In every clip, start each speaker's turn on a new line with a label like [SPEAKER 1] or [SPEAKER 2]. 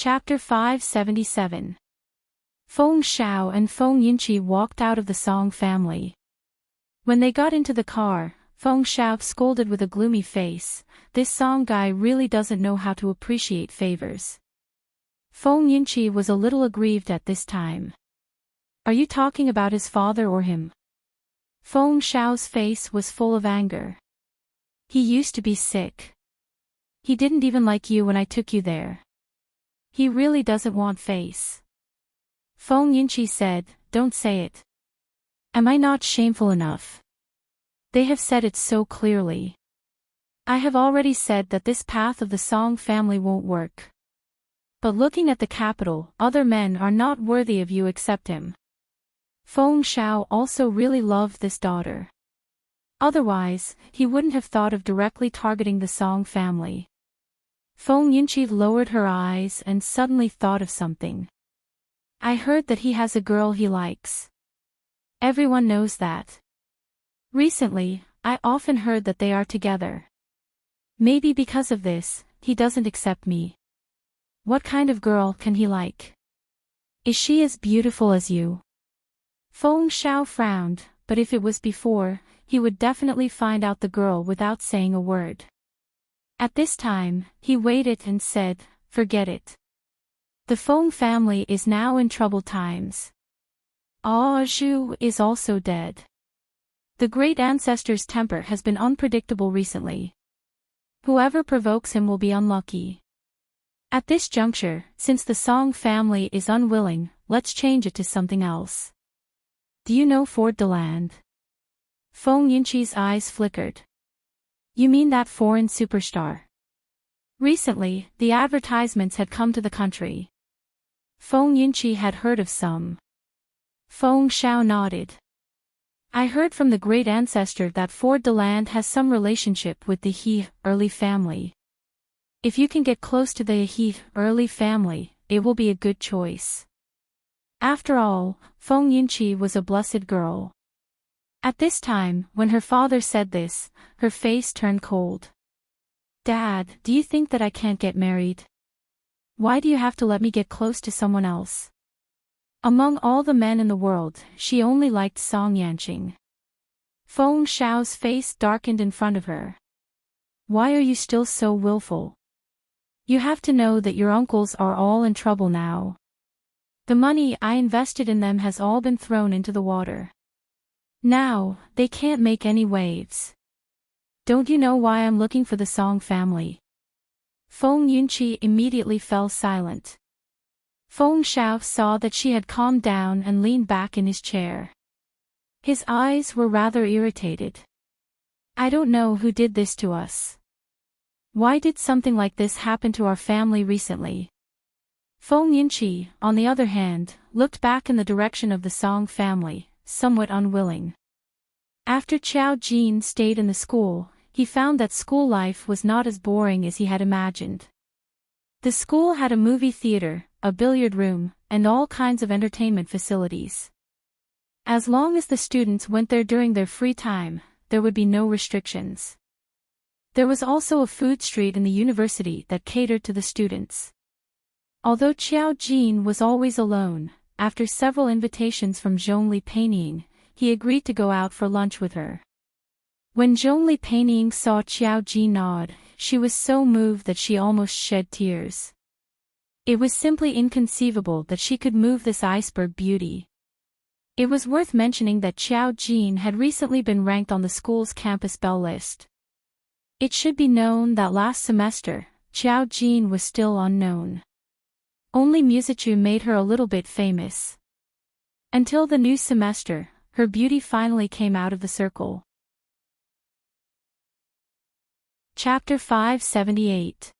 [SPEAKER 1] Chapter 577. Feng Xiao and Feng Yinqi walked out of the Song family. When they got into the car, Feng Xiao scolded with a gloomy face, "This Song guy really doesn't know how to appreciate favors." Feng Yinqi was a little aggrieved at this time. "Are you talking about his father or him?" Feng Xiao's face was full of anger. "He used to be sick. He didn't even like you when I took you there. He really doesn't want face." Feng Yinqi said, "Don't say it. Am I not shameful enough? They have said it so clearly. I have already said that this path of the Song family won't work. But looking at the capital, other men are not worthy of you except him." Feng Xiao also really loved this daughter. Otherwise, he wouldn't have thought of directly targeting the Song family. Feng Yinqi lowered her eyes and suddenly thought of something. "I heard that he has a girl he likes. Everyone knows that. Recently, I often heard that they are together. Maybe because of this, he doesn't accept me. What kind of girl can he like? Is she as beautiful as you?" Feng Xiao frowned, but if it was before, he would definitely find out the girl without saying a word. At this time, he waited and said, "Forget it. The Feng family is now in troubled times. Ah Zhu is also dead. The great ancestor's temper has been unpredictable recently. Whoever provokes him will be unlucky. At this juncture, since the Song family is unwilling, let's change it to something else. Do you know Ford de Land?" Feng Yinqi's eyes flickered. "You mean that foreign superstar?" Recently, the advertisements had come to the country. Feng Yinqi had heard of some. Feng Xiao nodded. "I heard from the great ancestor that Ford de Land has some relationship with the He early family. If you can get close to the He early family, it will be a good choice." After all, Feng Yinqi was a blessed girl. At this time, when her father said this, her face turned cold. "Dad, do you think that I can't get married? Why do you have to let me get close to someone else?" Among all the men in the world, she only liked Song Yanqing. Feng Xiao's face darkened in front of her. "Why are you still so willful? You have to know that your uncles are all in trouble now. The money I invested in them has all been thrown into the water. Now, they can't make any waves. Don't you know why I'm looking for the Song family?" Feng Yinqi immediately fell silent. Feng Xiao saw that she had calmed down and leaned back in his chair. His eyes were rather irritated. "I don't know who did this to us. Why did something like this happen to our family recently?" Feng Yinqi, on the other hand, looked back in the direction of the Song family, somewhat unwilling. After Qiao Jin stayed in the school, he found that school life was not as boring as he had imagined. The school had a movie theater, a billiard room, and all kinds of entertainment facilities. As long as the students went there during their free time, there would be no restrictions. There was also a food street in the university that catered to the students. Although Qiao Jin was always alone, after several invitations from Zhongli Peining, he agreed to go out for lunch with her. When Zhongli Peining saw Qiao Jin nod, she was so moved that she almost shed tears. It was simply inconceivable that she could move this iceberg beauty. It was worth mentioning that Qiao Jin had recently been ranked on the school's campus bell list. It should be known that last semester, Qiao Jin was still unknown. Only Musichu made her a little bit famous. Until the new semester, her beauty finally came out of the circle. Chapter 578.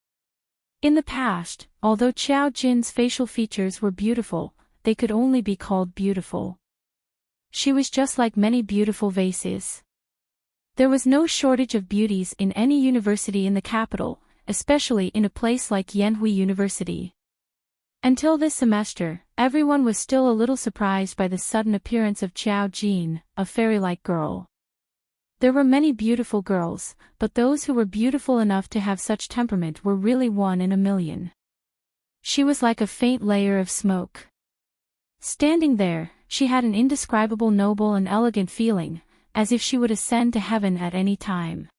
[SPEAKER 1] In the past, although Qiao Jin's facial features were beautiful, they could only be called beautiful. She was just like many beautiful vases. There was no shortage of beauties in any university in the capital, especially in a place like Yanhui University. Until this semester, everyone was still a little surprised by the sudden appearance of Qiao Jin, a fairy-like girl. There were many beautiful girls, but those who were beautiful enough to have such temperament were really one in a million. She was like a faint layer of smoke. Standing there, she had an indescribable noble and elegant feeling, as if she would ascend to heaven at any time.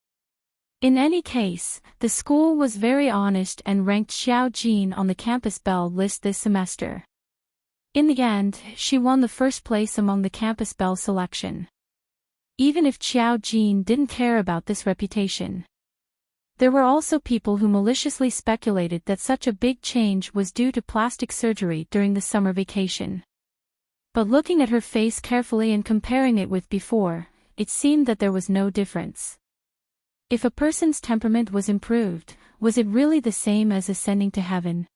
[SPEAKER 1] In any case, the school was very honest and ranked Xiao Jin on the campus bell list this semester. In the end, she won the first place among the campus bell selection. Even if Xiao Jin didn't care about this reputation. There were also people who maliciously speculated that such a big change was due to plastic surgery during the summer vacation. But looking at her face carefully and comparing it with before, it seemed that there was no difference. If a person's temperament was improved, was it really the same as ascending to heaven?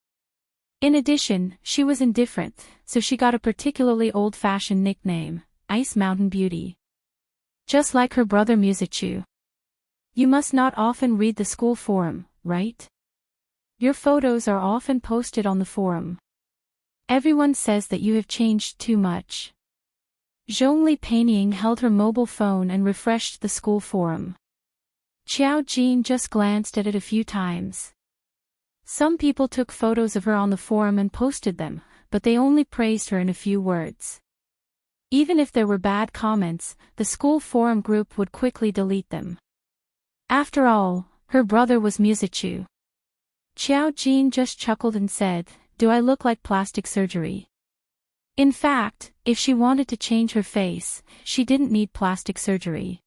[SPEAKER 1] In addition, she was indifferent, so she got a particularly old-fashioned nickname, Ice Mountain Beauty. Just like her brother Musichu. You must not often read the school forum, right? Your photos are often posted on the forum. Everyone says that you have changed too much. Zhongli Peining held her mobile phone and refreshed the school forum. Xiao Jin just glanced at it a few times. Some people took photos of her on the forum and posted them, but they only praised her in a few words. Even if there were bad comments, the school forum group would quickly delete them. After all, her brother was Musichu. Xiao Jin just chuckled and said, "Do I look like plastic surgery?" In fact, if she wanted to change her face, she didn't need plastic surgery.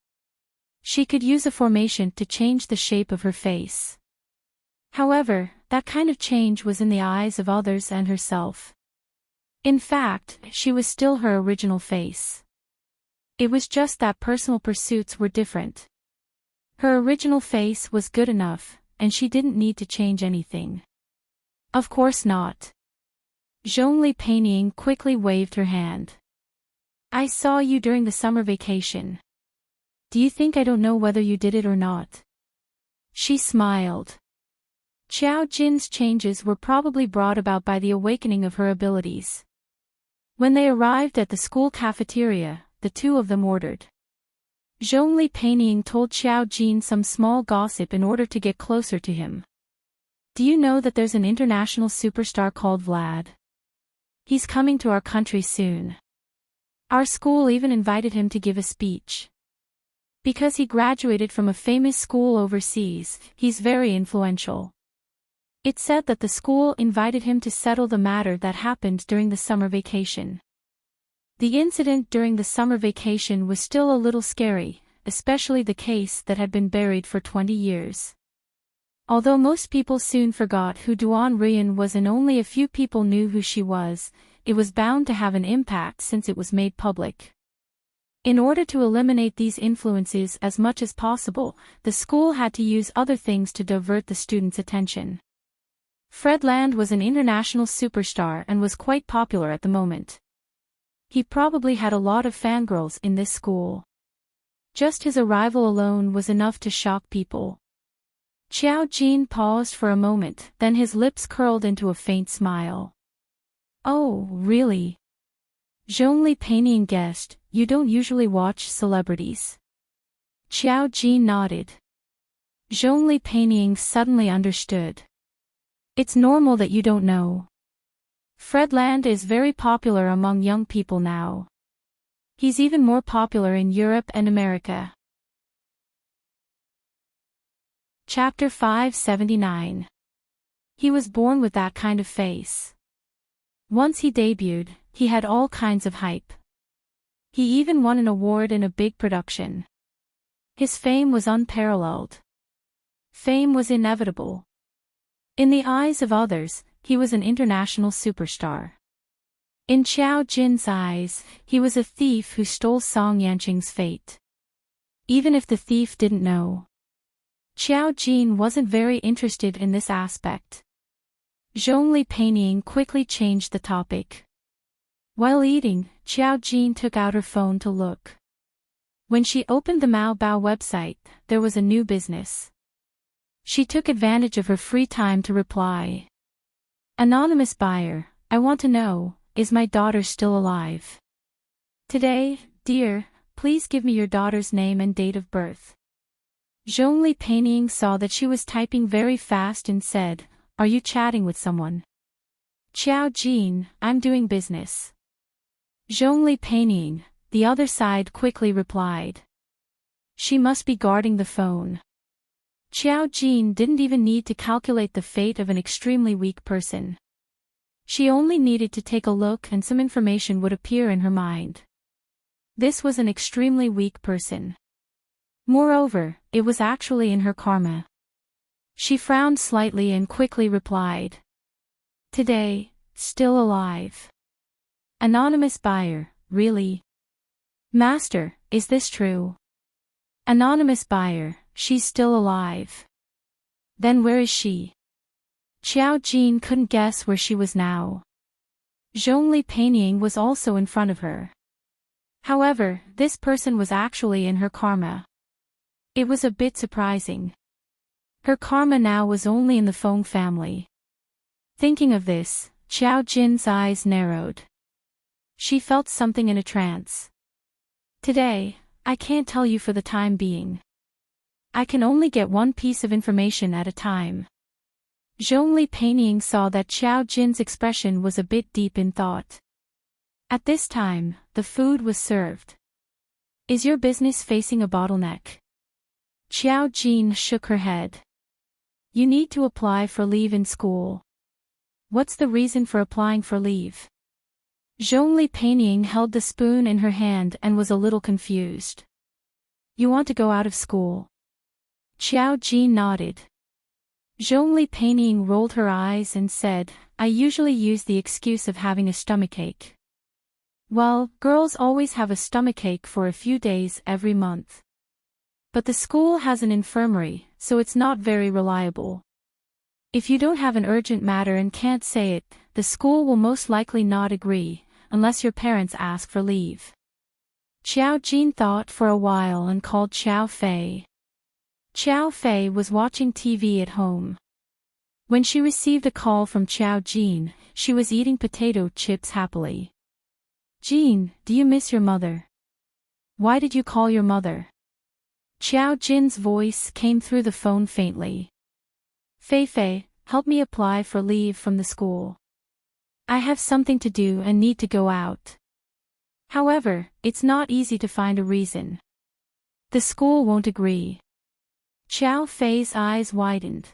[SPEAKER 1] She could use a formation to change the shape of her face. However, that kind of change was in the eyes of others and herself. In fact, she was still her original face. It was just that personal pursuits were different. Her original face was good enough, and she didn't need to change anything. Of course not. Zhongli Peining quickly waved her hand. "I saw you during the summer vacation. Do you think I don't know whether you did it or not?" She smiled. Xiao Jin's changes were probably brought about by the awakening of her abilities. When they arrived at the school cafeteria, the two of them ordered. Zhongli Peining told Xiao Jin some small gossip in order to get closer to him. "Do you know that there's an international superstar called Vlad? He's coming to our country soon. Our school even invited him to give a speech. Because he graduated from a famous school overseas, he's very influential. It said that the school invited him to settle the matter that happened during the summer vacation." The incident during the summer vacation was still a little scary, especially the case that had been buried for 20 years. Although most people soon forgot who Duan Ruyan was and only a few people knew who she was, it was bound to have an impact since it was made public. In order to eliminate these influences as much as possible, the school had to use other things to divert the students' attention. Fred Land was an international superstar and was quite popular at the moment. He probably had a lot of fangirls in this school. Just his arrival alone was enough to shock people. Xiao Jin paused for a moment, then his lips curled into a faint smile. "Oh, really?" Zhongli Peining guessed, "You don't usually watch celebrities." Xiao Jin nodded. Zhongli Peining suddenly understood. "It's normal that you don't know. Fred Land is very popular among young people now. He's even more popular in Europe and America." Chapter 579. He was born with that kind of face. Once he debuted, he had all kinds of hype. He even won an award in a big production. His fame was unparalleled. Fame was inevitable. In the eyes of others, he was an international superstar. In Xiao Jin's eyes, he was a thief who stole Song Yanqing's fate. Even if the thief didn't know. Xiao Jin wasn't very interested in this aspect. Zhongli Peining quickly changed the topic. While eating, Xiao Jin took out her phone to look. When she opened the Mao Bao website, there was a new business. She took advantage of her free time to reply. "Anonymous buyer, I want to know, is my daughter still alive? Today, dear, please give me your daughter's name and date of birth." Zhongli Peining saw that she was typing very fast and said, "Are you chatting with someone?" Xiao Jin, I'm doing business. Zhongli Peining, the other side quickly replied. She must be guarding the phone. Xiao Jin didn't even need to calculate the fate of an extremely weak person. She only needed to take a look and some information would appear in her mind. This was an extremely weak person. Moreover, it was actually in her karma. She frowned slightly and quickly replied. Today, still alive. Anonymous buyer, really? Master, is this true? Anonymous buyer, she's still alive. Then where is she? Xiao Jin couldn't guess where she was now. Zhongli Peining was also in front of her. However, this person was actually in her karma. It was a bit surprising. Her karma now was only in the Feng family. Thinking of this, Xiao Jin's eyes narrowed. She felt something in a trance. Today, I can't tell you for the time being. I can only get one piece of information at a time. Zhongli Peining saw that Xiao Jin's expression was a bit deep in thought. At this time, the food was served. Is your business facing a bottleneck? Xiao Jin shook her head. You need to apply for leave in school. What's the reason for applying for leave? Zhongli Peining held the spoon in her hand and was a little confused. You want to go out of school? Xiao Jin nodded. Zhongli Peining rolled her eyes and said, I usually use the excuse of having a stomachache. Well, girls always have a stomachache for a few days every month. But the school has an infirmary, so it's not very reliable. If you don't have an urgent matter and can't say it, the school will most likely not agree, unless your parents ask for leave. Xiao Jin thought for a while and called Xiao Fei. Xiao Fei was watching TV at home. When she received a call from Xiao Jin, she was eating potato chips happily. Jin, do you miss your mother? Why did you call your mother? Xiao Jin's voice came through the phone faintly. Fei Fei, help me apply for leave from the school. I have something to do and need to go out. However, it's not easy to find a reason. The school won't agree. Xiao Fei's eyes widened.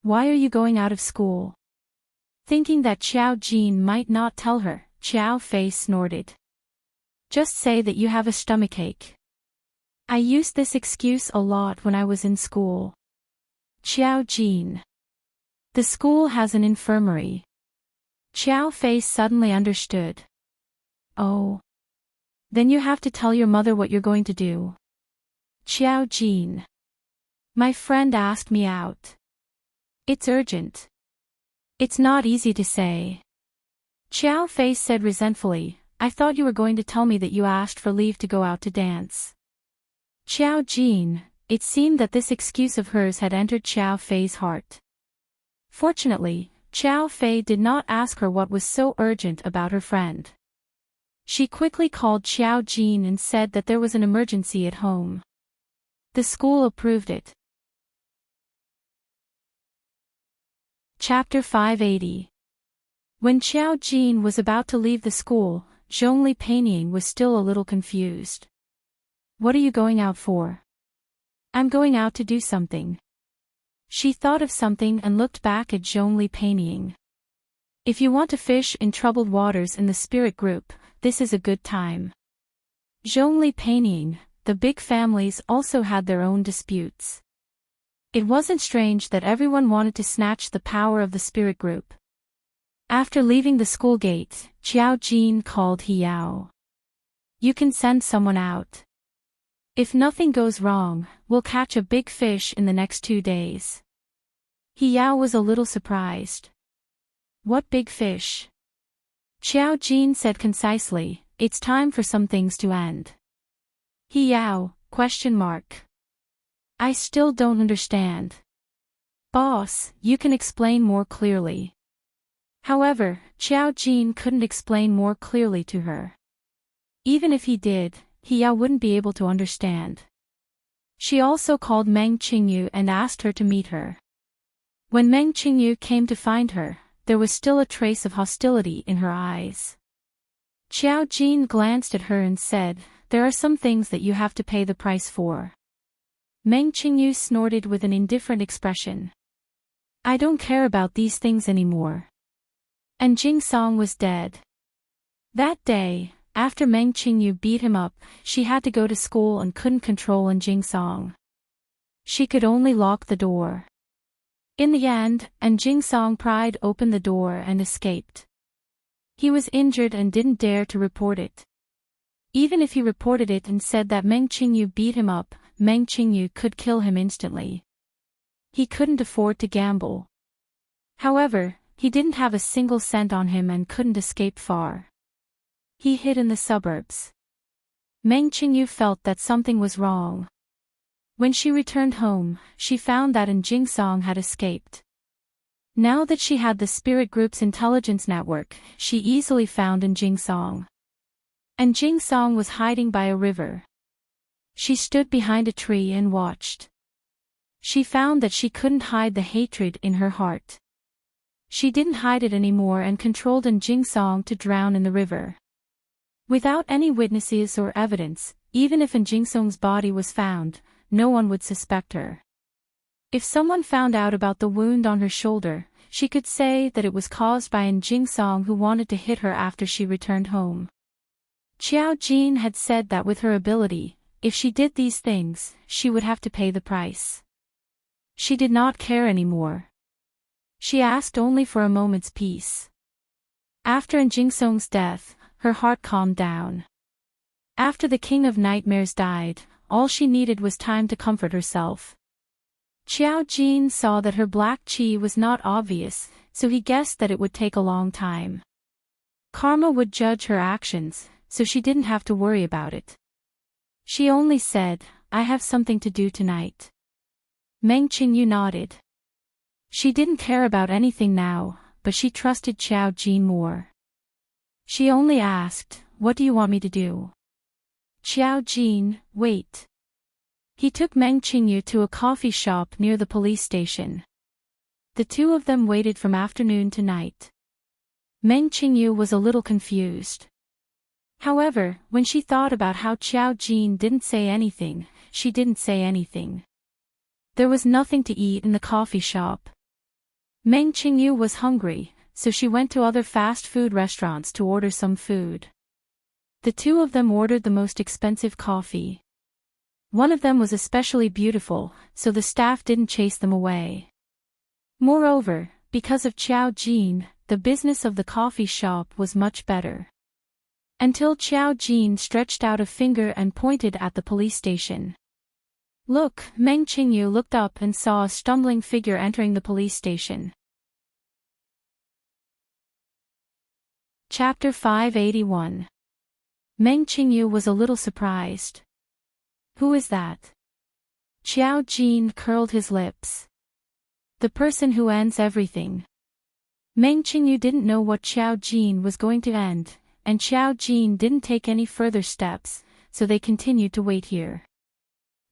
[SPEAKER 1] Why are you going out of school? Thinking that Xiao Jin might not tell her, Xiao Fei snorted. Just say that you have a stomachache. I used this excuse a lot when I was in school. Xiao Jin. The school has an infirmary. Xiao Fei suddenly understood. Oh. Then you have to tell your mother what you're going to do. Xiao Jin. My friend asked me out. It's urgent. It's not easy to say. Xiao Fei said resentfully, I thought you were going to tell me that you asked for leave to go out to dance. Xiao Jin, it seemed that this excuse of hers had entered Xiao Fei's heart. Fortunately, Xiao Fei did not ask her what was so urgent about her friend. She quickly called Xiao Jin and said that there was an emergency at home. The school approved it. Chapter 580. When Xiao Jin was about to leave the school, Zhongli Peining was still a little confused. What are you going out for? I'm going out to do something. She thought of something and looked back at Zhongli Peining. If you want to fish in troubled waters in the spirit group, this is a good time. Zhongli Peining, the big families also had their own disputes. It wasn't strange that everyone wanted to snatch the power of the spirit group. After leaving the school gate, Xiao Jin called He Yao. You can send someone out. If nothing goes wrong, we'll catch a big fish in the next 2 days. He Yao was a little surprised. What big fish? Xiao Jin said concisely, it's time for some things to end. He Yao, ? I still don't understand. Boss, you can explain more clearly. However, Xiao Jin couldn't explain more clearly to her. Even if he did, He Yao wouldn't be able to understand. She also called Meng Qingyu and asked her to meet her. When Meng Qingyu came to find her, there was still a trace of hostility in her eyes. Xiao Jin glanced at her and said, "There are some things that you have to pay the price for." Meng Qingyu snorted with an indifferent expression. "I don't care about these things anymore." And Jing Song was dead. That day, after Meng Qingyu beat him up, she had to go to school and couldn't control Jing Song. She could only lock the door. In the end, Jing Song pried open the door and escaped. He was injured and didn't dare to report it. Even if he reported it and said that Meng Qingyu beat him up, Meng Qingyu could kill him instantly. He couldn't afford to gamble. However, he didn't have a single cent on him and couldn't escape far. He hid in the suburbs. Meng Qingyu felt that something was wrong. When she returned home, she found that Jing Song had escaped. Now that she had the spirit group's intelligence network, she easily found Jing Song. Jing Song was hiding by a river. She stood behind a tree and watched. She found that she couldn't hide the hatred in her heart. She didn't hide it anymore and controlled Jing Song to drown in the river. Without any witnesses or evidence, even if Jing Song's body was found, no one would suspect her. If someone found out about the wound on her shoulder, she could say that it was caused by Jing Song, who wanted to hit her after she returned home. Xiao Jin had said that with her ability, if she did these things, she would have to pay the price. She did not care anymore. She asked only for a moment's peace. After Jing Song's death, her heart calmed down. After the King of Nightmares died, all she needed was time to comfort herself. Xiao Jin saw that her black qi was not obvious, so he guessed that it would take a long time. Karma would judge her actions, so she didn't have to worry about it. She only said, "I have something to do tonight." Meng Qingyu nodded. She didn't care about anything now, but she trusted Xiao Jin more. She only asked, "What do you want me to do?" Xiao Jin, wait. He took Meng Qingyu to a coffee shop near the police station. The two of them waited from afternoon to night. Meng Qingyu was a little confused. However, when she thought about how Xiao Jin didn't say anything, she didn't say anything. There was nothing to eat in the coffee shop. Meng Qingyu was hungry, so she went to other fast food restaurants to order some food. The two of them ordered the most expensive coffee. One of them was especially beautiful, so the staff didn't chase them away. Moreover, because of Xiao Jin, the business of the coffee shop was much better. Until Xiao Jin stretched out a finger and pointed at the police station. "Look!" Meng Qingyu looked up and saw a stumbling figure entering the police station. Chapter 581. Meng Qingyu was a little surprised. "Who is that?" Xiao Jin curled his lips. "The person who ends everything." Meng Qingyu didn't know what Xiao Jin was going to end, and Xiao Jin didn't take any further steps, so they continued to wait here.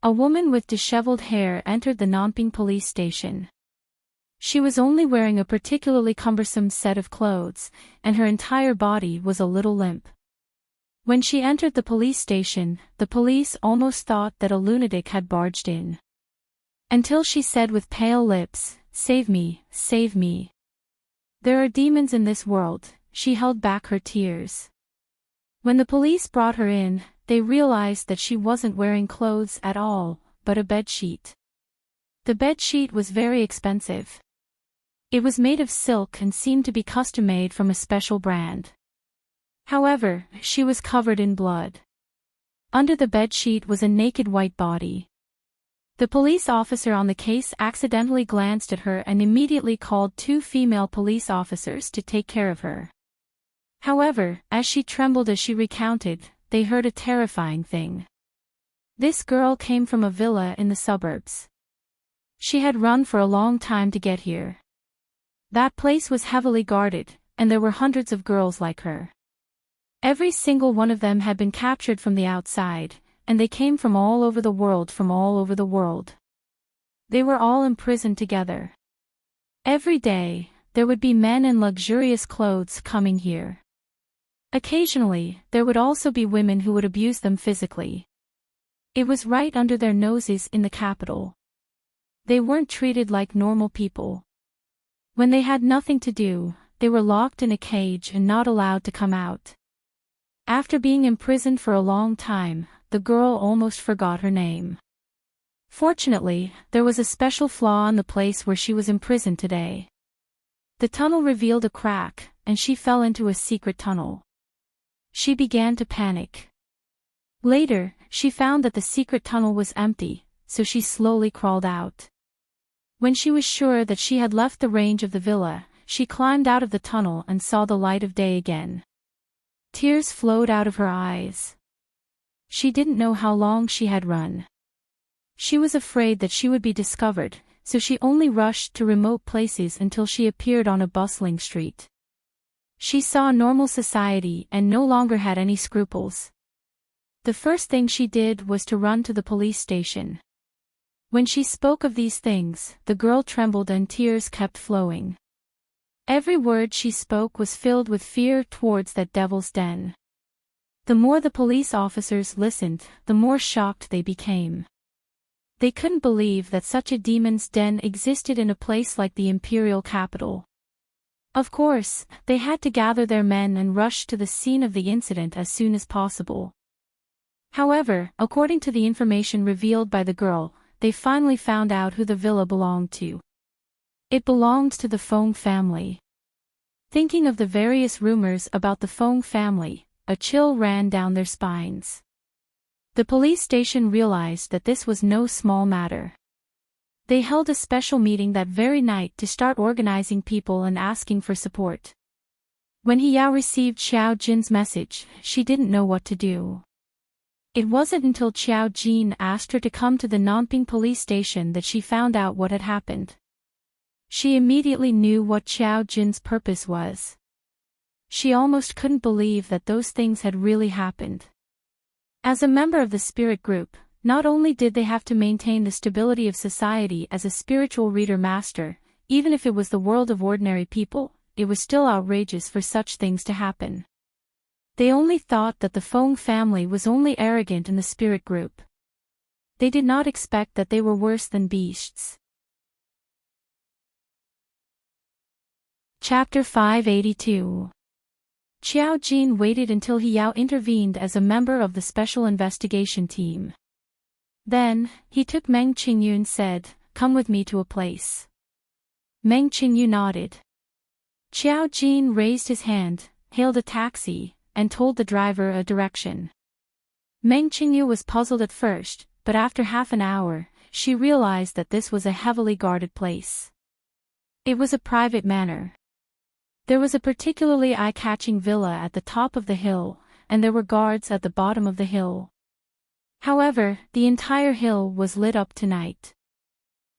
[SPEAKER 1] A woman with disheveled hair entered the Nanping police station. She was only wearing a particularly cumbersome set of clothes, and her entire body was a little limp. When she entered the police station, the police almost thought that a lunatic had barged in. Until she said with pale lips, "Save me, save me. There are demons in this world," she held back her tears. When the police brought her in, they realized that she wasn't wearing clothes at all, but a bedsheet. The bedsheet was very expensive. It was made of silk and seemed to be custom-made from a special brand. However, she was covered in blood. Under the bedsheet was a naked white body. The police officer on the case accidentally glanced at her and immediately called 2 female police officers to take care of her. However, as she trembled as she recounted, they heard a terrifying thing. This girl came from a villa in the suburbs. She had run for a long time to get here. That place was heavily guarded, and there were hundreds of girls like her. Every single one of them had been captured from the outside, and they came from all over the world, They were all imprisoned together. Every day, there would be men in luxurious clothes coming here. Occasionally, there would also be women who would abuse them physically. It was right under their noses in the capital. They weren't treated like normal people. When they had nothing to do, they were locked in a cage and not allowed to come out. After being imprisoned for a long time, the girl almost forgot her name. Fortunately, there was a special flaw in the place where she was imprisoned today. The tunnel revealed a crack, and she fell into a secret tunnel. She began to panic. Later, she found that the secret tunnel was empty, so she slowly crawled out. When she was sure that she had left the range of the villa, she climbed out of the tunnel and saw the light of day again. Tears flowed out of her eyes. She didn't know how long she had run. She was afraid that she would be discovered, so she only rushed to remote places until she appeared on a bustling street. She saw normal society and no longer had any scruples. The first thing she did was to run to the police station. When she spoke of these things, the girl trembled and tears kept flowing. Every word she spoke was filled with fear towards that devil's den. The more the police officers listened, the more shocked they became. They couldn't believe that such a demon's den existed in a place like the imperial capital. Of course, they had to gather their men and rush to the scene of the incident as soon as possible. However, according to the information revealed by the girl, they finally found out who the villa belonged to. It belonged to the Fong family. Thinking of the various rumors about the Fong family, a chill ran down their spines. The police station realized that this was no small matter. They held a special meeting that very night to start organizing people and asking for support. When He received Xiao Jin's message, she didn't know what to do. It wasn't until Xiao Jin asked her to come to the Nanping police station that she found out what had happened. She immediately knew what Xiao Jin's purpose was. She almost couldn't believe that those things had really happened. As a member of the spirit group, not only did they have to maintain the stability of society as a spiritual reader master, even if it was the world of ordinary people, it was still outrageous for such things to happen. They only thought that the Fong family was only arrogant in the spirit group. They did not expect that they were worse than beasts. Chapter 582. Xiao Jin waited until He intervened as a member of the special investigation team. Then, he took Meng Qingyu and said, "Come with me to a place." Meng Qingyu nodded. Xiao Jin raised his hand, hailed a taxi, and told the driver a direction. Meng Qingyu was puzzled at first, but after half an hour, she realized that this was a heavily guarded place. It was a private manor. There was a particularly eye-catching villa at the top of the hill, and there were guards at the bottom of the hill. However, the entire hill was lit up tonight.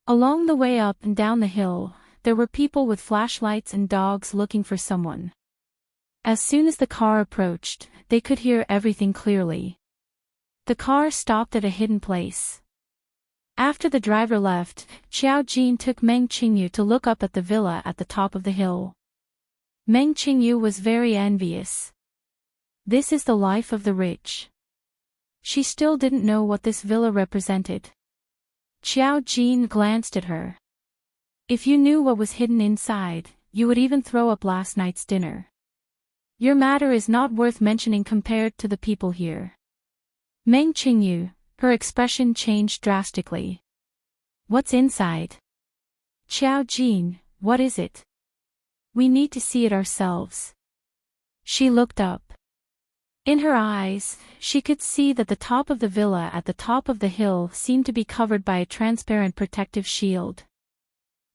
[SPEAKER 1] Along the way up and down the hill, there were people with flashlights and dogs looking for someone. As soon as the car approached, they could hear everything clearly. The car stopped at a hidden place. After the driver left, Xiao Jin took Meng Qingyu to look up at the villa at the top of the hill. Meng Qingyu was very envious. This is the life of the rich. She still didn't know what this villa represented. Xiao Jin glanced at her. If you knew what was hidden inside, you would even throw up last night's dinner. Your matter is not worth mentioning compared to the people here. Meng Qingyu, her expression changed drastically. What's inside? Xiao Jin, what is it? We need to see it ourselves. She looked up. In her eyes, she could see that the top of the villa at the top of the hill seemed to be covered by a transparent protective shield.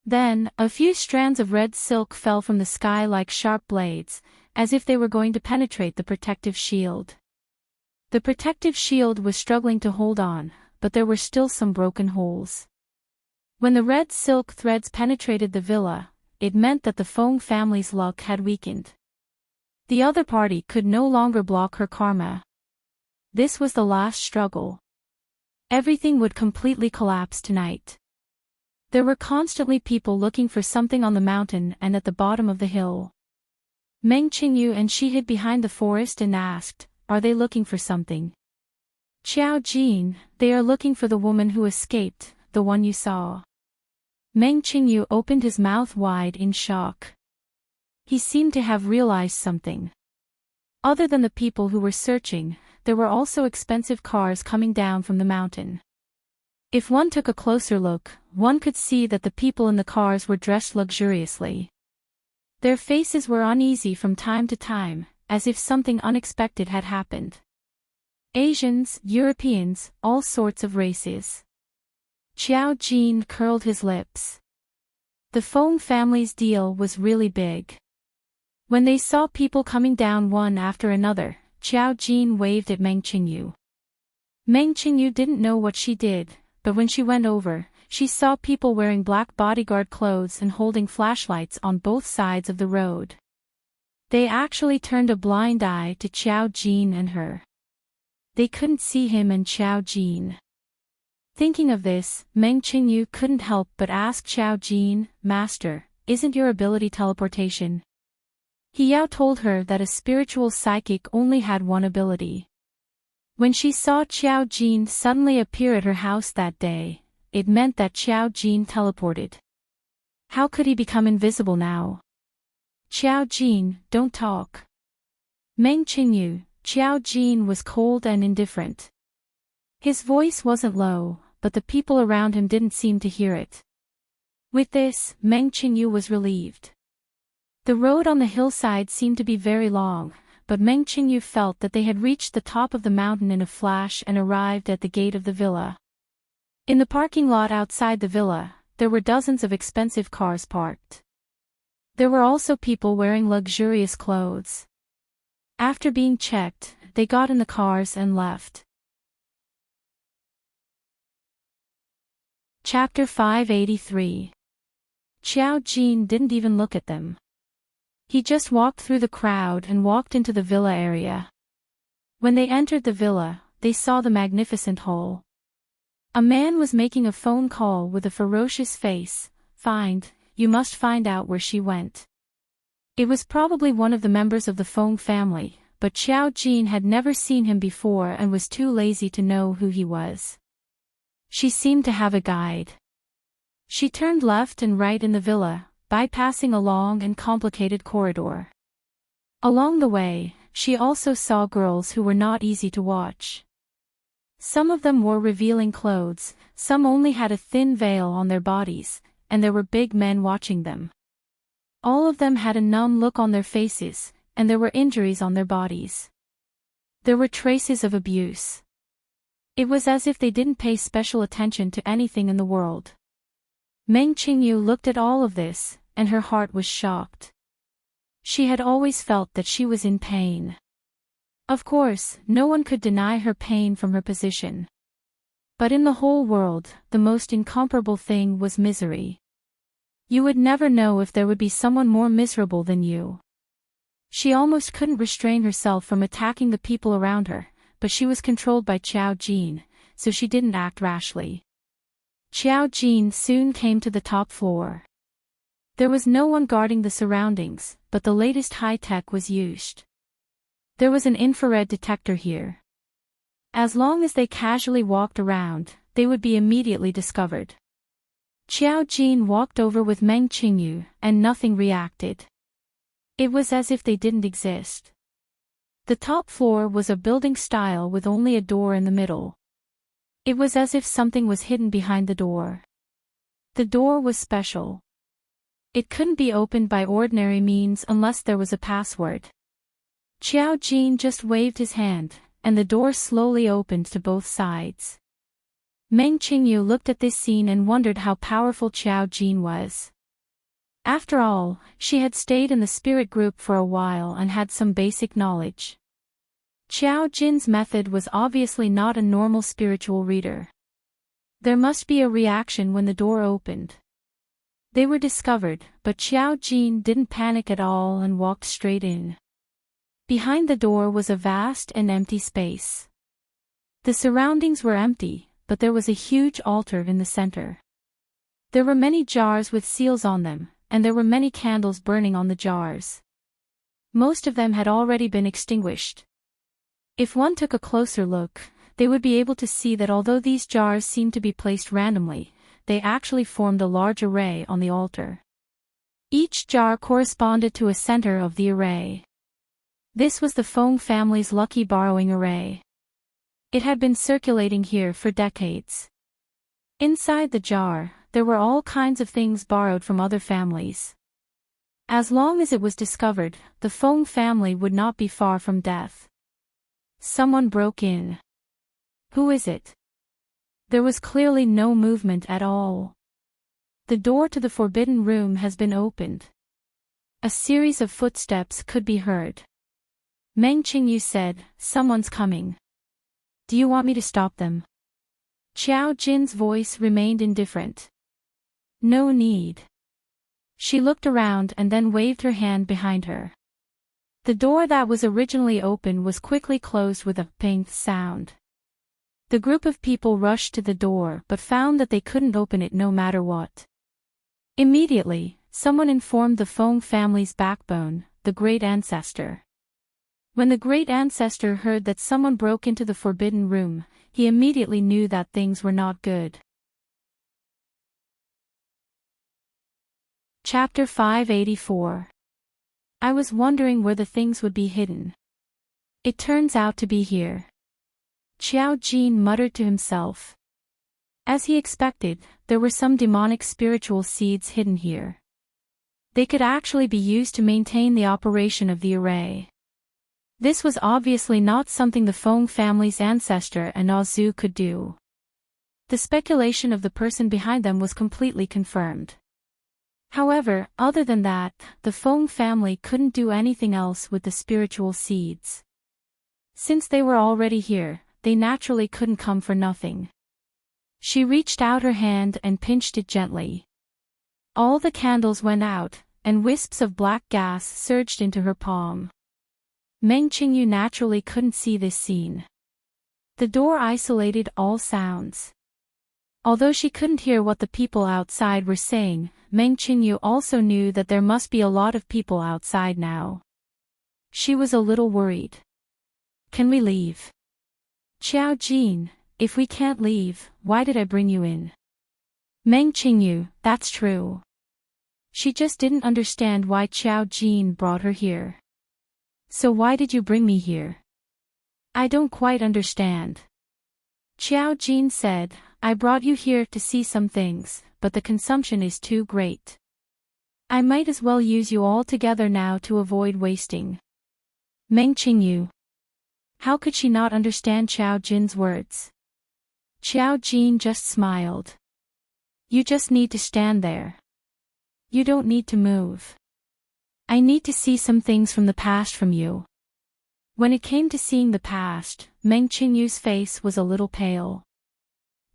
[SPEAKER 1] Then, a few strands of red silk fell from the sky like sharp blades, as if they were going to penetrate the protective shield. The protective shield was struggling to hold on, but there were still some broken holes. When the red silk threads penetrated the villa, it meant that the Fong family's luck had weakened. The other party could no longer block her karma. This was the last struggle. Everything would completely collapse tonight. There were constantly people looking for something on the mountain and at the bottom of the hill. Meng Qingyu and she hid behind the forest and asked, "Are they looking for something?" "Qiao Jin, they are looking for the woman who escaped, the one you saw." Meng Qingyu opened his mouth wide in shock. He seemed to have realized something. Other than the people who were searching, there were also expensive cars coming down from the mountain. If one took a closer look, one could see that the people in the cars were dressed luxuriously. Their faces were uneasy from time to time, as if something unexpected had happened. Asians, Europeans, all sorts of races. Qiao Jin curled his lips. The Feng family's deal was really big. When they saw people coming down one after another, Qiao Jin waved at Meng Qingyu. Meng Qingyu didn't know what she did, but when she went over, she saw people wearing black bodyguard clothes and holding flashlights on both sides of the road. They actually turned a blind eye to Qiao Jin and her. They couldn't see him and Qiao Jin. Thinking of this, Meng Qingyu couldn't help but ask Qiao Jin, "Master, isn't your ability teleportation?" He Yao told her that a spiritual psychic only had one ability. When she saw Qiao Jin suddenly appear at her house that day, it meant that Qiao Jin teleported. How could he become invisible now? "Qiao Jin, don't talk." Meng Qingyu, Qiao Jin was cold and indifferent. His voice wasn't low, but the people around him didn't seem to hear it. With this, Meng Qingyu was relieved. The road on the hillside seemed to be very long, but Meng Qingyu felt that they had reached the top of the mountain in a flash and arrived at the gate of the villa. In the parking lot outside the villa, there were dozens of expensive cars parked. There were also people wearing luxurious clothes. After being checked, they got in the cars and left. Chapter 583. Qiao Jin didn't even look at them. He just walked through the crowd and walked into the villa area. When they entered the villa, they saw the magnificent hall. A man was making a phone call with a ferocious face. You must find out where she went." It was probably one of the members of the Feng family, but Qiao Jin had never seen him before and was too lazy to know who he was. She seemed to have a guide. She turned left and right in the villa, bypassing a long and complicated corridor. Along the way, she also saw girls who were not easy to watch. Some of them wore revealing clothes, some only had a thin veil on their bodies, and there were big men watching them. All of them had a numb look on their faces, and there were injuries on their bodies. There were traces of abuse. It was as if they didn't pay special attention to anything in the world. Meng Qingyu looked at all of this, and her heart was shocked. She had always felt that she was in pain. Of course, no one could deny her pain from her position. But in the whole world, the most incomparable thing was misery. You would never know if there would be someone more miserable than you. She almost couldn't restrain herself from attacking the people around her, but she was controlled by Qiao Jin, so she didn't act rashly. Qiao Jin soon came to the top floor. There was no one guarding the surroundings, but the latest high-tech was used. There was an infrared detector here. As long as they casually walked around, they would be immediately discovered. Qiao Jin walked over with Meng Qingyu, and nothing reacted. It was as if they didn't exist. The top floor was a building style with only a door in the middle. It was as if something was hidden behind the door. The door was special. It couldn't be opened by ordinary means unless there was a password. Qiao Jin just waved his hand, and the door slowly opened to both sides. Meng Qingyu looked at this scene and wondered how powerful Qiao Jin was. After all, she had stayed in the spirit group for a while and had some basic knowledge. Qiao Jin's method was obviously not a normal spiritual reader. There must be a reaction when the door opened. They were discovered, but Qiao Jin didn't panic at all and walked straight in. Behind the door was a vast and empty space. The surroundings were empty, but there was a huge altar in the center. There were many jars with seals on them, and there were many candles burning on the jars. Most of them had already been extinguished. If one took a closer look, they would be able to see that although these jars seemed to be placed randomly, they actually formed a large array on the altar. Each jar corresponded to a center of the array. This was the Fong family's lucky borrowing array. It had been circulating here for decades. Inside the jar, there were all kinds of things borrowed from other families. As long as it was discovered, the Fong family would not be far from death. Someone broke in. Who is it? There was clearly no movement at all. The door to the forbidden room has been opened. A series of footsteps could be heard. Meng Qingyu said, "Someone's coming. Do you want me to stop them?" Qiao Jin's voice remained indifferent. "No need." She looked around and then waved her hand behind her. The door that was originally open was quickly closed with a ping sound. The group of people rushed to the door but found that they couldn't open it no matter what. Immediately, someone informed the Fong family's backbone, the great ancestor. When the great ancestor heard that someone broke into the forbidden room, he immediately knew that things were not good. Chapter 584. I was wondering where the things would be hidden. It turns out to be here. Qiao Jin muttered to himself. As he expected, there were some demonic spiritual seeds hidden here. They could actually be used to maintain the operation of the array. This was obviously not something the Fong family's ancestor and Ozu could do. The speculation of the person behind them was completely confirmed. However, other than that, the Fong family couldn't do anything else with the spiritual seeds. Since they were already here, they naturally couldn't come for nothing. She reached out her hand and pinched it gently. All the candles went out, and wisps of black gas surged into her palm. Meng Qingyu naturally couldn't see this scene. The door isolated all sounds. Although she couldn't hear what the people outside were saying, Meng Qingyu also knew that there must be a lot of people outside now. She was a little worried. "Can we leave?" "Qiao Jin, if we can't leave, why did I bring you in?" Meng Qingyu, that's true. She just didn't understand why Qiao Jin brought her here. "So why did you bring me here?" "I don't quite understand." Qiao Jin said, "I brought you here to see some things, but the consumption is too great. I might as well use you all together now to avoid wasting." Meng Qingyu. How could she not understand Qiao Jin's words? Qiao Jin just smiled. "You just need to stand there. You don't need to move. I need to see some things from the past from you." When it came to seeing the past, Meng Qingyu's face was a little pale.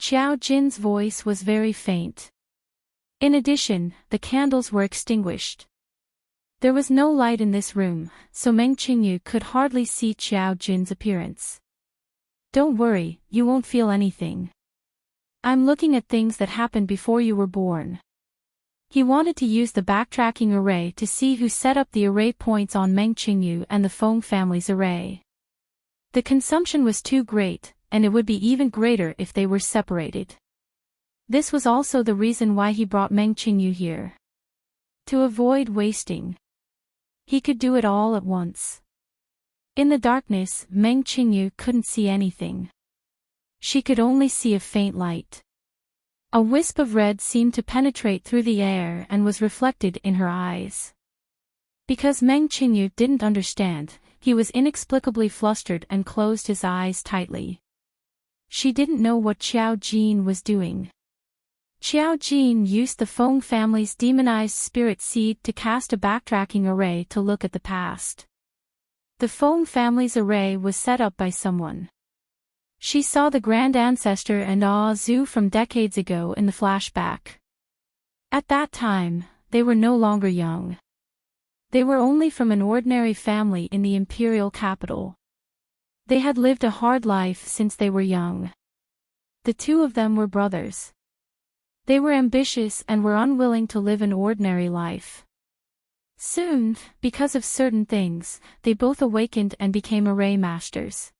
[SPEAKER 1] Qiao Jin's voice was very faint. In addition, the candles were extinguished. There was no light in this room, so Meng Qingyu could hardly see Qiao Jin's appearance. "Don't worry, you won't feel anything. I'm looking at things that happened before you were born." He wanted to use the backtracking array to see who set up the array points on Meng Qingyu and the Fong family's array. The consumption was too great, and it would be even greater if they were separated. This was also the reason why he brought Meng Qingyu here. To avoid wasting. He could do it all at once. In the darkness, Meng Qingyu couldn't see anything. She could only see a faint light. A wisp of red seemed to penetrate through the air and was reflected in her eyes. Because Meng Qingyu didn't understand, he was inexplicably flustered and closed his eyes tightly. She didn't know what Qiao Jin was doing. Qiao Jin used the Fong family's demonized spirit seed to cast a backtracking array to look at the past. The Fong family's array was set up by someone. She saw the Grand Ancestor and Zhu from decades ago in the flashback. At that time, they were no longer young. They were only from an ordinary family in the imperial capital. They had lived a hard life since they were young. The two of them were brothers. They were ambitious and were unwilling to live an ordinary life. Soon, because of certain things, they both awakened and became array masters.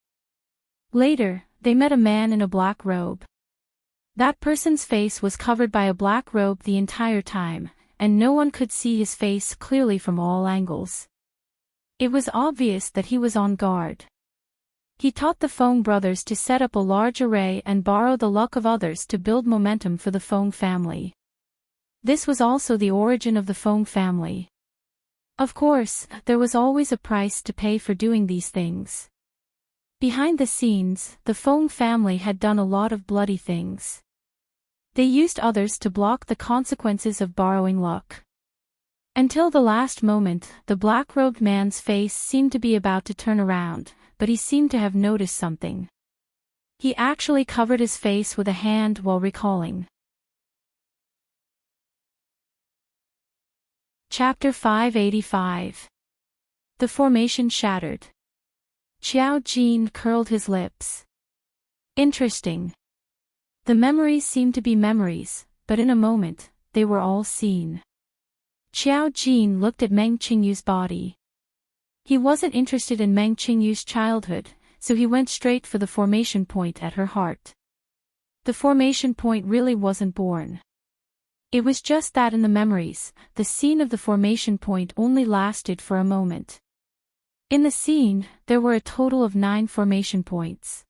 [SPEAKER 1] Later, they met a man in a black robe. That person's face was covered by a black robe the entire time, and no one could see his face clearly from all angles. It was obvious that he was on guard. He taught the Feng brothers to set up a large array and borrow the luck of others to build momentum for the Feng family. This was also the origin of the Feng family. Of course, there was always a price to pay for doing these things. Behind the scenes, the Feng family had done a lot of bloody things. They used others to block the consequences of borrowing luck. Until the last moment, the black-robed man's face seemed to be about to turn around, but he seemed to have noticed something. He actually covered his face with a hand while recalling. Chapter 585. The formation shattered. Qiao Jin curled his lips. Interesting. The memories seemed to be memories, but in a moment, they were all seen. Qiao Jin looked at Meng Qingyu's body. He wasn't interested in Meng Qingyu's childhood, so he went straight for the formation point at her heart. The formation point really wasn't born. It was just that in the memories, the scene of the formation point only lasted for a moment. In the scene, there were a total of 9 formation points.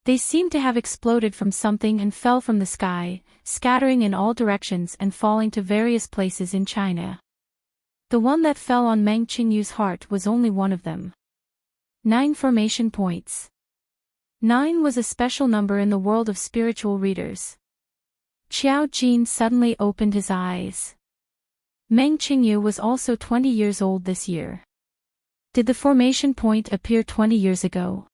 [SPEAKER 1] They seemed to have exploded from something and fell from the sky, scattering in all directions and falling to various places in China. The one that fell on Meng Qingyu's heart was only one of them. 9 formation points. 9 was a special number in the world of spiritual readers. Qiao Jin suddenly opened his eyes. Meng Qingyu was also 20 years old this year. Did the formation point appear 20 years ago?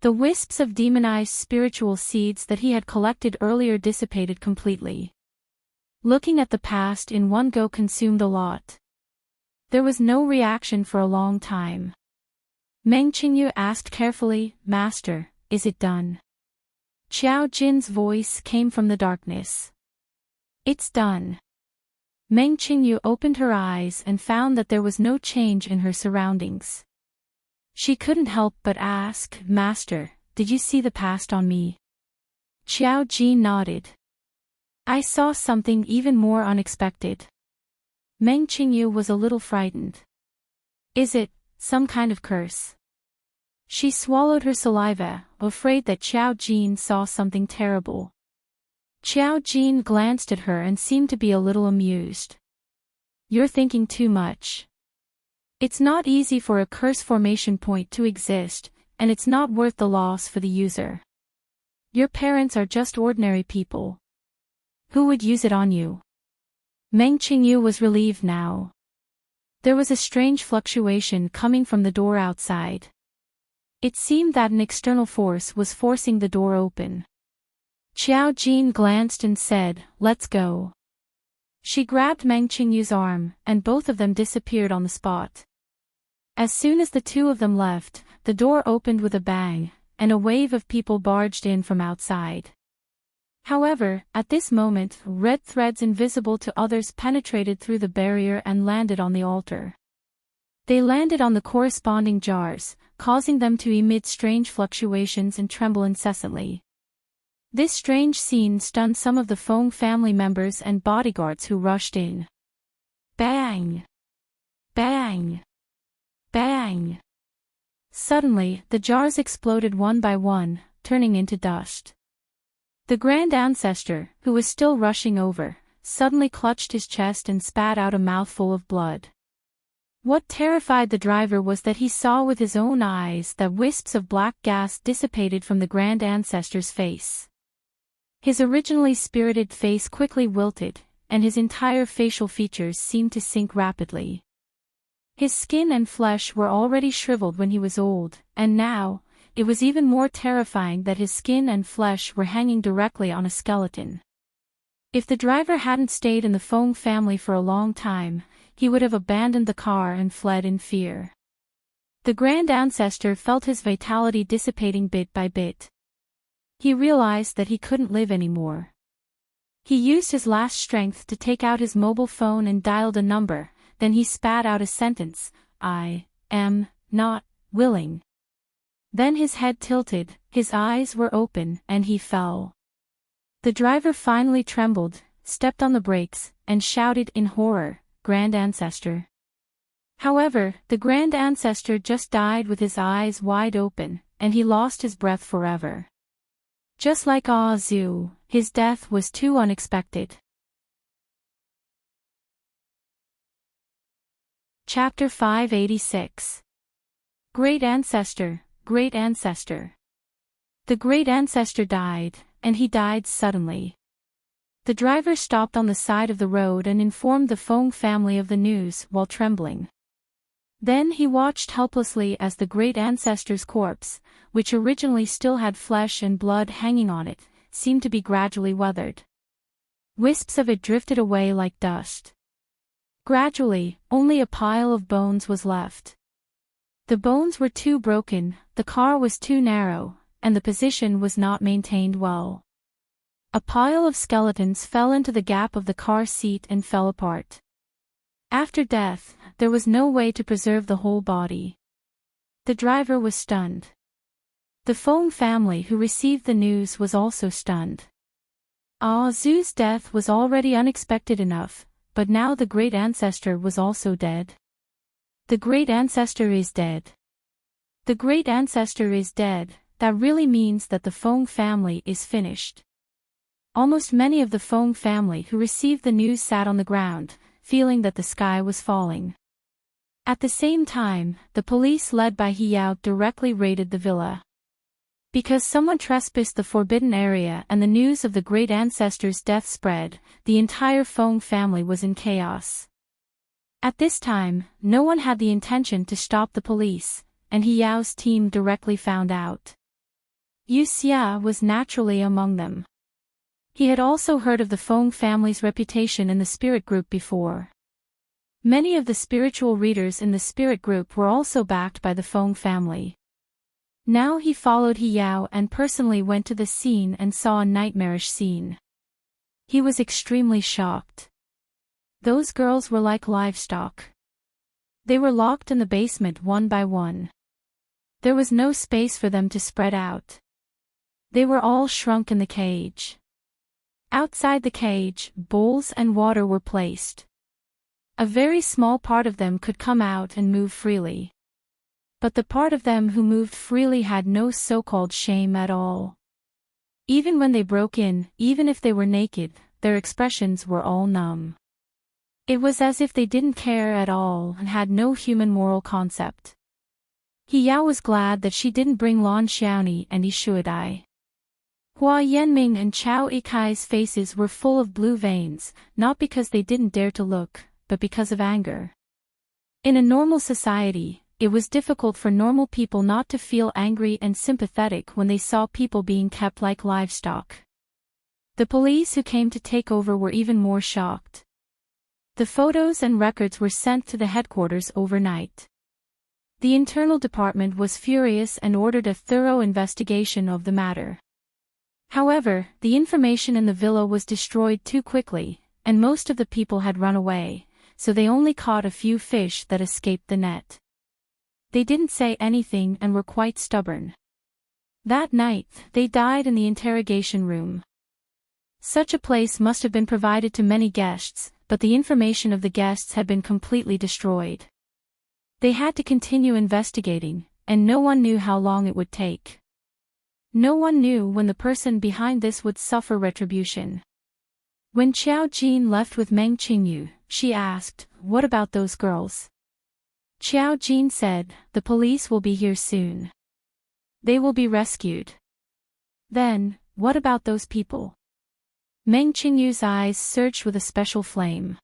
[SPEAKER 1] The wisps of demonized spiritual seeds that he had collected earlier dissipated completely. Looking at the past in one go consumed a lot. There was no reaction for a long time. Meng Qingyu asked carefully, "Master, is it done?" Qiao Jin's voice came from the darkness. "It's done." Meng Qingyu opened her eyes and found that there was no change in her surroundings. She couldn't help but ask, "Master, did you see the past on me?" Qiao Jin nodded. "I saw something even more unexpected." Meng Qingyu was a little frightened. "Is it some kind of curse?" She swallowed her saliva, afraid that Qiao Jin saw something terrible. Qiao Jin glanced at her and seemed to be a little amused. "You're thinking too much. It's not easy for a curse formation point to exist, and it's not worth the loss for the user. Your parents are just ordinary people. Who would use it on you?" Meng Qingyu was relieved now. There was a strange fluctuation coming from the door outside. It seemed that an external force was forcing the door open. Qiao Jin glanced and said, "Let's go." She grabbed Meng Qingyu's arm, and both of them disappeared on the spot. As soon as the two of them left, the door opened with a bang, and a wave of people barged in from outside. However, at this moment, red threads invisible to others penetrated through the barrier and landed on the altar. They landed on the corresponding jars, causing them to emit strange fluctuations and tremble incessantly. This strange scene stunned some of the Feng family members and bodyguards who rushed in. Bang! Bang! Bang! Suddenly, the jars exploded one by one, turning into dust. The Grand Ancestor, who was still rushing over, suddenly clutched his chest and spat out a mouthful of blood. What terrified the driver was that he saw with his own eyes that wisps of black gas dissipated from the Grand Ancestor's face. His originally spirited face quickly wilted, and his entire facial features seemed to sink rapidly. His skin and flesh were already shriveled when he was old, and now, it was even more terrifying that his skin and flesh were hanging directly on a skeleton. If the driver hadn't stayed in the Feng family for a long time, he would have abandoned the car and fled in fear. The Grand Ancestor felt his vitality dissipating bit by bit. He realized that he couldn't live anymore. He used his last strength to take out his mobile phone and dialed a number, then he spat out a sentence, "I am not willing." Then his head tilted, his eyes were open, and he fell. The driver finally trembled, stepped on the brakes, and shouted in horror, "Grand Ancestor." However, the Grand Ancestor just died with his eyes wide open, and he lost his breath forever. Just like Azu, his death was too unexpected. Chapter 586. Great Ancestor, Great Ancestor. The Great Ancestor died, and he died suddenly. The driver stopped on the side of the road and informed the Fong family of the news while trembling. Then he watched helplessly as the Great Ancestor's corpse, which originally still had flesh and blood hanging on it, seemed to be gradually weathered. Wisps of it drifted away like dust. Gradually, only a pile of bones was left. The bones were too broken, the car was too narrow, and the position was not maintained well. A pile of skeletons fell into the gap of the car seat and fell apart. After death, there was no way to preserve the whole body. The driver was stunned. The Fong family who received the news was also stunned. Zu's death was already unexpected enough, but now the Great Ancestor was also dead. The Great Ancestor is dead. The Great Ancestor is dead, that really means that the Fong family is finished. Almost many of the Fong family who received the news sat on the ground, feeling that the sky was falling. At the same time, the police led by Hiao directly raided the villa. Because someone trespassed the forbidden area and the news of the Great Ancestor's death spread, the entire Fong family was in chaos. At this time, no one had the intention to stop the police, and Hiao's team directly found out. Yu Xia was naturally among them. He had also heard of the Fong family's reputation in the spirit group before. Many of the spiritual readers in the spirit group were also backed by the Fong family. Now he followed Hiao and personally went to the scene and saw a nightmarish scene. He was extremely shocked. Those girls were like livestock. They were locked in the basement one by one. There was no space for them to spread out. They were all shrunk in the cage. Outside the cage, bowls and water were placed. A very small part of them could come out and move freely. But the part of them who moved freely had no so-called shame at all. Even when they broke in, even if they were naked, their expressions were all numb. It was as if they didn't care at all and had no human moral concept. Hiao was glad that she didn't bring Lan Xiaoni and Ishuadai. Hua Yanming and Chao Ikai's faces were full of blue veins, not because they didn't dare to look, but because of anger. In a normal society, it was difficult for normal people not to feel angry and sympathetic when they saw people being kept like livestock. The police who came to take over were even more shocked. The photos and records were sent to the headquarters overnight. The internal department was furious and ordered a thorough investigation of the matter. However, the information in the villa was destroyed too quickly, and most of the people had run away, so they only caught a few fish that escaped the net. They didn't say anything and were quite stubborn. That night, they died in the interrogation room. Such a place must have been provided to many guests, but the information of the guests had been completely destroyed. They had to continue investigating, and no one knew how long it would take. No one knew when the person behind this would suffer retribution. When Qiao Jin left with Meng Qingyu, she asked, "What about those girls?" Qiao Jin said, "The police will be here soon. They will be rescued." Then, what about those people? Meng Qingyu's eyes surged with a special flame.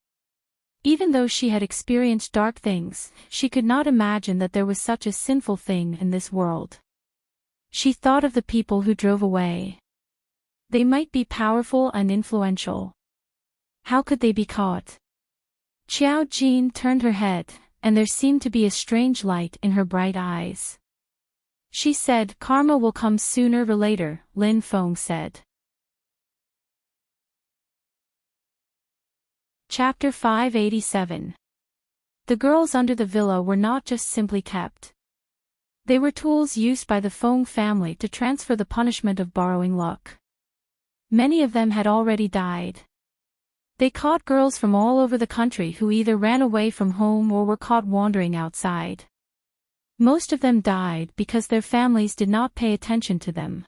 [SPEAKER 1] Even though she had experienced dark things, she could not imagine that there was such a sinful thing in this world. She thought of the people who drove away. They might be powerful and influential. How could they be caught? Qiao Jin turned her head, and there seemed to be a strange light in her bright eyes. She said, "Karma will come sooner or later," Lin Feng said. Chapter 587. The girls under the villa were not just simply kept. They were tools used by the Fong family to transfer the punishment of borrowing luck. Many of them had already died. They caught girls from all over the country who either ran away from home or were caught wandering outside. Most of them died because their families did not pay attention to them.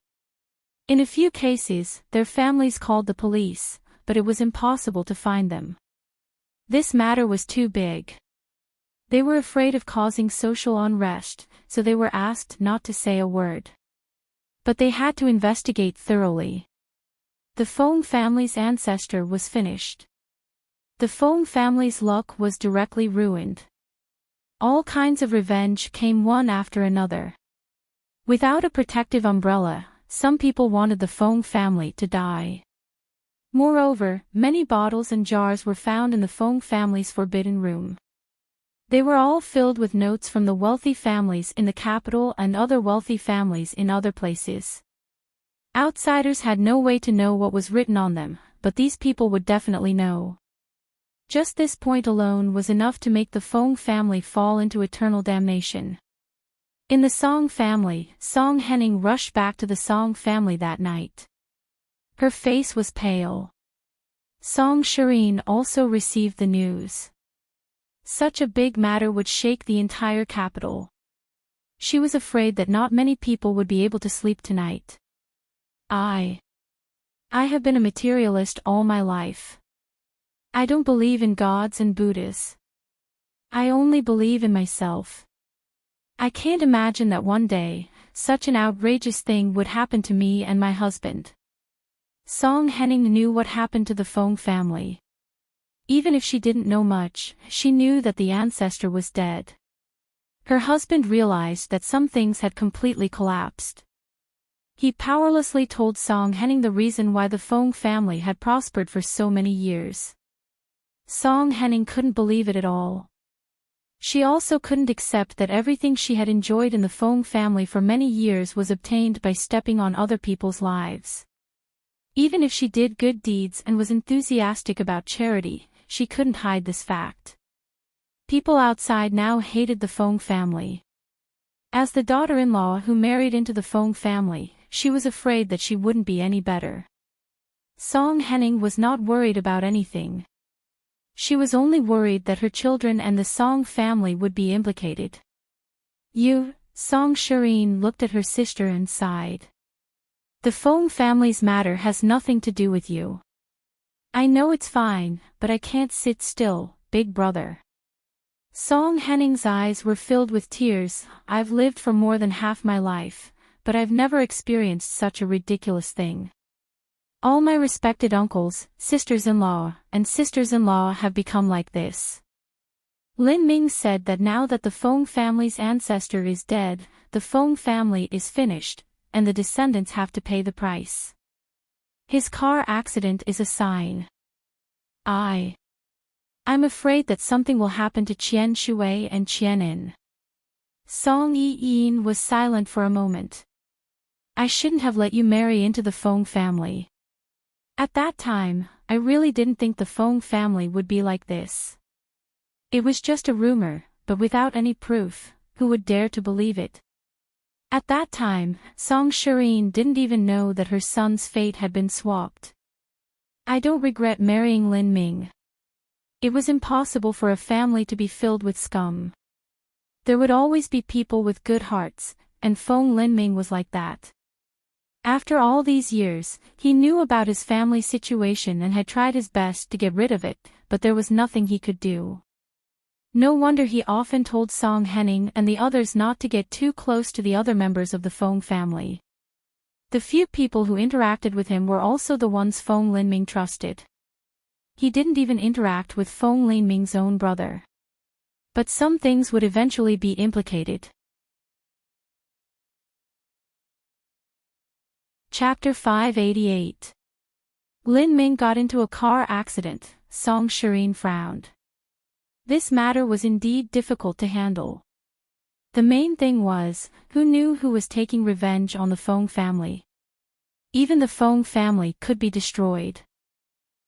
[SPEAKER 1] In a few cases, their families called the police, but it was impossible to find them. This matter was too big. They were afraid of causing social unrest, so they were asked not to say a word. But they had to investigate thoroughly. The Fong family's ancestor was finished. The Fong family's luck was directly ruined. All kinds of revenge came one after another. Without a protective umbrella, some people wanted the Fong family to die. Moreover, many bottles and jars were found in the Fong family's forbidden room. They were all filled with notes from the wealthy families in the capital and other wealthy families in other places. Outsiders had no way to know what was written on them, but these people would definitely know. Just this point alone was enough to make the Fong family fall into eternal damnation. In the Song family, Song Henning rushed back to the Song family that night. Her face was pale. Song Shireen also received the news. Such a big matter would shake the entire capital. She was afraid that not many people would be able to sleep tonight. I have been a materialist all my life. I don't believe in gods and Buddhas. I only believe in myself. I can't imagine that one day, such an outrageous thing would happen to me and my husband. Song Henning knew what happened to the Fong family. Even if she didn't know much, she knew that the ancestor was dead. Her husband realized that some things had completely collapsed. He powerlessly told Song Henning the reason why the Fong family had prospered for so many years. Song Henning couldn't believe it at all. She also couldn't accept that everything she had enjoyed in the Fong family for many years was obtained by stepping on other people's lives. Even if she did good deeds and was enthusiastic about charity, she couldn't hide this fact. People outside now hated the Fong family. As the daughter-in-law who married into the Fong family, she was afraid that she wouldn't be any better. Song Henning was not worried about anything. She was only worried that her children and the Song family would be implicated. Song Shireen looked at her sister and sighed. The Fong family's matter has nothing to do with you. I know it's fine, but I can't sit still, big brother. Song Henning's eyes were filled with tears. I've lived for more than half my life, but I've never experienced such a ridiculous thing. All my respected uncles, sisters-in-law, and sisters-in-law have become like this. Lin Ming said that now that the Fong family's ancestor is dead, the Fong family is finished, and the descendants have to pay the price. His car accident is a sign. I'm afraid that something will happen to Qian Shui and Qian In. Song Yi-yin was silent for a moment. I shouldn't have let you marry into the Fong family. At that time, I really didn't think the Fong family would be like this. It was just a rumor, but without any proof, who would dare to believe it? At that time, Song Shireen didn't even know that her son's fate had been swapped. I don't regret marrying Lin Ming. It was impossible for a family to be filled with scum. There would always be people with good hearts, and Fong Lin Ming was like that. After all these years, he knew about his family situation and had tried his best to get rid of it, but there was nothing he could do. No wonder he often told Song Henning and the others not to get too close to the other members of the Fong family. The few people who interacted with him were also the ones Fong Linming trusted. He didn't even interact with Fong Linming's own brother. But some things would eventually be implicated. Chapter 588. Lin Ming got into a car accident. Song Shireen frowned. This matter was indeed difficult to handle. The main thing was, who knew who was taking revenge on the Fong family? Even the Fong family could be destroyed.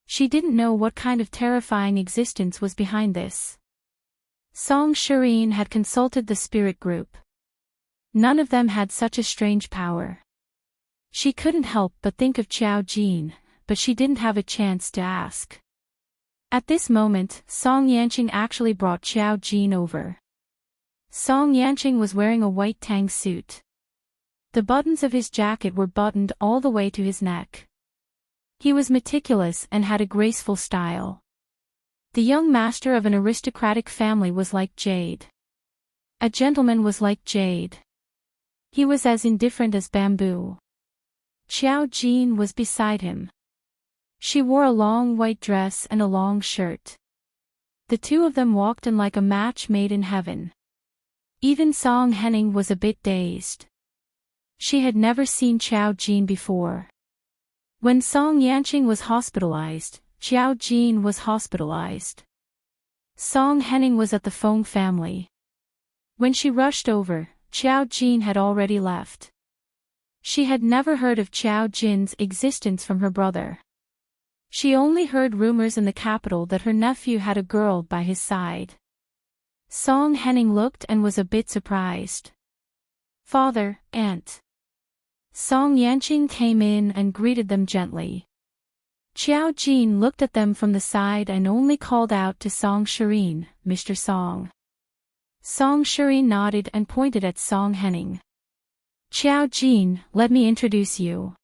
[SPEAKER 1] She didn't know what kind of terrifying existence was behind this. Song Shireen had consulted the spirit group. None of them had such a strange power. She couldn't help but think of Xiao Jin, but she didn't have a chance to ask. At this moment, Song Yanqing actually brought Xiao Jin over. Song Yanqing was wearing a white tang suit. The buttons of his jacket were buttoned all the way to his neck. He was meticulous and had a graceful style. The young master of an aristocratic family was like jade. A gentleman was like jade. He was as indifferent as bamboo. Xiao Jin was beside him. She wore a long white dress and a long shirt. The two of them walked in like a match made in heaven. Even Song Henning was a bit dazed. She had never seen Xiao Jin before. When Song Yanqing was hospitalized, Xiao Jin was hospitalized. Song Henning was at the Feng family. When she rushed over, Xiao Jin had already left. She had never heard of Xiao Jin's existence from her brother. She only heard rumors in the capital that her nephew had a girl by his side. Song Henning looked and was a bit surprised. "Father, aunt." Song Yanqing came in and greeted them gently. Xiao Jin looked at them from the side and only called out to Song Shireen, "Mr. Song." Song Shireen nodded and pointed at Song Henning. "Xiao Jin, let me introduce you.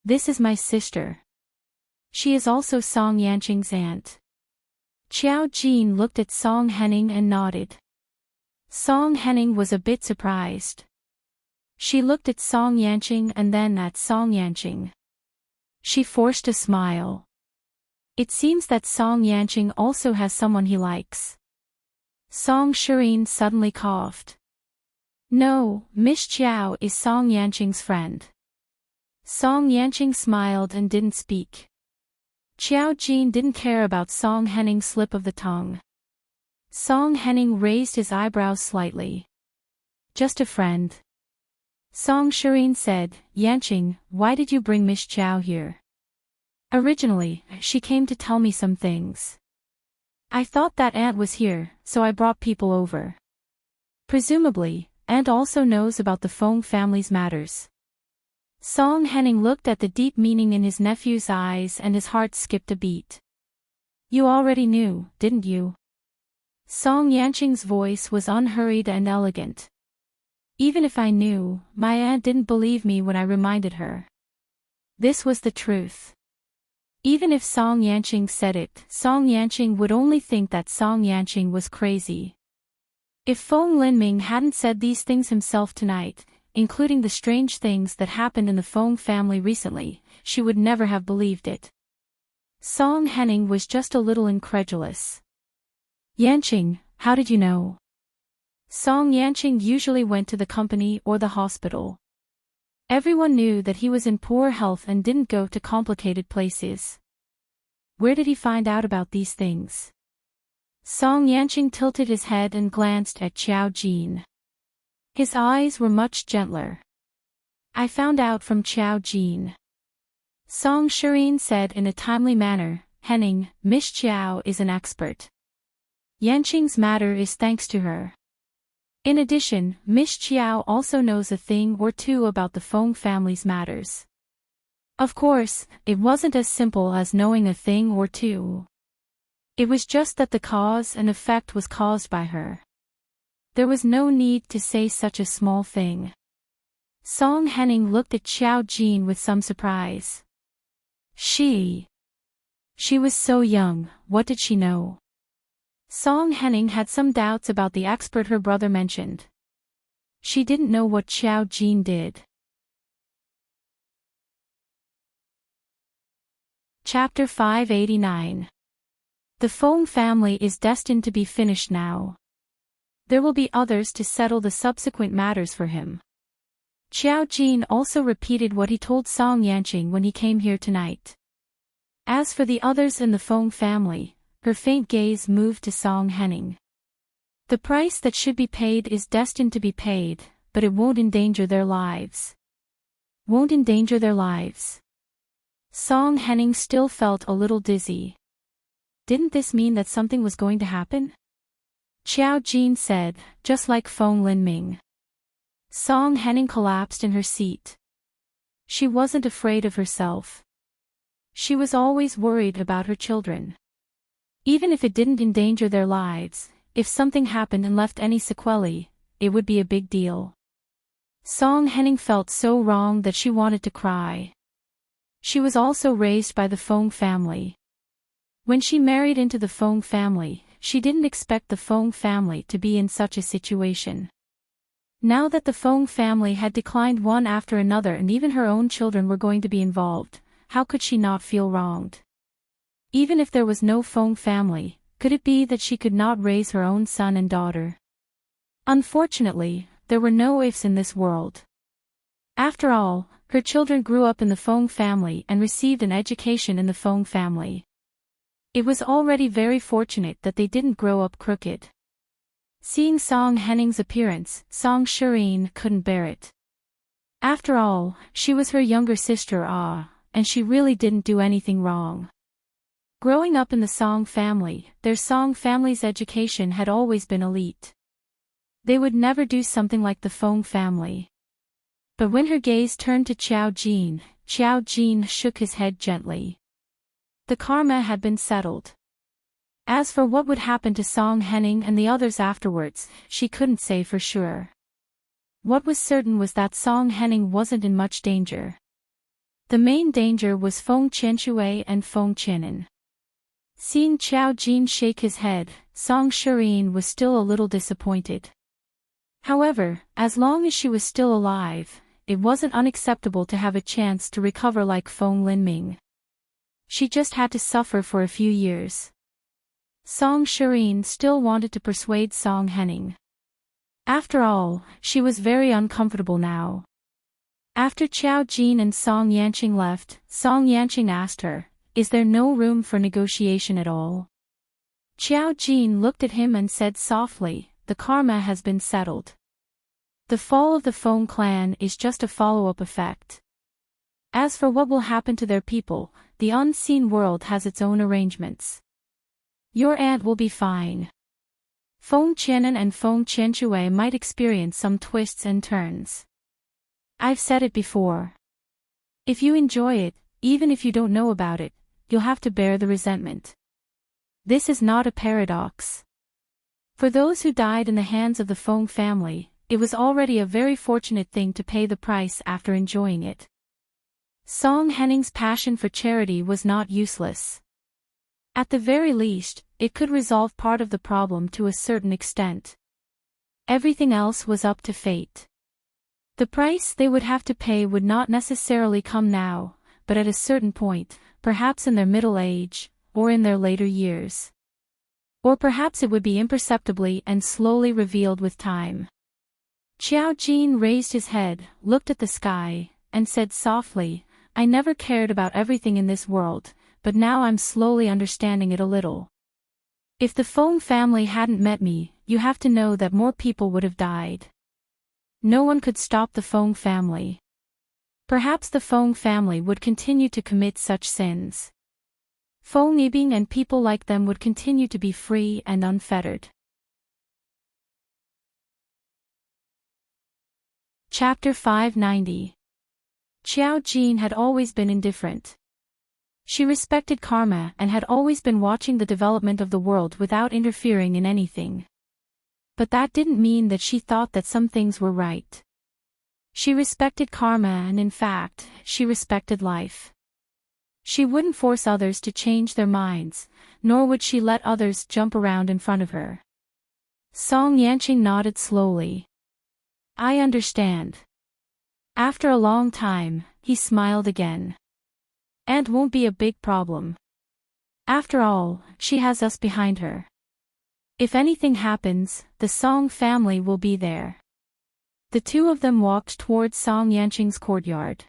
[SPEAKER 1] This is my sister. She is also Song Yanqing's aunt." Xiao Jin looked at Song Henning and nodded. Song Henning was a bit surprised. She looked at Song Yanqing and then at Song Yanqing. She forced a smile. It seems that Song Yanqing also has someone he likes. Song Shireen suddenly coughed. "No, Miss Xiao is Song Yanqing's friend." Song Yanqing smiled and didn't speak. Xiao Jin didn't care about Song Henning's slip of the tongue. Song Henning raised his eyebrows slightly. "Just a friend." Song Shireen said, "Yanqing, why did you bring Miss Xiao here?" "Originally, she came to tell me some things. I thought that aunt was here, so I brought people over. Presumably, aunt also knows about the Feng family's matters." Song Henning looked at the deep meaning in his nephew's eyes and his heart skipped a beat. "You already knew, didn't you?" Song Yanqing's voice was unhurried and elegant. "Even if I knew, my aunt didn't believe me when I reminded her." This was the truth. Even if Song Yanqing said it, Song Yanqing would only think that Song Yanqing was crazy. If Feng Linming hadn't said these things himself tonight, including the strange things that happened in the Feng family recently, she would never have believed it. Song Henning was just a little incredulous. "Yanqing, how did you know?" Song Yanqing usually went to the company or the hospital. Everyone knew that he was in poor health and didn't go to complicated places. Where did he find out about these things? Song Yanqing tilted his head and glanced at Xiao Jin. His eyes were much gentler. "I found out from Xiao Jin." Song Shireen said in a timely manner, "Henning, Miss Xiao is an expert. Yanqing's matter is thanks to her. In addition, Miss Xiao also knows a thing or two about the Feng family's matters." Of course, it wasn't as simple as knowing a thing or two. It was just that the cause and effect was caused by her. There was no need to say such a small thing. Song Henning looked at Xiao Jin with some surprise. She was so young, what did she know? Song Henning had some doubts about the expert her brother mentioned. She didn't know what Xiao Jin did. Chapter 589. The Feng family is destined to be finished now. There will be others to settle the subsequent matters for him. Xiao Jin also repeated what he told Song Yanqing when he came here tonight. As for the others in the Feng family, her faint gaze moved to Song Henning. The price that should be paid is destined to be paid, but it won't endanger their lives. Won't endanger their lives. Song Henning still felt a little dizzy. Didn't this mean that something was going to happen? Qiao Jin said, just like Feng Linming. Song Henning collapsed in her seat. She wasn't afraid of herself. She was always worried about her children. Even if it didn't endanger their lives, if something happened and left any sequelae, it would be a big deal. Song Henning felt so wrong that she wanted to cry. She was also raised by the Feng family. When she married into the Feng family, she didn't expect the Feng family to be in such a situation. Now that the Feng family had declined one after another and even her own children were going to be involved, how could she not feel wronged? Even if there was no Feng family, could it be that she could not raise her own son and daughter? Unfortunately, there were no ifs in this world. After all, her children grew up in the Feng family and received an education in the Feng family. It was already very fortunate that they didn't grow up crooked. Seeing Song Henning's appearance, Song Shireen couldn't bear it. After all, she was her younger sister and she really didn't do anything wrong. Growing up in the Song family, their Song family's education had always been elite. They would never do something like the Feng family. But when her gaze turned to Qiao Jin shook his head gently. The karma had been settled. As for what would happen to Song Henning and the others afterwards, she couldn't say for sure. What was certain was that Song Henning wasn't in much danger. The main danger was Feng Qianshui and Feng Qianan. Seeing Qiao Jin shake his head, Song Shireen was still a little disappointed. However, as long as she was still alive, it wasn't unacceptable to have a chance to recover like Feng Linming. She just had to suffer for a few years. Song Shireen still wanted to persuade Song Henning. After all, she was very uncomfortable now. After Qiao Jin and Song Yanqing left, Song Yanqing asked her, "Is there no room for negotiation at all?" Qiao Jin looked at him and said softly, "The karma has been settled. The fall of the Feng clan is just a follow-up effect. As for what will happen to their people, the unseen world has its own arrangements. Your aunt will be fine. Feng Qianan and Feng Qianshui might experience some twists and turns. I've said it before. If you enjoy it, even if you don't know about it, you'll have to bear the resentment. This is not a paradox. For those who died in the hands of the Feng family, it was already a very fortunate thing to pay the price after enjoying it." Song Henning's passion for charity was not useless. At the very least, it could resolve part of the problem to a certain extent. Everything else was up to fate. The price they would have to pay would not necessarily come now, but at a certain point, perhaps in their middle age, or in their later years. Or perhaps it would be imperceptibly and slowly revealed with time. Qiao Jin raised his head, looked at the sky, and said softly, "I never cared about everything in this world, but now I'm slowly understanding it a little. If the Feng family hadn't met me, you have to know that more people would have died. No one could stop the Feng family. Perhaps the Feng family would continue to commit such sins. Feng Yibing and people like them would continue to be free and unfettered." Chapter 590. Qiao Jin had always been indifferent. She respected karma and had always been watching the development of the world without interfering in anything. But that didn't mean that she thought that some things were right. She respected karma and in fact, she respected life. She wouldn't force others to change their minds, nor would she let others jump around in front of her. Song Yanqing nodded slowly. "I understand." After a long time, he smiled again. "Aunt won't be a big problem. After all, she has us behind her. If anything happens, the Song family will be there." The two of them walked towards Song Yanqing's courtyard.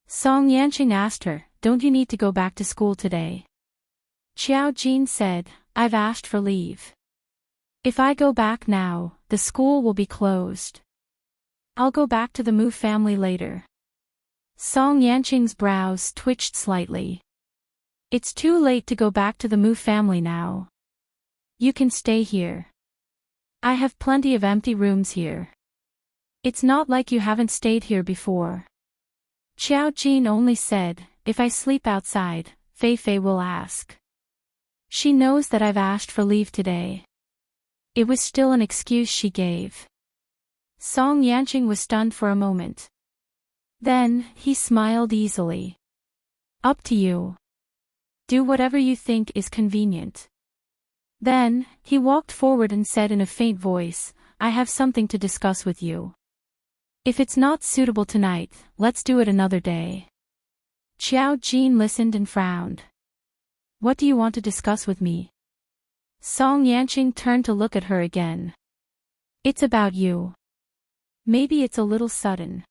[SPEAKER 1] Song Yanqing asked her, "Don't you need to go back to school today?" Qiao Jin said, "I've asked for leave. If I go back now, the school will be closed. I'll go back to the Mu family later." Song Yanqing's brows twitched slightly. It's too late to go back to the Mu family now. You can stay here. I have plenty of empty rooms here. It's not like you haven't stayed here before. Xiao Jin only said, if I sleep outside, Fei Fei will ask. She knows that I've asked for leave today. It was still an excuse she gave. Song Yanqing was stunned for a moment. Then, he smiled easily. Up to you. Do whatever you think is convenient. Then, he walked forward and said in a faint voice, I have something to discuss with you. If it's not suitable tonight, let's do it another day. Xiao Jin listened and frowned. What do you want to discuss with me? Song Yanqing turned to look at her again. It's about you. Maybe it's a little sudden.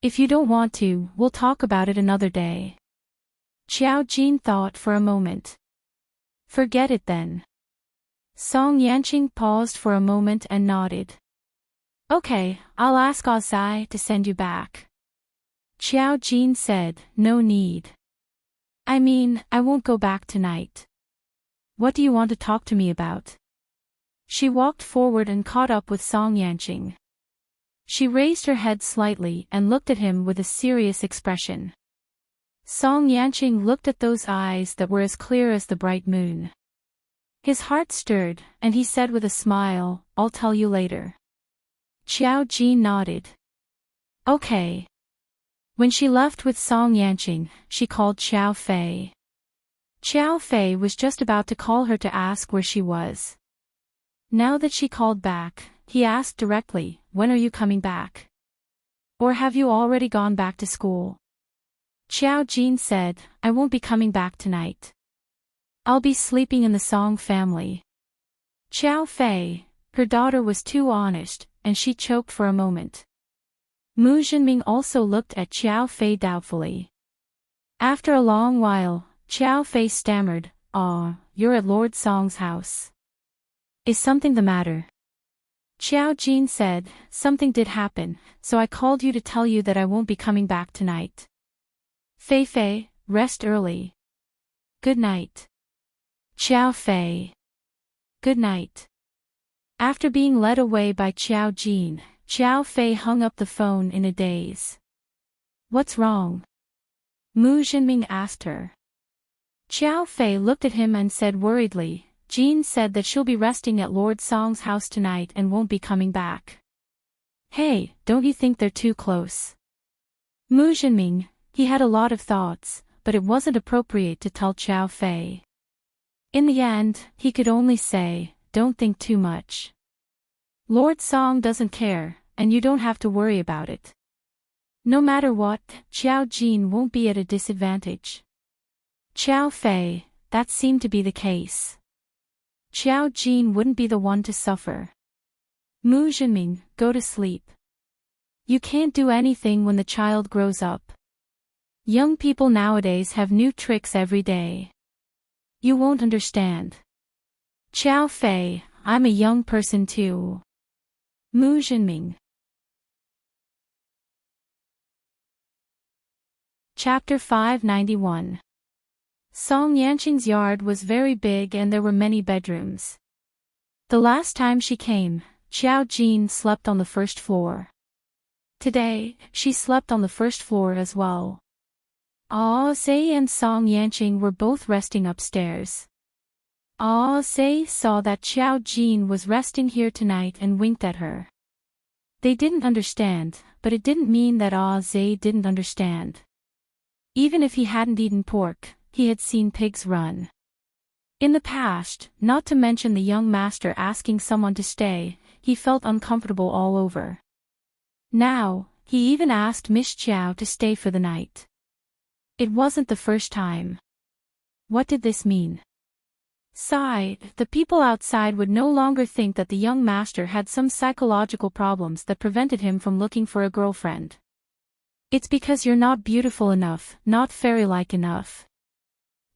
[SPEAKER 1] If you don't want to, we'll talk about it another day. Xiao Jin thought for a moment. Forget it then. Song Yanqing paused for a moment and nodded. Okay, I'll ask Ozai to send you back. Xiao Jin said, no need. I mean, I won't go back tonight. What do you want to talk to me about? She walked forward and caught up with Song Yanqing. She raised her head slightly and looked at him with a serious expression. Song Yanqing looked at those eyes that were as clear as the bright moon. His heart stirred, and he said with a smile, I'll tell you later. Xiao Jin nodded. Okay. When she left with Song Yanqing, she called Xiao Fei. Xiao Fei was just about to call her to ask where she was. Now that she called back, he asked directly, when are you coming back? Or have you already gone back to school? Xiao Jin said, I won't be coming back tonight. I'll be sleeping in the Song family. Xiao Fei, her daughter was too honest, and she choked for a moment. Mu Jinming also looked at Xiao Fei doubtfully. After a long while, Xiao Fei stammered, you're at Lord Song's house. Is something the matter? Xiao Jin said, something did happen, so I called you to tell you that I won't be coming back tonight. Fei Fei, rest early. Good night. Xiao Fei. Good night. After being led away by Xiao Jin, Xiao Fei hung up the phone in a daze. What's wrong? Mu Jinming asked her. Xiao Fei looked at him and said worriedly, Jin said that she'll be resting at Lord Song's house tonight and won't be coming back. Hey, don't you think they're too close? Mu Jinming, he had a lot of thoughts, but it wasn't appropriate to tell Xiao Fei. In the end, he could only say, don't think too much. Lord Song doesn't care, and you don't have to worry about it. No matter what, Xiao Jin won't be at a disadvantage. Xiao Fei, that seemed to be the case. Xiao Jin wouldn't be the one to suffer. Mu Jinming, go to sleep. You can't do anything when the child grows up. Young people nowadays have new tricks every day. You won't understand. Xiao Fei, I'm a young person too. Mu Jinming. Chapter 591. Song Yanqing's yard was very big and there were many bedrooms. The last time she came, Xiao Jin slept on the first floor. Today, she slept on the first floor as well. Sei and Song Yanqing were both resting upstairs. Sei saw that Xiao Jin was resting here tonight and winked at her. They didn't understand, but it didn't mean that Sei didn't understand. Even if he hadn't eaten pork, he had seen pigs run. In the past, not to mention the young master asking someone to stay, he felt uncomfortable all over. Now, he even asked Miss Xiao to stay for the night. It wasn't the first time. What did this mean? The people outside would no longer think that the young master had some psychological problems that prevented him from looking for a girlfriend. It's because you're not beautiful enough, not fairy-like enough.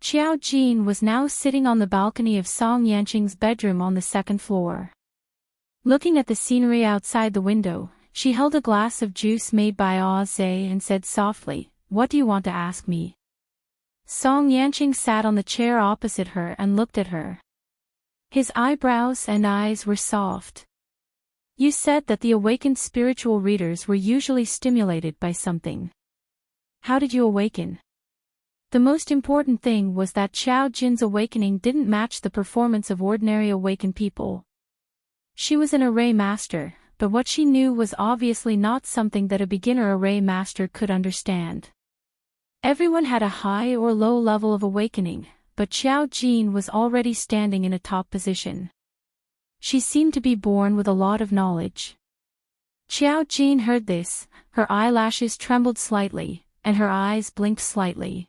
[SPEAKER 1] Xiao Jin was now sitting on the balcony of Song Yanqing's bedroom on the second floor. Looking at the scenery outside the window, she held a glass of juice made by Oz and said softly, "What do you want to ask me?" Song Yanqing sat on the chair opposite her and looked at her. His eyebrows and eyes were soft. "You said that the awakened spiritual readers were usually stimulated by something. How did you awaken?" The most important thing was that Xiao Jin's awakening didn't match the performance of ordinary awakened people. She was an array master, but what she knew was obviously not something that a beginner array master could understand. Everyone had a high or low level of awakening, but Xiao Jin was already standing in a top position. She seemed to be born with a lot of knowledge. Xiao Jin heard this, her eyelashes trembled slightly, and her eyes blinked slightly.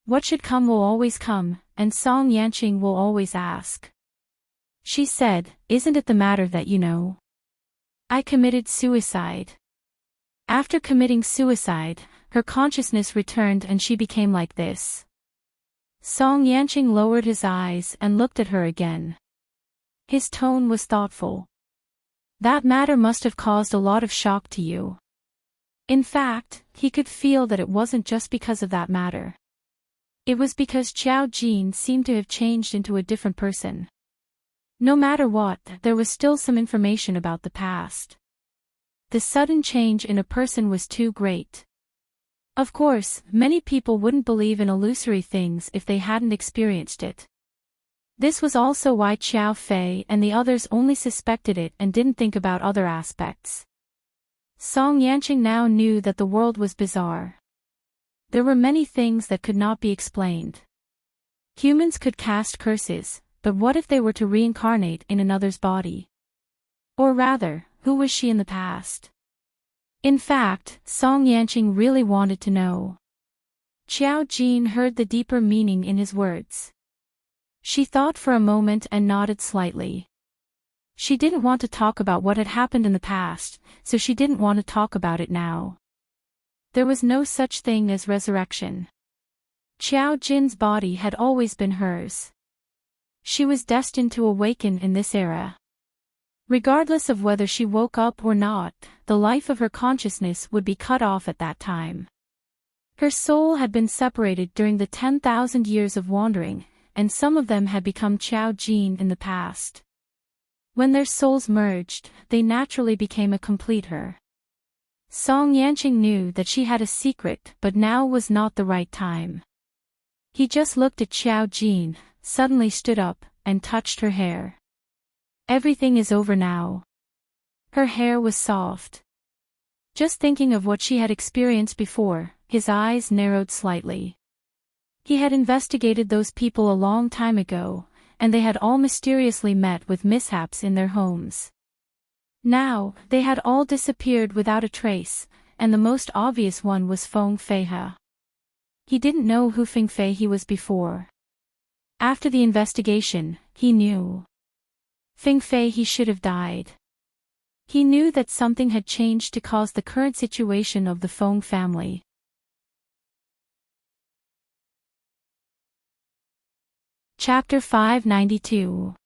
[SPEAKER 1] What should come will always come, and Song Yanqing will always ask. She said, "Isn't it the matter that you know? I committed suicide." After committing suicide, her consciousness returned and she became like this. Song Yanqing lowered his eyes and looked at her again. His tone was thoughtful. "That matter must have caused a lot of shock to you." In fact, he could feel that it wasn't just because of that matter. It was because Xiao Jin seemed to have changed into a different person. No matter what, there was still some information about the past. The sudden change in a person was too great. Of course, many people wouldn't believe in illusory things if they hadn't experienced it. This was also why Qiao Fei and the others only suspected it and didn't think about other aspects. Song Yanqing now knew that the world was bizarre. There were many things that could not be explained. Humans could cast curses, but what if they were to reincarnate in another's body? Or rather, who was she in the past? In fact, Song Yanqing really wanted to know. Xiao Jin heard the deeper meaning in his words. She thought for a moment and nodded slightly. She didn't want to talk about what had happened in the past, so she didn't want to talk about it now. There was no such thing as resurrection. Xiao Jin's body had always been hers. She was destined to awaken in this era. Regardless of whether she woke up or not, the life of her consciousness would be cut off at that time. Her soul had been separated during the 10,000 years of wandering, and some of them had become Xiao Jin in the past. When their souls merged, they naturally became a complete her. Song Yanqing knew that she had a secret, but now was not the right time. He just looked at Xiao Jin, suddenly stood up, and touched her hair. Everything is over now. Her hair was soft. Just thinking of what she had experienced before, his eyes narrowed slightly. He had investigated those people a long time ago, and they had all mysteriously met with mishaps in their homes. Now, they had all disappeared without a trace, and the most obvious one was Feng Feihe. He didn't know who Feng Feihe was before. After the investigation, he knew. Feng Feihe should have died. He knew that something had changed to cause the current situation of the Feng family. Chapter 592.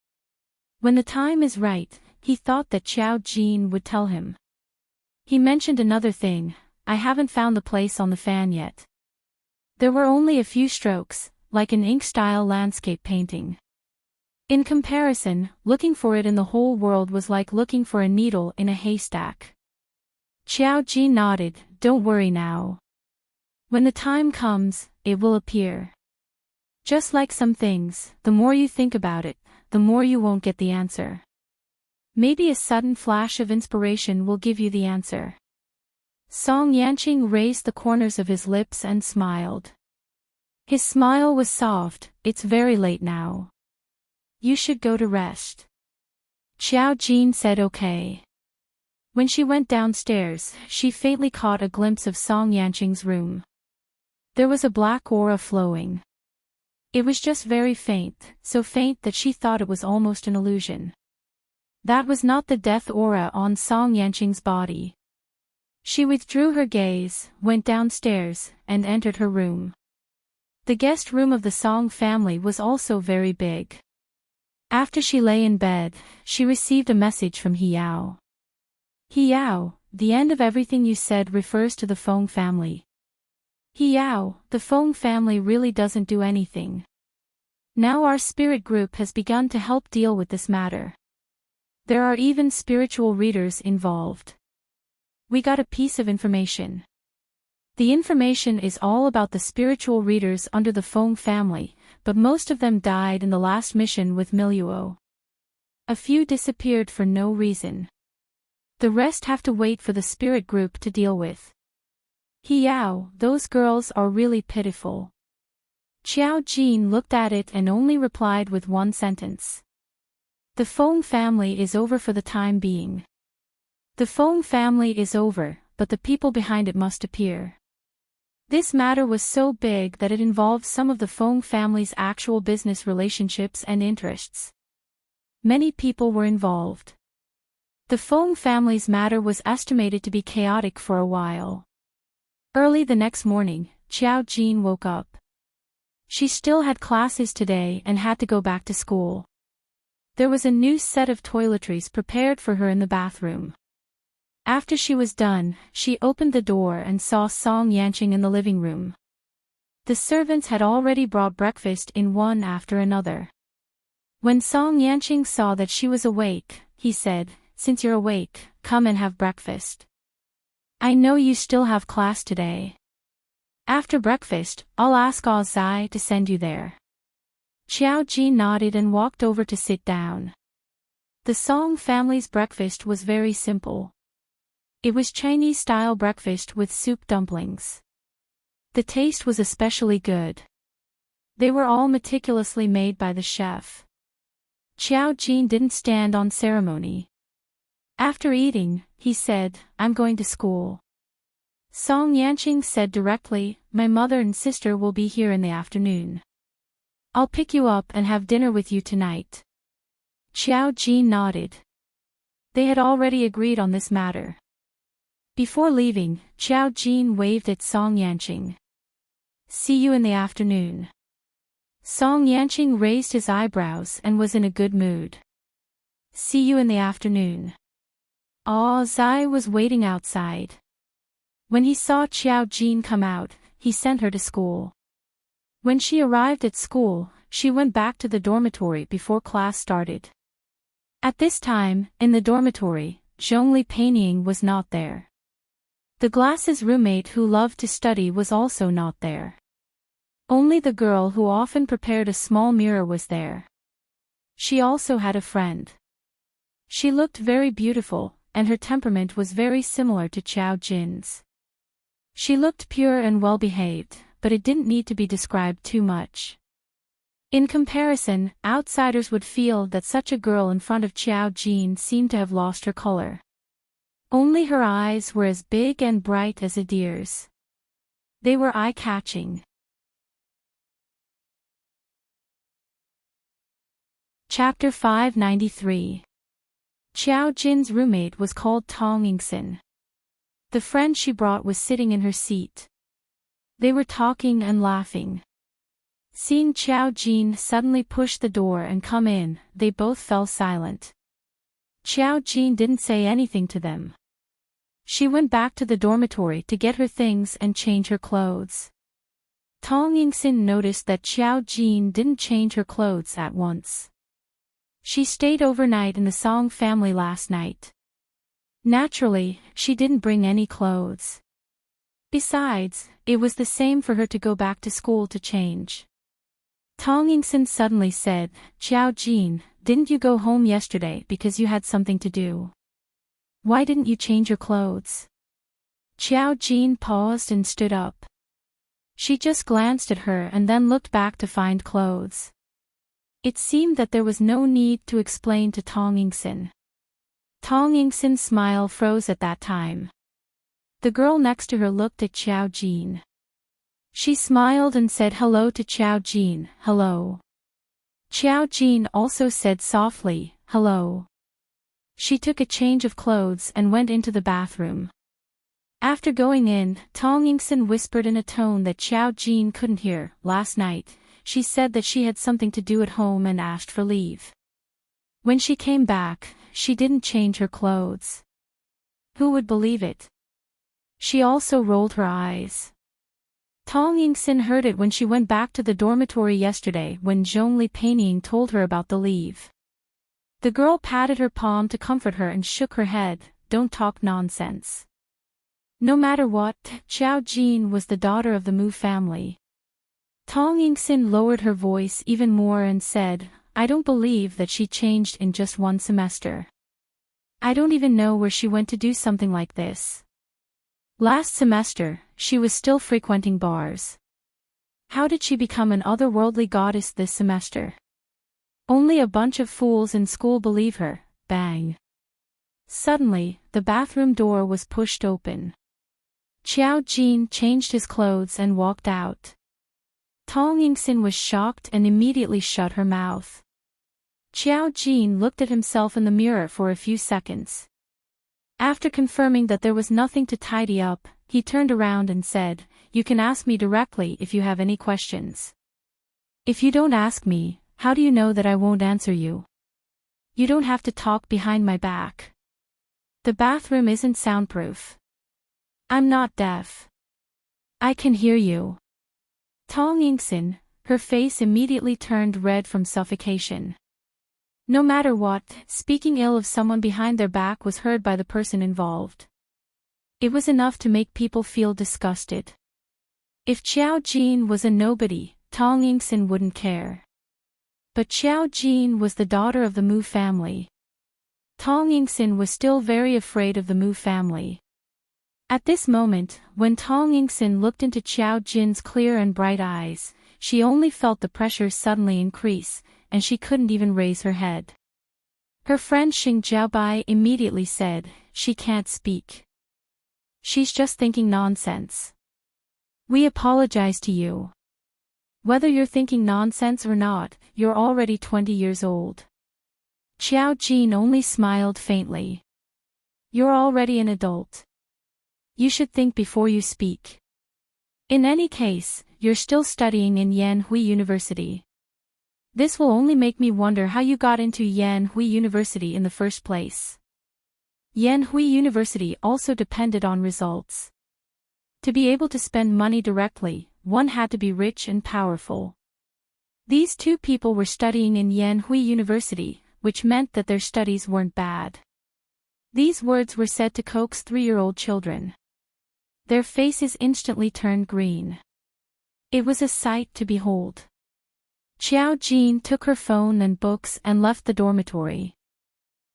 [SPEAKER 1] When the time is right, he thought that Xiao Jin would tell him. He mentioned another thing, "I haven't found the place on the fan yet." There were only a few strokes, like an ink-style landscape painting. In comparison, looking for it in the whole world was like looking for a needle in a haystack. Xiao Jin nodded, "Don't worry now. When the time comes, it will appear. Just like some things, the more you think about it, the more you won't get the answer. Maybe a sudden flash of inspiration will give you the answer." Song Yanqing raised the corners of his lips and smiled. His smile was soft. "It's very late now. You should go to rest." Xiao Jin said okay. When she went downstairs, she faintly caught a glimpse of Song Yanqing's room. There was a black aura flowing. It was just very faint, so faint that she thought it was almost an illusion. That was not the death aura on Song Yanqing's body. She withdrew her gaze, went downstairs, and entered her room. The guest room of the Song family was also very big. After she lay in bed, she received a message from He Yao. "He Yao, the end of everything you said refers to the Feng family. Hiao, the Feng family really doesn't do anything. Now our spirit group has begun to help deal with this matter. There are even spiritual readers involved. We got a piece of information. The information is all about the spiritual readers under the Feng family, but most of them died in the last mission with Miluo. A few disappeared for no reason. The rest have to wait for the spirit group to deal with. Hiao, those girls are really pitiful. Qiao Jin looked at it and only replied with one sentence. The Feng family is over for the time being. The Feng family is over, but the people behind it must appear. This matter was so big that it involved some of the Feng family's actual business relationships and interests. Many people were involved. The Feng family's matter was estimated to be chaotic for a while. Early the next morning, Qiao Jin woke up. She still had classes today and had to go back to school. There was a new set of toiletries prepared for her in the bathroom. After she was done, she opened the door and saw Song Yanqing in the living room. The servants had already brought breakfast in one after another. When Song Yanqing saw that she was awake, he said, "Since you're awake, come and have breakfast. I know you still have class today. After breakfast, I'll ask Zai to send you there." Qiao Jin nodded and walked over to sit down. The Song family's breakfast was very simple. It was Chinese-style breakfast with soup dumplings. The taste was especially good. They were all meticulously made by the chef. Qiao Jin didn't stand on ceremony. After eating, he said, "I'm going to school." Song Yanqing said directly, "My mother and sister will be here in the afternoon. I'll pick you up and have dinner with you tonight." Qiao Jin nodded. They had already agreed on this matter. Before leaving, Qiao Jin waved at Song Yanqing. "See you in the afternoon." Song Yanqing raised his eyebrows and was in a good mood. "See you in the afternoon." Zai was waiting outside. When he saw Qiao Jin come out, he sent her to school. When she arrived at school, she went back to the dormitory before class started. At this time, in the dormitory, Zhongli Peining was not there. The Glass's roommate who loved to study was also not there. Only the girl who often prepared a small mirror was there. She also had a friend. She looked very beautiful, and her temperament was very similar to Qiao Jin's. She looked pure and well-behaved, but it didn't need to be described too much. In comparison, outsiders would feel that such a girl in front of Qiao Jin seemed to have lost her color. Only her eyes were as big and bright as a deer's. They were eye-catching. Chapter 593. Qiao Jin's roommate was called Tong Yingxin. The friend she brought was sitting in her seat. They were talking and laughing. Seeing Qiao Jin suddenly push the door and come in, they both fell silent. Qiao Jin didn't say anything to them. She went back to the dormitory to get her things and change her clothes. Tong Yingxin noticed that Qiao Jin didn't change her clothes at once. She stayed overnight in the Song family last night. Naturally, she didn't bring any clothes. Besides, it was the same for her to go back to school to change. Tong Yingxin suddenly said, "Qiao Jin, didn't you go home yesterday because you had something to do? Why didn't you change your clothes?" Qiao Jin paused and stood up. She just glanced at her and then looked back to find clothes. It seemed that there was no need to explain to Tong Yingxin. Tong Yingxin's smile froze at that time. The girl next to her looked at Qiao Jin. She smiled and said hello to Qiao Jin, "Hello." Qiao Jin also said softly, "Hello." She took a change of clothes and went into the bathroom. After going in, Tong Yingxin whispered in a tone that Qiao Jin couldn't hear, "Last night, she said that she had something to do at home and asked for leave. When she came back, she didn't change her clothes. Who would believe it? She also rolled her eyes. Tong Yingxin heard it when she went back to the dormitory yesterday when Zhongli Peining told her about the leave. The girl patted her palm to comfort her and shook her head. Don't talk nonsense. No matter what, Xiao Jin was the daughter of the Mu family. Tong Yingxin lowered her voice even more and said, I don't believe that she changed in just one semester. I don't even know where she went to do something like this. Last semester, she was still frequenting bars. How did she become an otherworldly goddess this semester? Only a bunch of fools in school believe her. Bang. Suddenly, the bathroom door was pushed open. Xiao Jin changed his clothes and walked out. Tong Yingxin was shocked and immediately shut her mouth. Xiao Jin looked at himself in the mirror for a few seconds. After confirming that there was nothing to tidy up, he turned around and said, You can ask me directly if you have any questions. If you don't ask me, how do you know that I won't answer you? You don't have to talk behind my back. The bathroom isn't soundproof. I'm not deaf. I can hear you. Tong Yingxin, her face immediately turned red from suffocation. No matter what, speaking ill of someone behind their back was heard by the person involved. It was enough to make people feel disgusted. If Xiao Jin was a nobody, Tong Yingxin wouldn't care. But Xiao Jin was the daughter of the Mu family. Tong Yingxin was still very afraid of the Mu family. At this moment, when Tong Yingxin looked into Xiao Jin's clear and bright eyes, she only felt the pressure suddenly increase, and she couldn't even raise her head. Her friend Xing Jiaobai immediately said, She can't speak. She's just thinking nonsense. We apologize to you. Whether you're thinking nonsense or not, you're already 20 years old. Xiao Jin only smiled faintly. You're already an adult. You should think before you speak. In any case, you're still studying in Yanhui University. This will only make me wonder how you got into Yanhui University in the first place. Yanhui University also depended on results. To be able to spend money directly, one had to be rich and powerful. These two people were studying in Yanhui University, which meant that their studies weren't bad. These words were said to coax 3-year-old children. Their faces instantly turned green. It was a sight to behold. Xiao Jin took her phone and books and left the dormitory.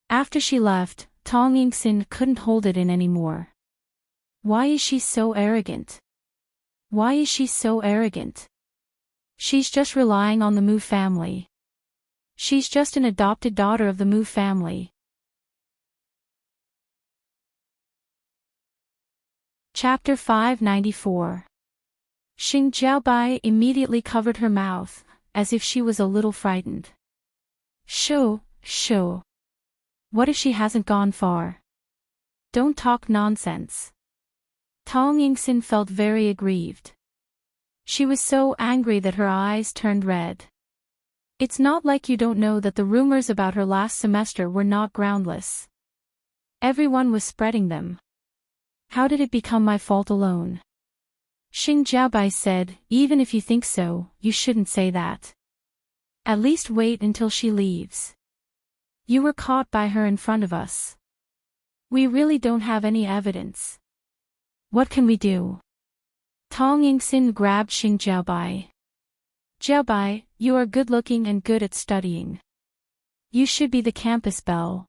[SPEAKER 1] After she left, Tong Yingxin couldn't hold it in anymore. Why is she so arrogant? Why is she so arrogant? She's just relying on the Mu family. She's just an adopted daughter of the Mu family. Chapter 594. Xing Jiaobai immediately covered her mouth, as if she was a little frightened. Shoo. What if she hasn't gone far? Don't talk nonsense. Tong Yingxin felt very aggrieved. She was so angry that her eyes turned red. It's not like you don't know that the rumors about her last semester were not groundless. Everyone was spreading them. How did it become my fault alone? Xing Jiaobai said, Even if you think so, you shouldn't say that. At least wait until she leaves. You were caught by her in front of us. We really don't have any evidence. What can we do? Tong Yingxin grabbed Xing Jiaobai. Jiaobai, you are good-looking and good at studying. You should be the campus belle.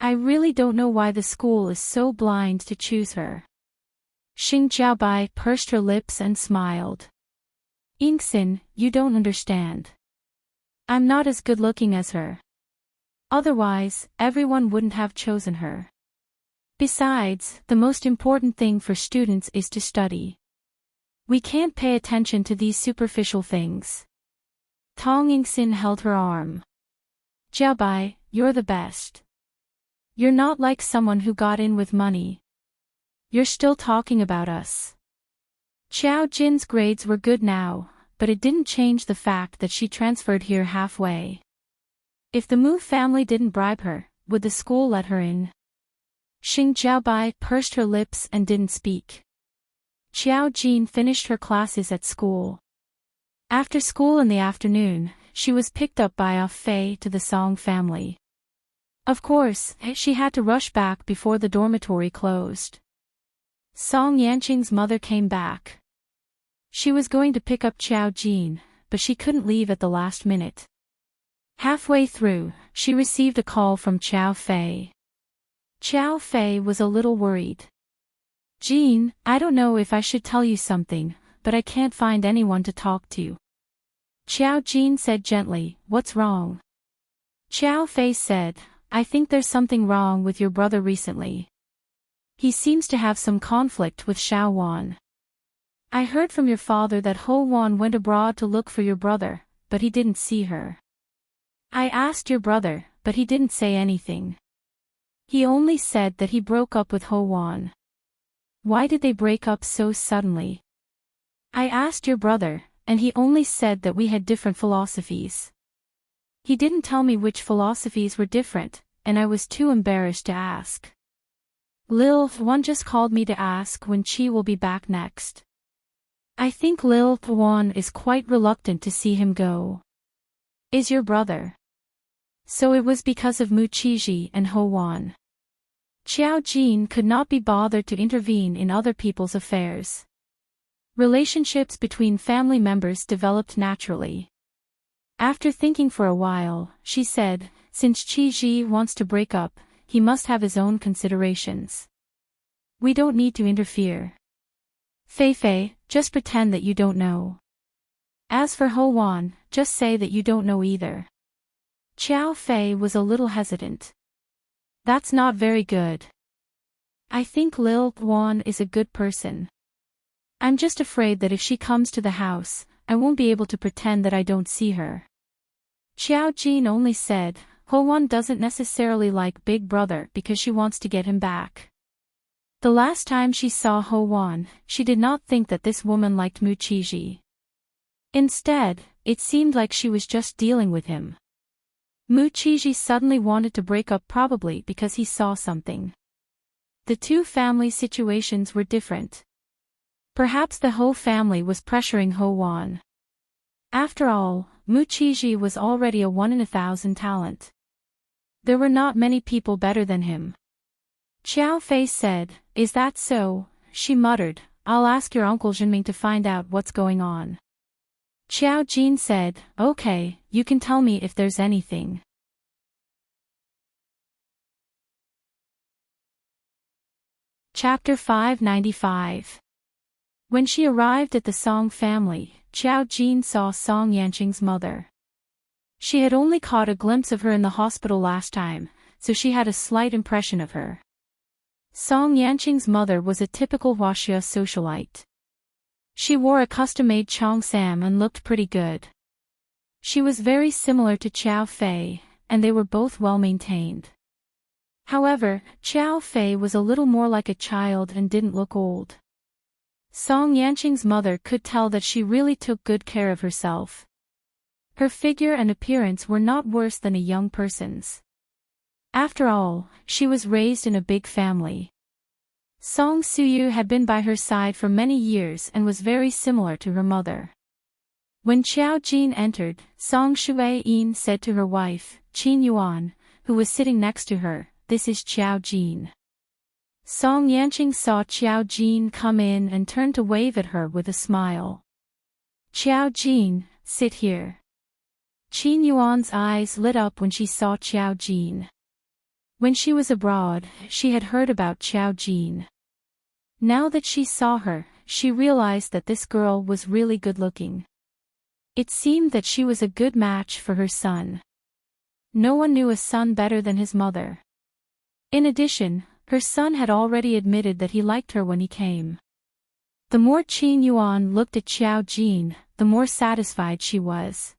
[SPEAKER 1] I really don't know why the school is so blind to choose her. Xing Jiaobai pursed her lips and smiled. Yingxin, you don't understand. I'm not as good-looking as her. Otherwise, everyone wouldn't have chosen her. Besides, the most important thing for students is to study. We can't pay attention to these superficial things. Tong Yingxin held her arm. Jiaobai, you're the best. You're not like someone who got in with money. You're still talking about us. Xiao Jin's grades were good now, but it didn't change the fact that she transferred here halfway. If the Mu family didn't bribe her, would the school let her in? Xing Jiaobai pursed her lips and didn't speak. Xiao Jin finished her classes at school. After school in the afternoon, she was picked up by Ah Fei to the Song family. Of course, she had to rush back before the dormitory closed. Song Yanqing's mother came back. She was going to pick up Xiao Jin, but she couldn't leave at the last minute. Halfway through, she received a call from Xiao Fei. Xiao Fei was a little worried. Jin, I don't know if I should tell you something, but I can't find anyone to talk to. Xiao Jin said gently, what's wrong? Xiao Fei said, I think there's something wrong with your brother recently. He seems to have some conflict with Xiao Wan. I heard from your father that Ho Wan went abroad to look for your brother, but he didn't see her. I asked your brother, but he didn't say anything. He only said that he broke up with Ho Wan. Why did they break up so suddenly? I asked your brother, and he only said that we had different philosophies. He didn't tell me which philosophies were different, and I was too embarrassed to ask. Lil Wan just called me to ask when Chi will be back next. I think Lil Wan is quite reluctant to see him go. Is your brother? So it was because of Mu Qiji and Ho Wan. Xiao Jin could not be bothered to intervene in other people's affairs. Relationships between family members developed naturally. After thinking for a while, she said, since Qiji wants to break up, he must have his own considerations. We don't need to interfere. Fei Fei, just pretend that you don't know. As for Ho Wan, just say that you don't know either. Xiao Fei was a little hesitant. That's not very good. I think Lil Wan is a good person. I'm just afraid that if she comes to the house, I won't be able to pretend that I don't see her. Xiao Jin only said, Ho Wan doesn't necessarily like Big Brother because she wants to get him back. The last time she saw Ho Wan, she did not think that this woman liked Mu Qiji. Instead, it seemed like she was just dealing with him. Mu Qiji suddenly wanted to break up probably because he saw something. The two family situations were different. Perhaps the Ho family was pressuring Ho Wan. After all, Mu Qiji was already a 1 in 1,000 talent. There were not many people better than him. Xiao Fei said, is that so? She muttered, I'll ask your uncle Zhenming to find out what's going on. Xiao Jin said, okay, you can tell me if there's anything. Chapter 595. When she arrived at the Song family, Xiao Jin saw Song Yanqing's mother. She had only caught a glimpse of her in the hospital last time, so she had a slight impression of her. Song Yanqing's mother was a typical Huaxia socialite. She wore a custom-made cheongsam and looked pretty good. She was very similar to Xiao Fei, and they were both well-maintained. However, Xiao Fei was a little more like a child and didn't look old. Song Yanqing's mother could tell that she really took good care of herself. Her figure and appearance were not worse than a young person's. After all, she was raised in a big family. Song Suyu had been by her side for many years and was very similar to her mother. When Xiao Jin entered, Song Shuiyin said to her wife, Qin Yuan, who was sitting next to her, this is Xiao Jin. Song Yanqing saw Xiao Jin come in and turned to wave at her with a smile. Xiao Jin, sit here. Qin Yuan's eyes lit up when she saw Xiao Jin. When she was abroad, she had heard about Xiao Jin. Now that she saw her, she realized that this girl was really good-looking. It seemed that she was a good match for her son. No one knew a son better than his mother. In addition, her son had already admitted that he liked her when he came. The more Qin Yuan looked at Xiao Jin, the more satisfied she was.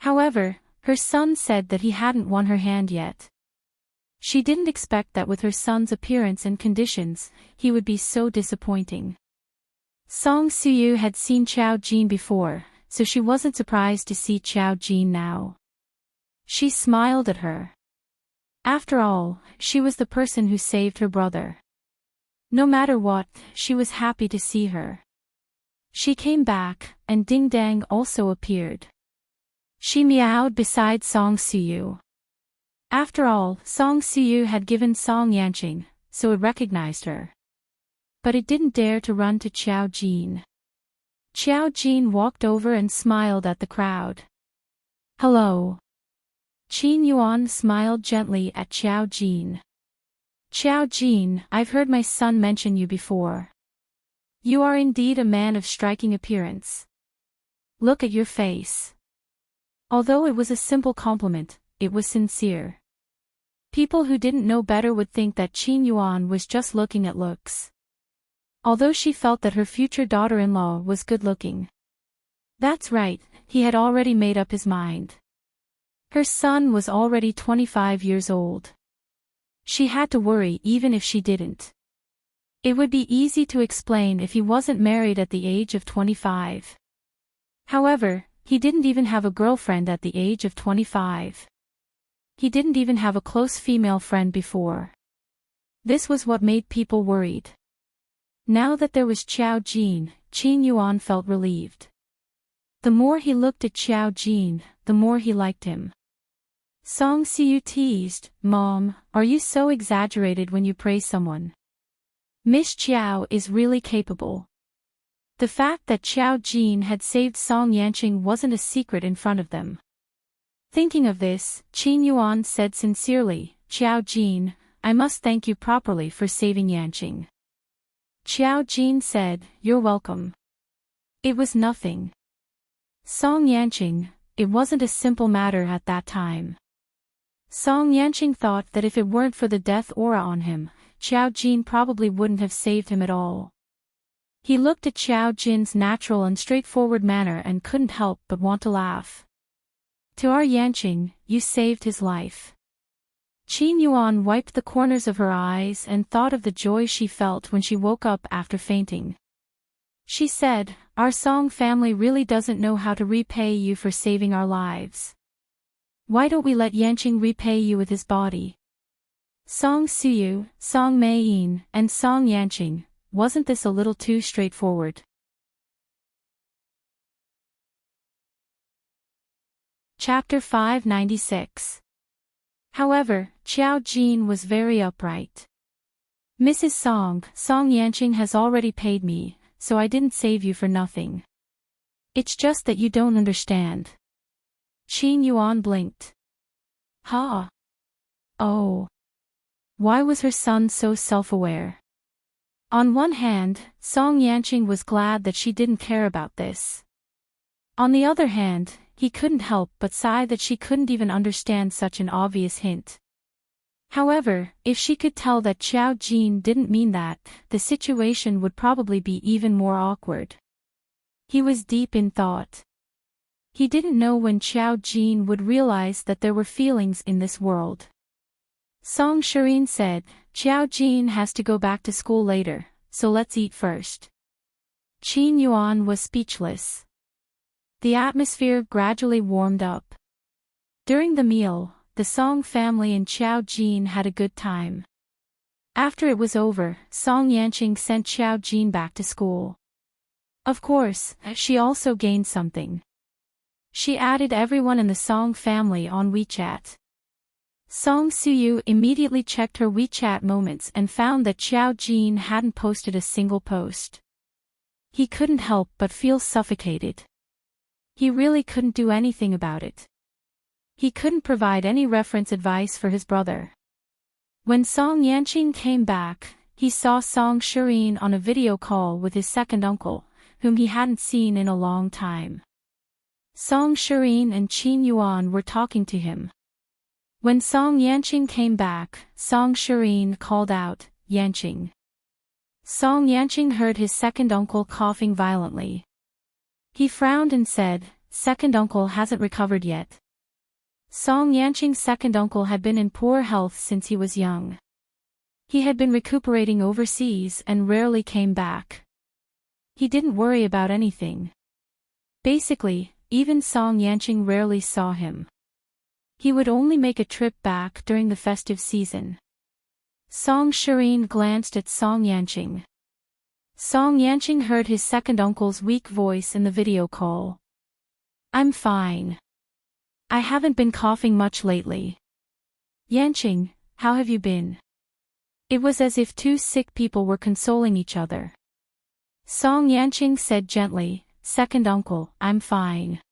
[SPEAKER 1] However, her son said that he hadn't won her hand yet. She didn't expect that with her son's appearance and conditions, he would be so disappointing. Song Suyu had seen Xiao Jin before, so she wasn't surprised to see Xiao Jin now. She smiled at her. After all, she was the person who saved her brother. No matter what, she was happy to see her. She came back, and Ding Dang also appeared. She meowed beside Song Suyu. After all, Song Suyu had given Song Yanqing, so it recognized her. But it didn't dare to run to Qiao Jin. Qiao Jin walked over and smiled at the crowd. Hello. Qin Yuan smiled gently at Qiao Jin. Qiao Jin, I've heard my son mention you before. You are indeed a man of striking appearance. Look at your face. Although it was a simple compliment, it was sincere. People who didn't know better would think that Qin Yuan was just looking at looks. Although she felt that her future daughter-in-law was good-looking. That's right, he had already made up his mind. Her son was already 25 years old. She had to worry even if she didn't. It would be easy to explain if he wasn't married at the age of 25. However, he didn't even have a girlfriend at the age of 25. He didn't even have a close female friend before. This was what made people worried. Now that there was Qiao Jin, Qin Yuan felt relieved. The more he looked at Qiao Jin, the more he liked him. Song Siyu teased, Mom, are you so exaggerated when you praise someone? Miss Qiao is really capable. The fact that Qiao Jin had saved Song Yanqing wasn't a secret in front of them. Thinking of this, Qin Yuan said sincerely, Qiao Jin, I must thank you properly for saving Yanqing. Qiao Jin said, You're welcome. It was nothing. Song Yanqing, it wasn't a simple matter at that time. Song Yanqing thought that if it weren't for the death aura on him, Qiao Jin probably wouldn't have saved him at all. He looked at Qiao Jin's natural and straightforward manner and couldn't help but want to laugh. To our Yanqing, you saved his life. Qin Yuan wiped the corners of her eyes and thought of the joy she felt when she woke up after fainting. She said, Our Song family really doesn't know how to repay you for saving our lives. Why don't we let Yanqing repay you with his body? Song Suyu, Song Meiyin, and Song Yanqing, wasn't this a little too straightforward? Chapter 596. However, Qiao Jin was very upright. Mrs. Song, Song Yanqing has already paid me, so I didn't save you for nothing. It's just that you don't understand. Qin Yuan blinked. Ha! Oh. Why was her son so self-aware? On one hand, Song Yanqing was glad that she didn't care about this. On the other hand, he couldn't help but sigh that she couldn't even understand such an obvious hint. However, if she could tell that Qiao Jin didn't mean that, the situation would probably be even more awkward. He was deep in thought. He didn't know when Qiao Jin would realize that there were feelings in this world. Song Shirin said, Qiao Jin has to go back to school later, so let's eat first. Qin Yuan was speechless. The atmosphere gradually warmed up. During the meal, the Song family and Qiao Jin had a good time. After it was over, Song Yanqing sent Qiao Jin back to school. Of course, she also gained something. She added everyone in the Song family on WeChat. Song Suyu immediately checked her WeChat moments and found that Qiao Jin hadn't posted a single post. He couldn't help but feel suffocated. He really couldn't do anything about it. He couldn't provide any reference advice for his brother. When Song Yanqing came back, he saw Song Shirin on a video call with his second uncle, whom he hadn't seen in a long time. Song Shirin and Qin Yuan were talking to him. When Song Yanqing came back, Song Shirin called out, Yanqing. Song Yanqing heard his second uncle coughing violently. He frowned and said, Second uncle hasn't recovered yet. Song Yanqing's second uncle had been in poor health since he was young. He had been recuperating overseas and rarely came back. He didn't worry about anything. Basically, even Song Yanqing rarely saw him. He would only make a trip back during the festive season. Song Shireen glanced at Song Yanqing. Song Yanqing heard his second uncle's weak voice in the video call. "I'm fine. I haven't been coughing much lately. Yanqing, how have you been?" It was as if two sick people were consoling each other. Song Yanqing said gently, "Second uncle, I'm fine.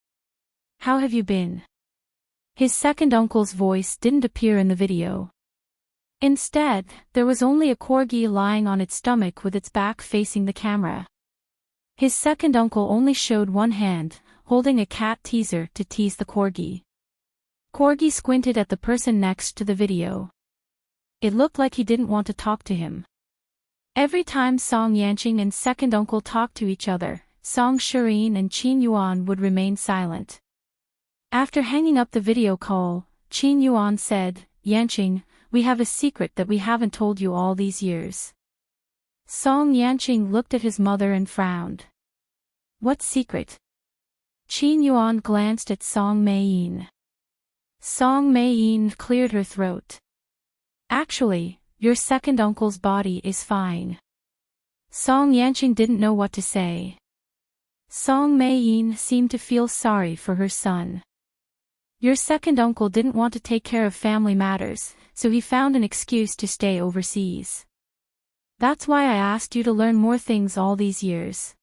[SPEAKER 1] How have you been?" His second uncle's voice didn't appear in the video. Instead, there was only a corgi lying on its stomach with its back facing the camera. His second uncle only showed one hand, holding a cat teaser to tease the corgi. Corgi squinted at the person next to the video. It looked like he didn't want to talk to him. Every time Song Yanqing and second uncle talked to each other, Song Shireen and Qin Yuan would remain silent. After hanging up the video call, Qin Yuan said, "Yanqing, we have a secret that we haven't told you all these years." Song Yanqing looked at his mother and frowned. "What secret?" Qin Yuan glanced at Song Meiyin. Song Meiyin cleared her throat. "Actually, your second uncle's body is fine." Song Yanqing didn't know what to say. Song Meiyin seemed to feel sorry for her son. "Your second uncle didn't want to take care of family matters, so he found an excuse to stay overseas. That's why I asked you to learn more things all these years.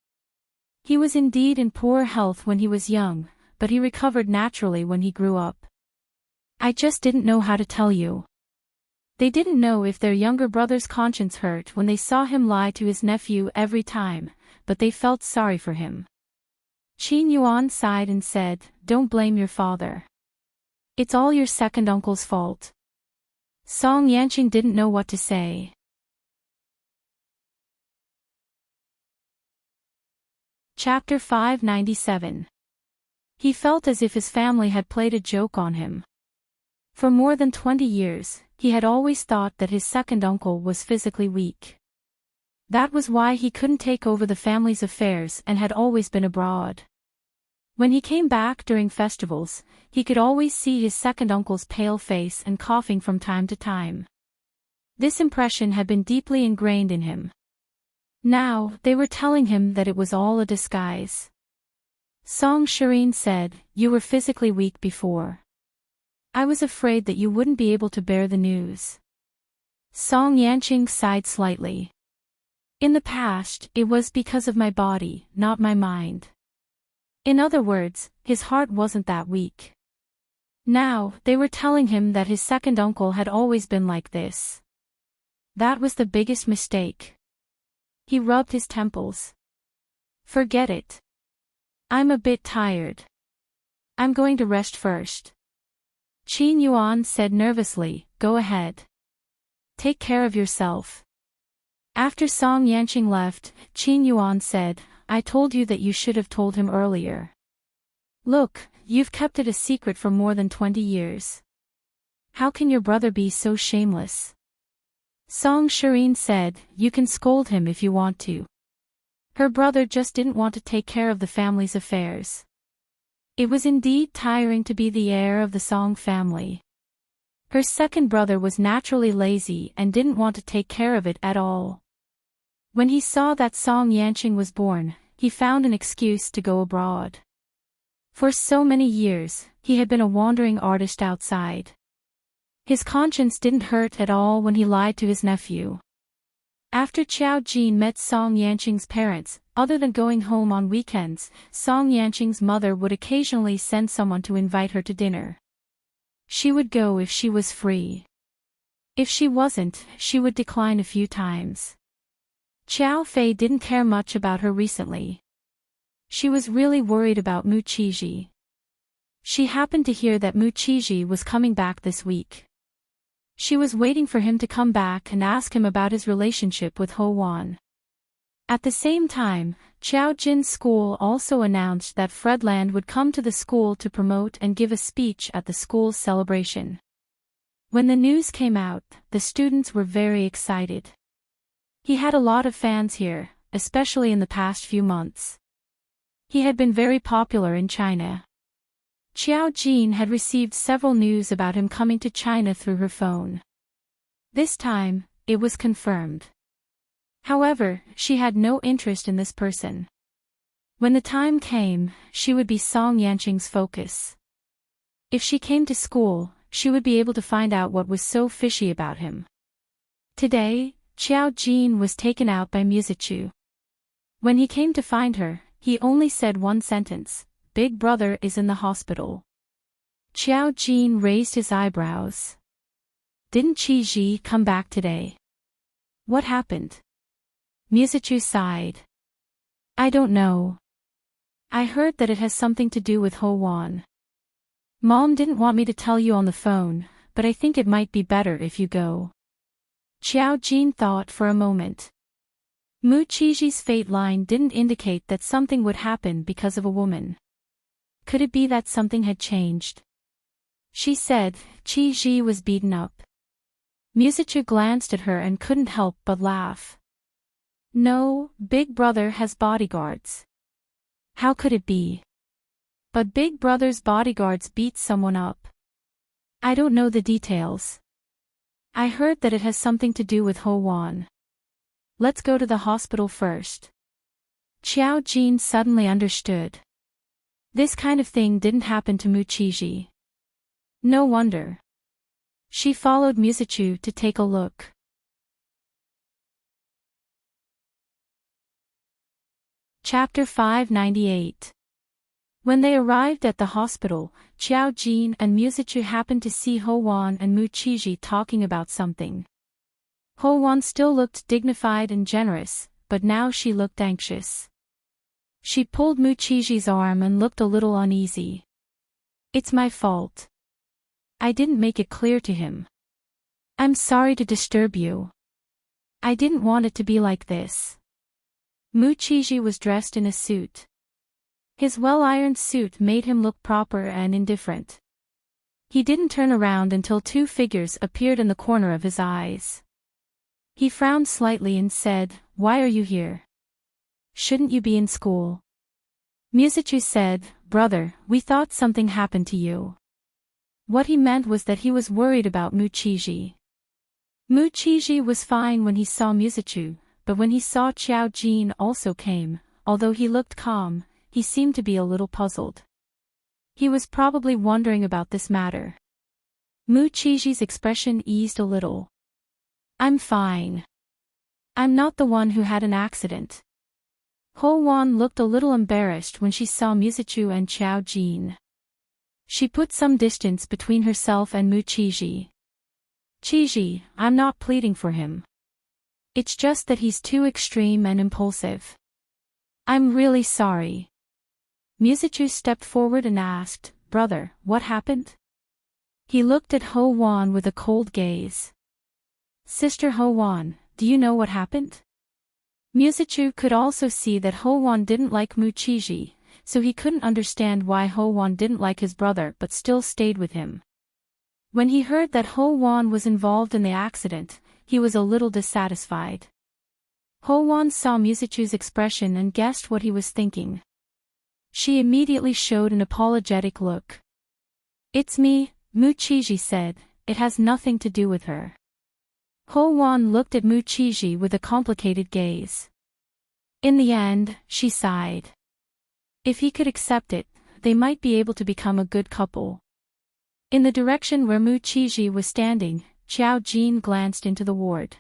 [SPEAKER 1] He was indeed in poor health when he was young, but he recovered naturally when he grew up. I just didn't know how to tell you." They didn't know if their younger brother's conscience hurt when they saw him lie to his nephew every time, but they felt sorry for him. Qin Yuan sighed and said, "Don't blame your father. It's all your second uncle's fault." Song Yanqing didn't know what to say. Chapter 597. He felt as if his family had played a joke on him. For more than 20 years, he had always thought that his second uncle was physically weak. That was why he couldn't take over the family's affairs and had always been abroad. When he came back during festivals, he could always see his second uncle's pale face and coughing from time to time. This impression had been deeply ingrained in him. Now, they were telling him that it was all a disguise. Song Shireen said, "You were physically weak before. I was afraid that you wouldn't be able to bear the news." Song Yanqing sighed slightly. "In the past, it was because of my body, not my mind." In other words, his heart wasn't that weak. Now, they were telling him that his second uncle had always been like this. That was the biggest mistake. He rubbed his temples. "Forget it. I'm a bit tired. I'm going to rest first." Qin Yuan said nervously, "Go ahead. Take care of yourself." After Song Yanqing left, Qin Yuan said, "I told you that you should have told him earlier. Look, you've kept it a secret for more than 20 years. How can your brother be so shameless?" Song Shireen said, "You can scold him if you want to. Her brother just didn't want to take care of the family's affairs." It was indeed tiring to be the heir of the Song family. Her second brother was naturally lazy and didn't want to take care of it at all. When he saw that Song Yanqing was born, he found an excuse to go abroad. For so many years, he had been a wandering artist outside. His conscience didn't hurt at all when he lied to his nephew. After Qiao Jin met Song Yanqing's parents, other than going home on weekends, Song Yanqing's mother would occasionally send someone to invite her to dinner. She would go if she was free. If she wasn't, she would decline a few times. Qiao Fei didn't care much about her recently. She was really worried about Mu Qiji. She happened to hear that Mu Qiji was coming back this week. She was waiting for him to come back and ask him about his relationship with Ho Wan. At the same time, Qiao Jin's school also announced that Fredland would come to the school to promote and give a speech at the school's celebration. When the news came out, the students were very excited. He had a lot of fans here, especially in the past few months. He had been very popular in China. Xiao Jin had received several news about him coming to China through her phone. This time, it was confirmed. However, she had no interest in this person. When the time came, she would be Song Yanqing's focus. If she came to school, she would be able to find out what was so fishy about him. Today, Xiao Jin was taken out by Musichu. When he came to find her, he only said one sentence: "Big brother is in the hospital." Xiao Jin raised his eyebrows. Didn't Qi Ji come back today? What happened? Musichu sighed. I don't know. I heard that it has something to do with Ho Wan. Mom didn't want me to tell you on the phone, but I think it might be better if you go. Xiao Jin thought for a moment. Mu Qiji's fate line didn't indicate that something would happen because of a woman. Could it be that something had changed? She said, Qi Ji was beaten up. Musichu glanced at her and couldn't help but laugh. No, Big Brother has bodyguards. How could it be? But Big Brother's bodyguards beat someone up. I don't know the details. I heard that it has something to do with Ho Wan. Let's go to the hospital first. Xiao Jin suddenly understood. This kind of thing didn't happen to Mu Qiji. No wonder. She followed Musichu to take a look. Chapter 598. When they arrived at the hospital, Xiao Jin and Musichu happened to see Ho Wan and Mu Qiji talking about something. Ho Wan still looked dignified and generous, but now she looked anxious. She pulled Mu Qiji's arm and looked a little uneasy. It's my fault. I didn't make it clear to him. I'm sorry to disturb you. I didn't want it to be like this. Mu Qiji was dressed in a suit. His well-ironed suit made him look proper and indifferent. He didn't turn around until two figures appeared in the corner of his eyes. He frowned slightly and said, Why are you here? Shouldn't you be in school? Musichu said, Brother, we thought something happened to you. What he meant was that he was worried about Mu Qiji. Mu Qiji was fine when he saw Musichu, but when he saw Xiao Jin also came, although he looked calm, he seemed to be a little puzzled. He was probably wondering about this matter. Mu Qiji's expression eased a little. I'm fine. I'm not the one who had an accident. Ho Wan looked a little embarrassed when she saw Musichu and Xiao Jin. She put some distance between herself and Mu Qiji. Qiji, I'm not pleading for him. It's just that he's too extreme and impulsive. I'm really sorry. Musichu stepped forward and asked, Brother, what happened? He looked at Ho Wan with a cold gaze. Sister Ho Wan, do you know what happened? Musichu could also see that Ho Wan didn't like Mu Qiji, so he couldn't understand why Ho Wan didn't like his brother but still stayed with him. When he heard that Ho Wan was involved in the accident, he was a little dissatisfied. Ho Wan saw Musichu's expression and guessed what he was thinking. She immediately showed an apologetic look. It's me, Mu Qiji said, it has nothing to do with her. Ho Wan looked at Mu Qiji with a complicated gaze. In the end, she sighed. If he could accept it, they might be able to become a good couple. In the direction where Mu Qiji was standing, Xiao Jin glanced into the ward.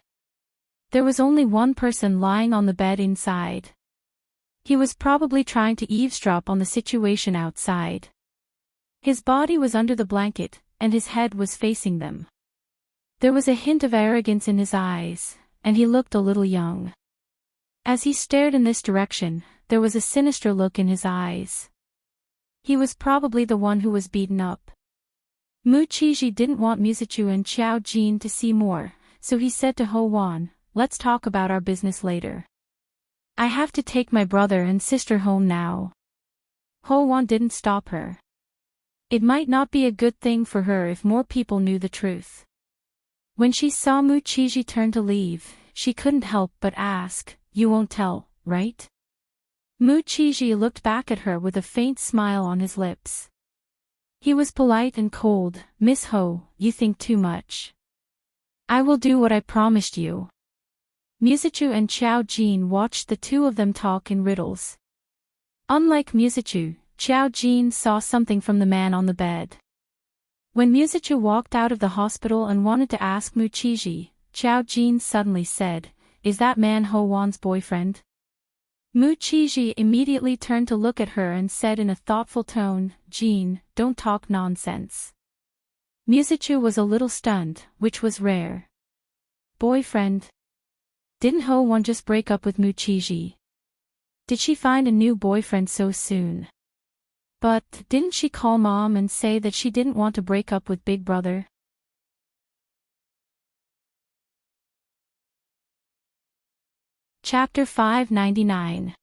[SPEAKER 1] There was only one person lying on the bed inside. He was probably trying to eavesdrop on the situation outside. His body was under the blanket, and his head was facing them. There was a hint of arrogance in his eyes, and he looked a little young. As he stared in this direction, there was a sinister look in his eyes. He was probably the one who was beaten up. Mu Qiji didn't want Musichu and Xiao Jin to see more, so he said to Ho Wan, Let's talk about our business later. I have to take my brother and sister home now. Ho Wan didn't stop her. It might not be a good thing for her if more people knew the truth. When she saw Mu Qiji turn to leave, she couldn't help but ask, You won't tell, right? Mu Qiji looked back at her with a faint smile on his lips. He was polite and cold. Miss Ho, you think too much. I will do what I promised you. Musichu and Xiao Jin watched the two of them talk in riddles. Unlike Musichu, Xiao Jin saw something from the man on the bed. When Musichu walked out of the hospital and wanted to ask Muchiji, Xiao Jin suddenly said, "Is that man Ho Wan's boyfriend?" Muchiji immediately turned to look at her and said in a thoughtful tone, "Jin, don't talk nonsense." Musichu was a little stunned, which was rare. Boyfriend? Didn't Ho Wan just break up with Muchiji? Did she find a new boyfriend so soon? But didn't she call mom and say that she didn't want to break up with Big Brother? Chapter 599.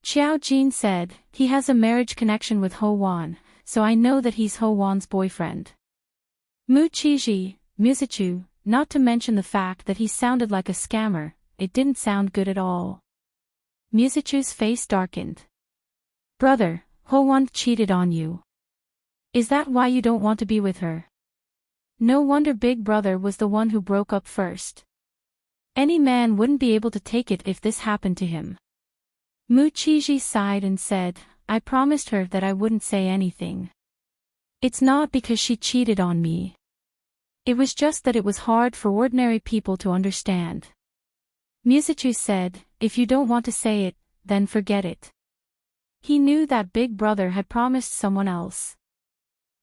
[SPEAKER 1] Xiao Jin said, "He has a marriage connection with Ho Wan, so I know that he's Ho Wan's boyfriend." Muchiji, Musichu, not to mention the fact that he sounded like a scammer, it didn't sound good at all. Musichu's face darkened. "Brother, Ho Wan cheated on you. Is that why you don't want to be with her?" No wonder Big Brother was the one who broke up first. Any man wouldn't be able to take it if this happened to him. Muchiji sighed and said, "I promised her that I wouldn't say anything. It's not because she cheated on me. It was just that it was hard for ordinary people to understand." Musichu said, "If you don't want to say it, then forget it." He knew that Big Brother had promised someone else.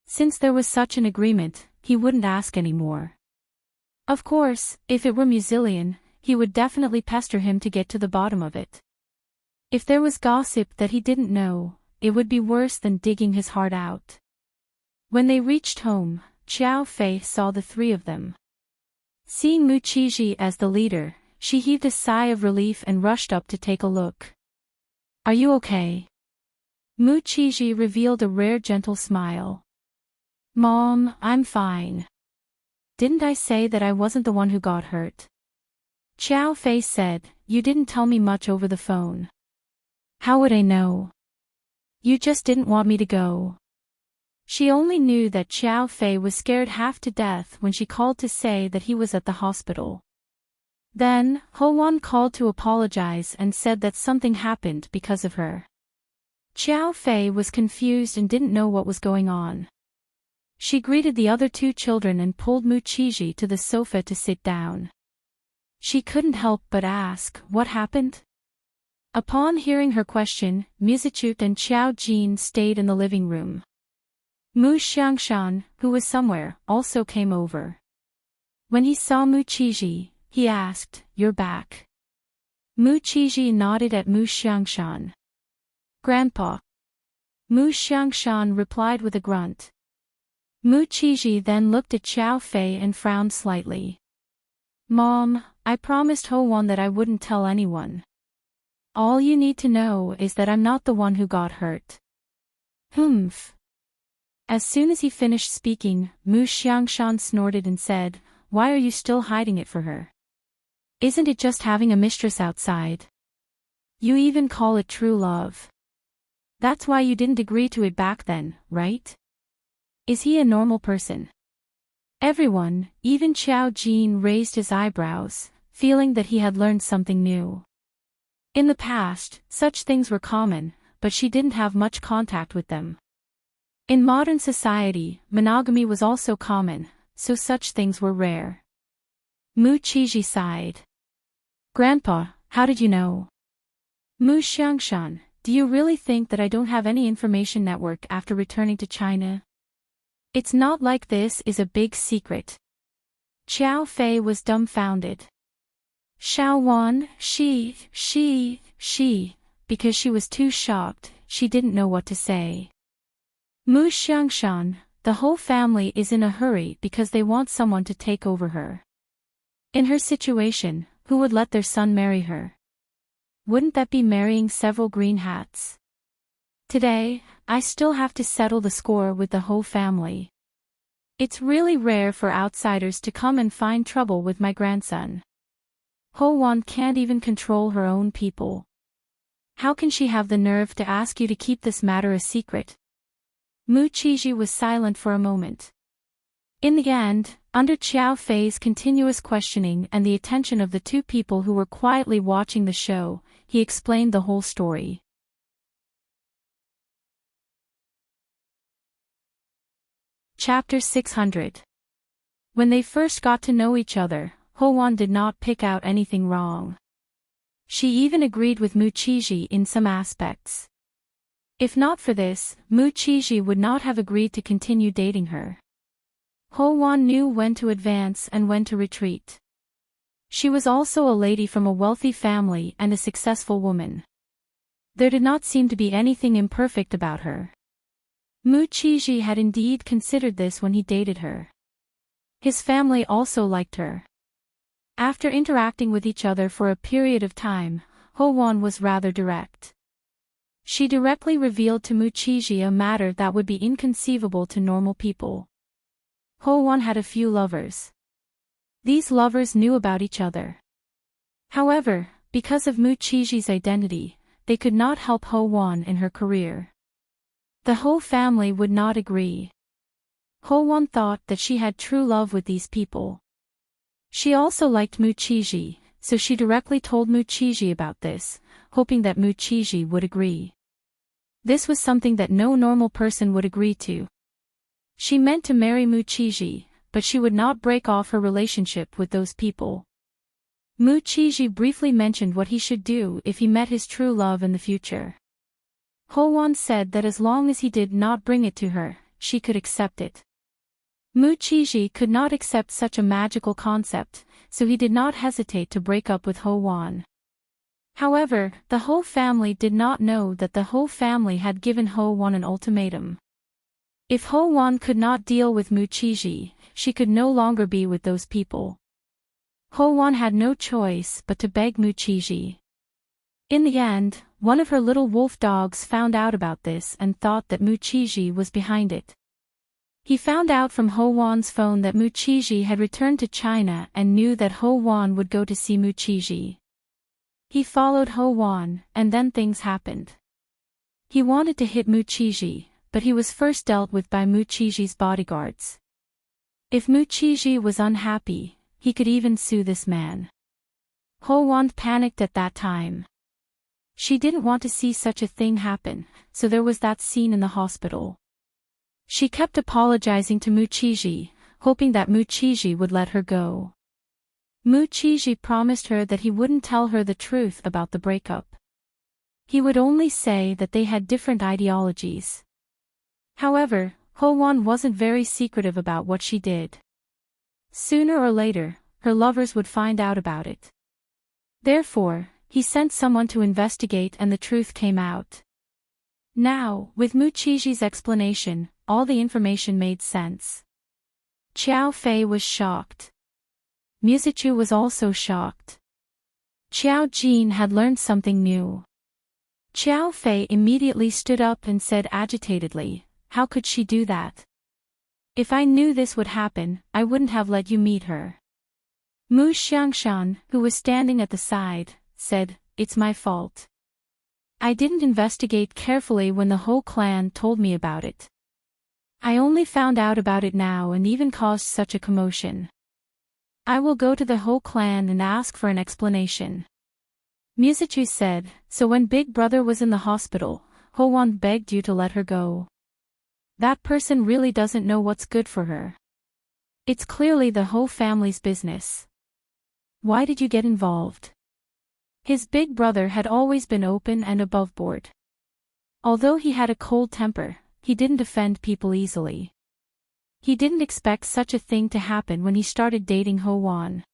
[SPEAKER 1] Since there was such an agreement, he wouldn't ask anymore. Of course, if it were Musilian, he would definitely pester him to get to the bottom of it. If there was gossip that he didn't know, it would be worse than digging his heart out. When they reached home, Xiao Fei saw the three of them. Seeing Muchiji as the leader, she heaved a sigh of relief and rushed up to take a look. "Are you okay?" Muchiji revealed a rare gentle smile. "Mom, I'm fine. Didn't I say that I wasn't the one who got hurt?" Xiao Fei said, "You didn't tell me much over the phone." "How would I know? You just didn't want me to go." She only knew that Xiao Fei was scared half to death when she called to say that he was at the hospital. Then, Ho Wan called to apologize and said that something happened because of her. Xiao Fei was confused and didn't know what was going on. She greeted the other two children and pulled Muchiji to the sofa to sit down. She couldn't help but ask, "What happened?" Upon hearing her question, Musichu and Xiao Jin stayed in the living room. Mu Xiangshan, who was somewhere, also came over. When he saw Muchiji, he asked, "You're back?" Muchiji nodded at Mu Xiangshan. "Grandpa." Mu Xiangshan replied with a grunt. Muchiji then looked at Xiao Fei and frowned slightly. "Mom, I promised Ho Wan that I wouldn't tell anyone. All you need to know is that I'm not the one who got hurt." "Humph." As soon as he finished speaking, Mu Xiangshan snorted and said, "Why are you still hiding it for her? Isn't it just having a mistress outside? You even call it true love. That's why you didn't agree to it back then, right? Is he a normal person?" Everyone, even Xiao Jin, raised his eyebrows, feeling that he had learned something new. In the past, such things were common, but she didn't have much contact with them. In modern society, monogamy was also common, so such things were rare. Muchiji sighed. "Grandpa, how did you know?" "Mu Xiangshan, do you really think that I don't have any information network after returning to China? It's not like this is a big secret." Xiao Fei was dumbfounded. Xiao Wan, because she was too shocked, she didn't know what to say. Mu Xiangshan, the whole family is in a hurry because they want someone to take over her. In her situation, who would let their son marry her? Wouldn't that be marrying several green hats? Today, I still have to settle the score with the whole family. It's really rare for outsiders to come and find trouble with my grandson. Ho Wan can't even control her own people. How can she have the nerve to ask you to keep this matter a secret? Mu Qizhi was silent for a moment. In the end, under Qiao Fei's continuous questioning and the attention of the two people who were quietly watching the show, he explained the whole story. Chapter 600. When they first got to know each other, Ho-won did not pick out anything wrong. She even agreed with Mu Qizhi in some aspects. If not for this, Mu Qizhi would not have agreed to continue dating her. Ho-won knew when to advance and when to retreat. She was also a lady from a wealthy family and a successful woman. There did not seem to be anything imperfect about her. Mu Qizhi had indeed considered this when he dated her. His family also liked her. After interacting with each other for a period of time, Ho-won was rather direct. She directly revealed to Mu Qizhi a matter that would be inconceivable to normal people. Ho-won had a few lovers. These lovers knew about each other. However, because of Mu Qizhi's identity, they could not help Ho-won in her career. The whole family would not agree. Ho-won thought that she had true love with these people. She also liked Mu Qizhi, so she directly told Mu Qizhi about this, hoping that Mu Qizhi would agree. This was something that no normal person would agree to. She meant to marry Mu Qizhi, but she would not break off her relationship with those people. Mu Qizhi briefly mentioned what he should do if he met his true love in the future. Ho-won said that as long as he did not bring it to her, she could accept it. Mu Qizhi could not accept such a magical concept, so he did not hesitate to break up with Ho-won. However, the whole family did not know that the whole family had given Ho-won an ultimatum. If Ho-won could not deal with Mu Qizhi, she could no longer be with those people. Ho-won had no choice but to beg Mu Qizhi. In the end, one of her little wolf dogs found out about this and thought that Mu Qizhi was behind it. He found out from Ho-won's phone that Mu Qizhi had returned to China and knew that Ho-won would go to see Mu Qizhi. He followed Ho-won, and then things happened. He wanted to hit Mu Qizhi, but he was first dealt with by Mu Qizhi's bodyguards. If Mu Qizhi was unhappy, he could even sue this man. Ho-won panicked at that time. She didn't want to see such a thing happen, so there was that scene in the hospital. She kept apologizing to Mu Qizhi, hoping that Mu Qizhi would let her go. Mu Qizhi promised her that he wouldn't tell her the truth about the breakup. He would only say that they had different ideologies. However, Ho-won wasn't very secretive about what she did. Sooner or later, her lovers would find out about it. Therefore, he sent someone to investigate and the truth came out. Now, with Mu Qizhi's explanation, all the information made sense. Qiao Fei was shocked. Musichu was also shocked. Qiao Jin had learned something new. Qiao Fei immediately stood up and said agitatedly, "How could she do that? If I knew this would happen, I wouldn't have let you meet her." Mu Xiangshan, who was standing at the side, said, "It's my fault. I didn't investigate carefully when the whole clan told me about it. I only found out about it now and even caused such a commotion. I will go to the whole clan and ask for an explanation." Musichu said, "So when Big Brother was in the hospital, Ho-won begged you to let her go. That person really doesn't know what's good for her. It's clearly the whole family's business. Why did you get involved?" His big brother had always been open and aboveboard. Although he had a cold temper, he didn't offend people easily. He didn't expect such a thing to happen when he started dating Ho-won.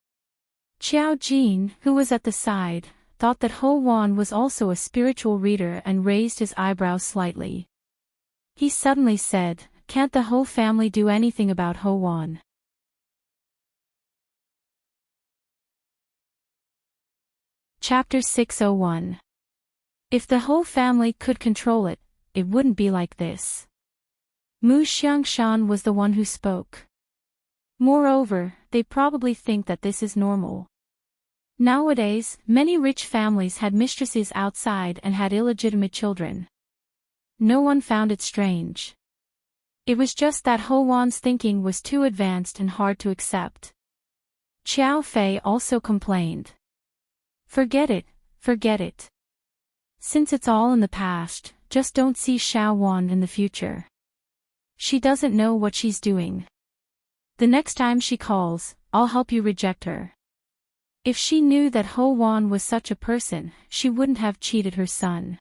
[SPEAKER 1] Qiao Jin, who was at the side, thought that Ho-won was also a spiritual reader and raised his eyebrows slightly. He suddenly said, "Can't the whole family do anything about Ho-won?" Chapter 601. If the whole family could control it, it wouldn't be like this. Mu Xiangshan was the one who spoke. Moreover, they probably think that this is normal. Nowadays, many rich families had mistresses outside and had illegitimate children. No one found it strange. It was just that Ho Wan's thinking was too advanced and hard to accept. Xiao Fei also complained. Forget it, forget it. Since it's all in the past, just don't see Xiao Wan in the future. She doesn't know what she's doing. The next time she calls, I'll help you reject her. If she knew that Ho Wan was such a person, she wouldn't have cheated her son.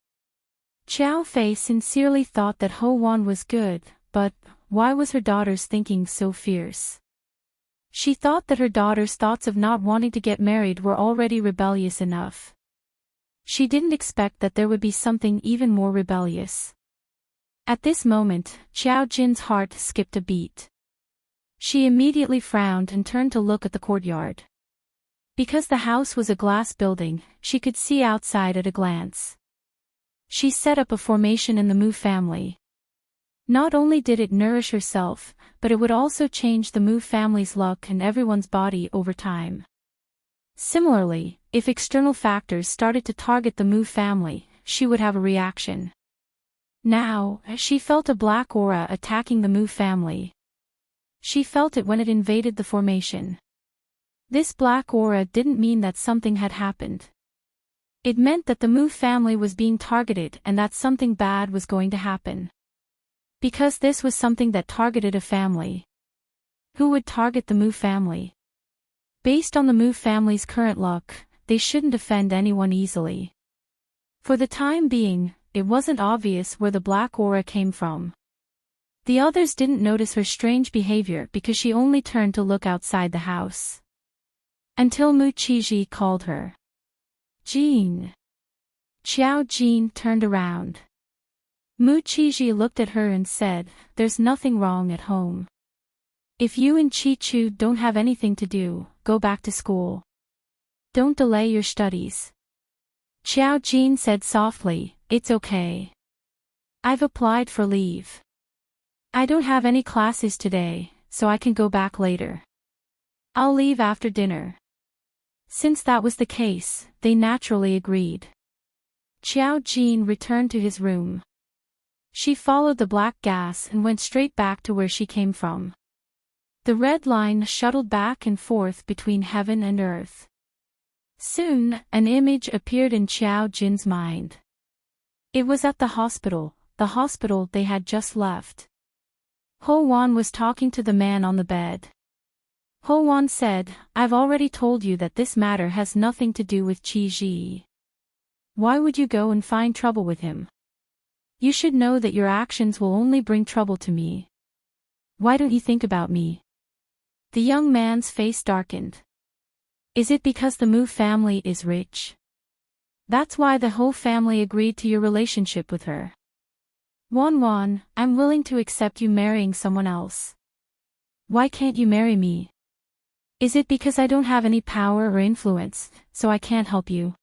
[SPEAKER 1] Xiao Fei sincerely thought that Ho Wan was good, but why was her daughter's thinking so fierce? She thought that her daughter's thoughts of not wanting to get married were already rebellious enough. She didn't expect that there would be something even more rebellious. At this moment, Xiao Jin's heart skipped a beat. She immediately frowned and turned to look at the courtyard. Because the house was a glass building, she could see outside at a glance. She set up a formation in the Mu family. Not only did it nourish herself, but it would also change the Mu family's luck and everyone's body over time. Similarly, if external factors started to target the Mu family, she would have a reaction. Now, she felt a black aura attacking the Mu family. She felt it when it invaded the formation. This black aura didn't mean that something had happened. It meant that the Mu family was being targeted and that something bad was going to happen. Because this was something that targeted a family. Who would target the Mu family? Based on the Mu family's current luck, they shouldn't offend anyone easily. For the time being, it wasn't obvious where the black aura came from. The others didn't notice her strange behavior because she only turned to look outside the house. Until Mu Qiji called her. Jean. Xiao Jin turned around. Mu Qiji looked at her and said, "There's nothing wrong at home. If you and Chi Chu don't have anything to do, go back to school. Don't delay your studies." Xiao Jin said softly, "It's okay. I've applied for leave. I don't have any classes today, so I can go back later. I'll leave after dinner." Since that was the case, they naturally agreed. Xiao Jin returned to his room. She followed the black gas and went straight back to where she came from. The red line shuttled back and forth between heaven and earth. Soon, an image appeared in Xiao Jin's mind. It was at the hospital they had just left. Ho Wan was talking to the man on the bed. Ho Wan said, "I've already told you that this matter has nothing to do with Qi Ji. Why would you go and find trouble with him? You should know that your actions will only bring trouble to me. Why don't you think about me?" The young man's face darkened. "Is it because the Mu family is rich? That's why the whole family agreed to your relationship with her. Wan, I'm willing to accept you marrying someone else. Why can't you marry me? Is it because I don't have any power or influence, so I can't help you?"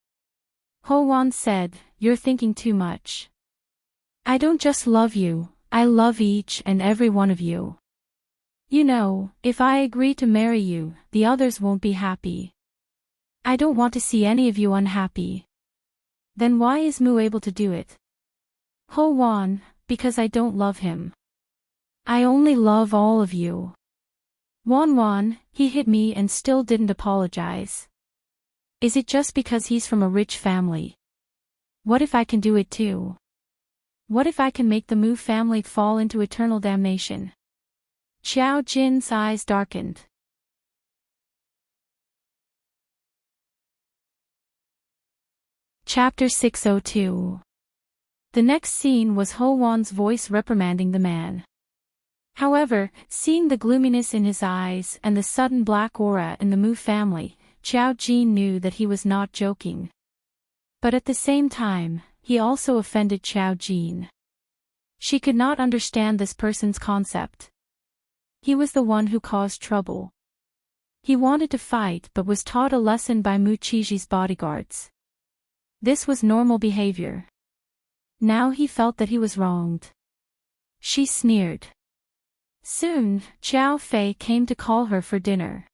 [SPEAKER 1] Ho Wan said, "You're thinking too much. I don't just love you, I love each and every one of you. You know, if I agree to marry you, the others won't be happy. I don't want to see any of you unhappy. Then why is Mu able to do it?" Ho Wan, "Because I don't love him. I only love all of you. Wan, he hit me and still didn't apologize. Is it just because he's from a rich family? What if I can do it too? What if I can make the Mu family fall into eternal damnation?" Xiao Jin's eyes darkened. Chapter 602. The next scene was Ho Wan's voice reprimanding the man. However, seeing the gloominess in his eyes and the sudden black aura in the Mu family, Xiao Jin knew that he was not joking. But at the same time, he also offended Xiao Jin. She could not understand this person's concept. He was the one who caused trouble. He wanted to fight but was taught a lesson by Mu Qiji's bodyguards. This was normal behavior. Now he felt that he was wronged. She sneered. Soon, Xiao Fei came to call her for dinner.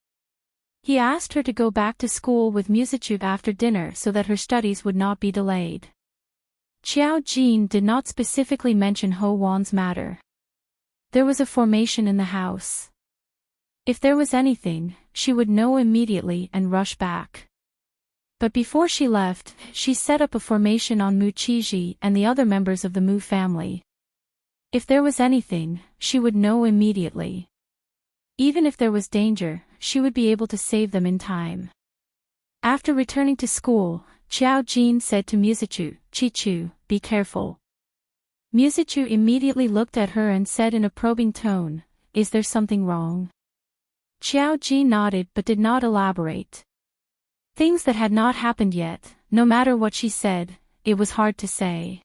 [SPEAKER 1] He asked her to go back to school with Musichu after dinner so that her studies would not be delayed. Xiao Jin did not specifically mention Ho Wan's matter. There was a formation in the house. If there was anything, she would know immediately and rush back. But before she left, she set up a formation on Muchiji and the other members of the Mu family. If there was anything, she would know immediately. Even if there was danger, she would be able to save them in time. After returning to school, Qiao Jin said to Musichu, "Chichu, be careful." Musichu immediately looked at her and said in a probing tone, "Is there something wrong?" Qiao Jin nodded but did not elaborate. Things that had not happened yet, no matter what she said, it was hard to say.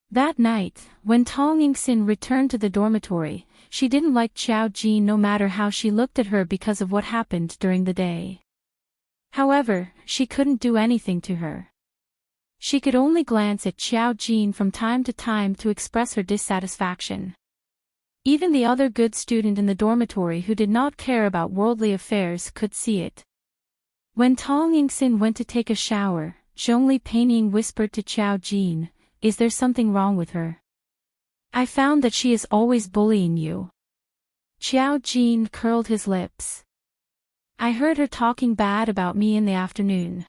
[SPEAKER 1] That night, when Tong Yingxin returned to the dormitory, she didn't like Qiao Jin no matter how she looked at her because of what happened during the day. However, she couldn't do anything to her. She could only glance at Qiao Jin from time to time to express her dissatisfaction. Even the other good student in the dormitory who did not care about worldly affairs could see it. When Tong Yingxin went to take a shower, Zhongli Peining whispered to Qiao Jin, "Is there something wrong with her? I found that she is always bullying you." Qiao Jin curled his lips. "I heard her talking bad about me in the afternoon."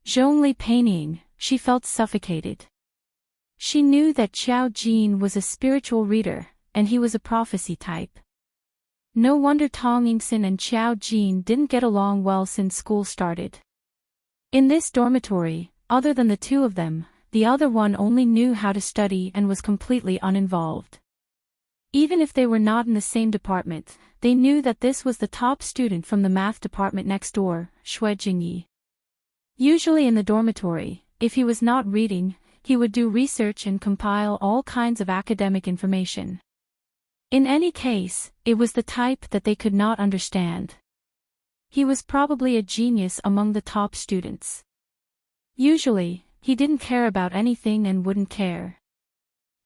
[SPEAKER 1] Zhongli Peining, she felt suffocated. She knew that Qiao Jin was a spiritual reader, and he was a prophecy type. No wonder Tong Yingxin and Qiao Jin didn't get along well since school started. In this dormitory, other than the two of them, the other one only knew how to study and was completely uninvolved. Even if they were not in the same department, they knew that this was the top student from the math department next door, Xue Jingyi. Usually in the dormitory, if he was not reading, he would do research and compile all kinds of academic information. In any case, it was the type that they could not understand. He was probably a genius among the top students. Usually, he didn't care about anything and wouldn't care.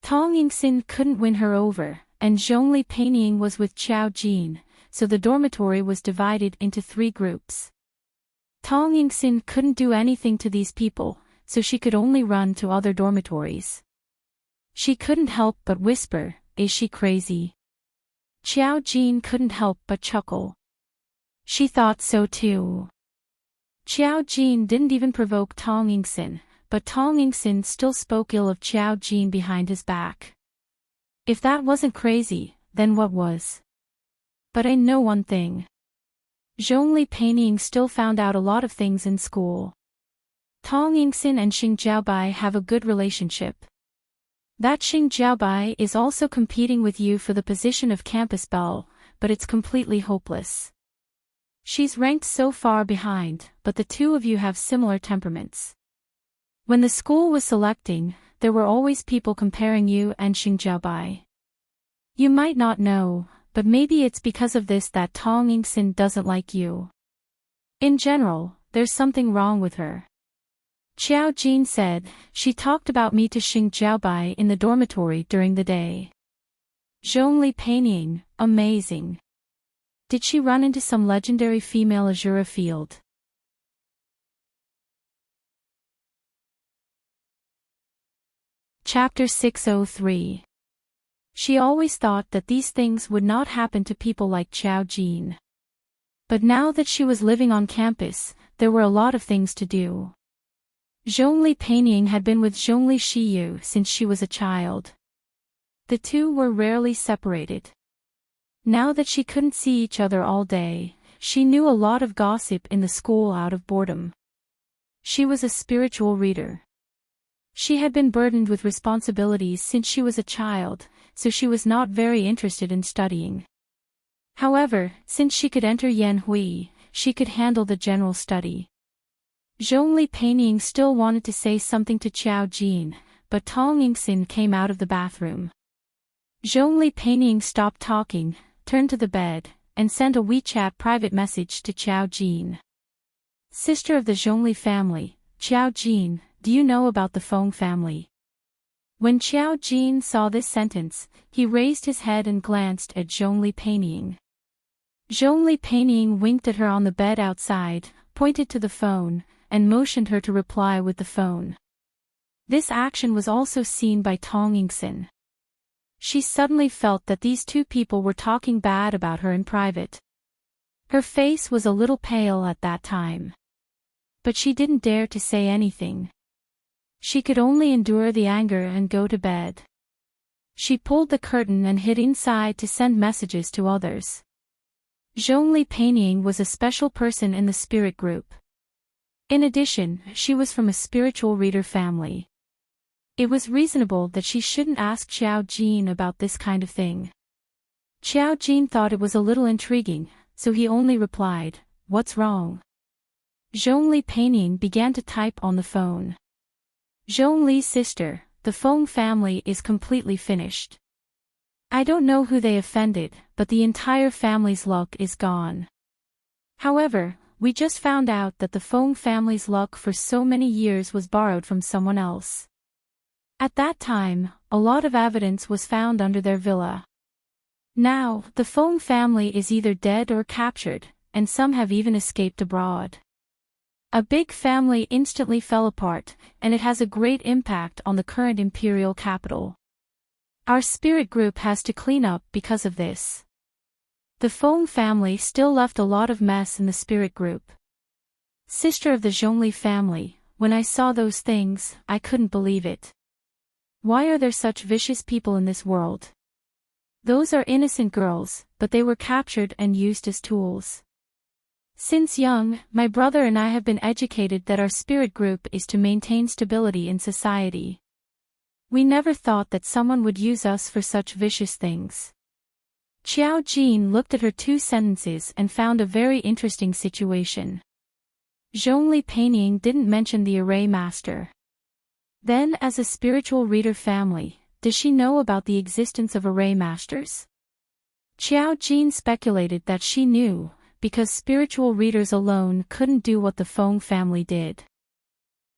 [SPEAKER 1] Tong Yingxin couldn't win her over, and Zhongli Peining was with Qiao Jin, so the dormitory was divided into 3 groups. Tong Yingxin couldn't do anything to these people, so she could only run to other dormitories. She couldn't help but whisper, "Is she crazy?" Qiao Jin couldn't help but chuckle. She thought so too. Qiao Jin didn't even provoke Tong Yingxin, but Tong Yingxin still spoke ill of Qiao Jin behind his back. If that wasn't crazy, then what was? But I know one thing. Zhongli Peining still found out a lot of things in school. Tong Yingxin and Xing Jiaobai have a good relationship. That Xing Jiaobai is also competing with you for the position of campus belle, but it's completely hopeless. She's ranked so far behind, but the two of you have similar temperaments. When the school was selecting, there were always people comparing you and Xing Jiaobai. You might not know, but maybe it's because of this that Tong Yingxin doesn't like you. In general, there's something wrong with her. Qiao Jin said, "She talked about me to Xing Jiaobai in the dormitory during the day." Zhongli Peining, amazing. Did she run into some legendary female Azura field? Chapter 603. She always thought that these things would not happen to people like Qiao Jin. But now that she was living on campus, there were a lot of things to do. Zhongli Peining had been with Zhongli Shiyu since she was a child. The two were rarely separated. Now that she couldn't see each other all day, she knew a lot of gossip in the school out of boredom. She was a spiritual reader. She had been burdened with responsibilities since she was a child, so she was not very interested in studying. However, since she could enter Yan Hui, she could handle the general study. Zhongli Peining still wanted to say something to Qiao Jin, but Tong Yingxin came out of the bathroom. Zhongli Peining stopped talking, turned to the bed, and sent a WeChat private message to Qiao Jin. "Sister of the Zhongli family, Qiao Jin, do you know about the Feng family?" When Qiao Jin saw this sentence, he raised his head and glanced at Zhongli Peining. Zhongli Peining winked at her on the bed outside, pointed to the phone, and motioned her to reply with the phone. This action was also seen by Tong Yingxin. She suddenly felt that these two people were talking bad about her in private. Her face was a little pale at that time. But she didn't dare to say anything. She could only endure the anger and go to bed. She pulled the curtain and hid inside to send messages to others. Zhongli Peining was a special person in the spirit group. In addition, she was from a spiritual reader family. It was reasonable that she shouldn't ask Xiao Jin about this kind of thing. Xiao Jin thought it was a little intriguing, so he only replied, "What's wrong?" Zhongli Peining began to type on the phone. Zhongli's sister, the Feng family is completely finished. I don't know who they offended, but the entire family's luck is gone. However, we just found out that the Feng family's luck for so many years was borrowed from someone else. At that time, a lot of evidence was found under their villa. Now, the Feng family is either dead or captured, and some have even escaped abroad. A big family instantly fell apart, and it has a great impact on the current imperial capital. Our spirit group has to clean up because of this. The Feng family still left a lot of mess in the spirit group. Sister of the Zhongli family, when I saw those things, I couldn't believe it. Why are there such vicious people in this world? Those are innocent girls, but they were captured and used as tools. Since young, my brother and I have been educated that our spirit group is to maintain stability in society. We never thought that someone would use us for such vicious things. Xiao Jin looked at her two sentences and found a very interesting situation. Zhongli Peining didn't mention the array master. Then, as a spiritual reader family, does she know about the existence of array masters? Xiao Jin speculated that she knew, because spiritual readers alone couldn't do what the Feng family did.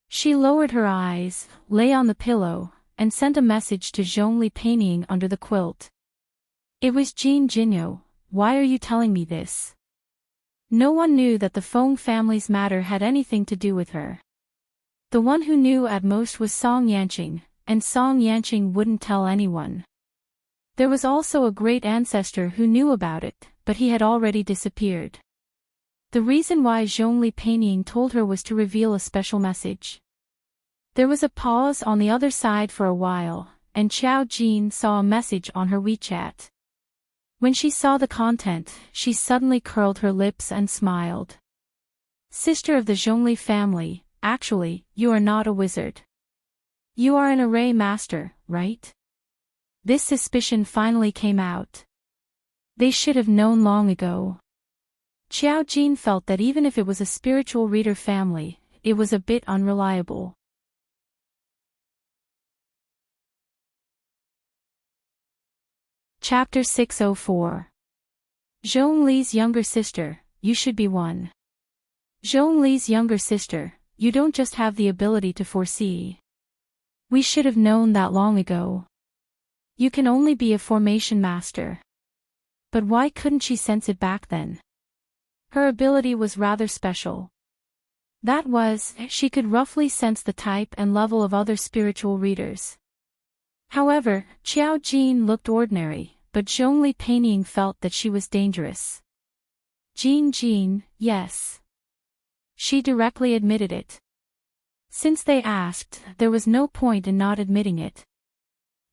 [SPEAKER 1] She lowered her eyes, lay on the pillow, and sent a message to Zhongli Peining under the quilt. It was Jin Jinyo, why are you telling me this? No one knew that the Feng family's matter had anything to do with her. The one who knew at most was Song Yanqing, and Song Yanqing wouldn't tell anyone. There was also a great ancestor who knew about it, but he had already disappeared. The reason why Zhongli Peining told her was to reveal a special message. There was a pause on the other side for a while, and Xiao Jin saw a message on her WeChat. When she saw the content, she suddenly curled her lips and smiled. Sister of the Zhongli family, actually, you are not a wizard. You are an array master, right? This suspicion finally came out. They should have known long ago. Xiao Jin felt that even if it was a spiritual reader family, it was a bit unreliable. Chapter 604. Zhongli's younger sister, you should be one. Zhongli's younger sister, you don't just have the ability to foresee. We should have known that long ago. You can only be a formation master. But why couldn't she sense it back then? Her ability was rather special. That was, she could roughly sense the type and level of other spiritual readers. However, Xiao Jin looked ordinary, but Zhongli Peining felt that she was dangerous. Jin, yes. She directly admitted it. Since they asked, there was no point in not admitting it.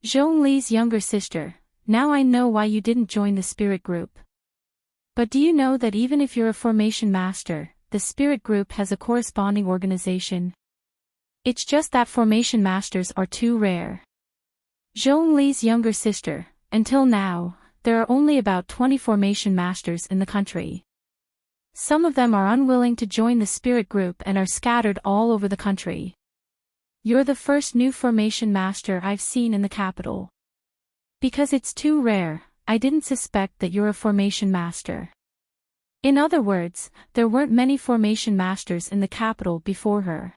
[SPEAKER 1] Zhongli's younger sister, now I know why you didn't join the spirit group. But do you know that even if you're a formation master, the spirit group has a corresponding organization? It's just that formation masters are too rare. Zhongli's younger sister, until now, there are only about 20 formation masters in the country. Some of them are unwilling to join the spirit group and are scattered all over the country. You're the first new formation master I've seen in the capital. Because it's too rare, I didn't suspect that you're a formation master. In other words, there weren't many formation masters in the capital before her.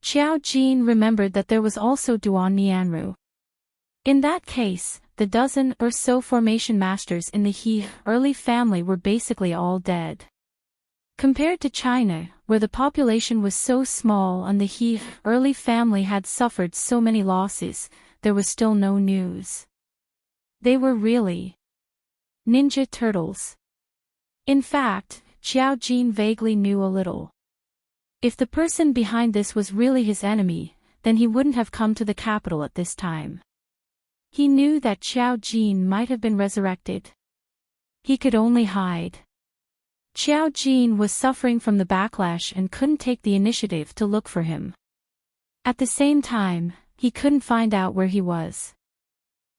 [SPEAKER 1] Xiao Jin remembered that there was also Duan Nianru. In that case, the dozen or so formation masters in the He early family were basically all dead. Compared to China, where the population was so small and the He early family had suffered so many losses, there was still no news. They were really Ninja Turtles. In fact, Xiao Jin vaguely knew a little. If the person behind this was really his enemy, then he wouldn't have come to the capital at this time. He knew that Xiao Jin might have been resurrected. He could only hide. Xiao Jin was suffering from the backlash and couldn't take the initiative to look for him. At the same time, he couldn't find out where he was.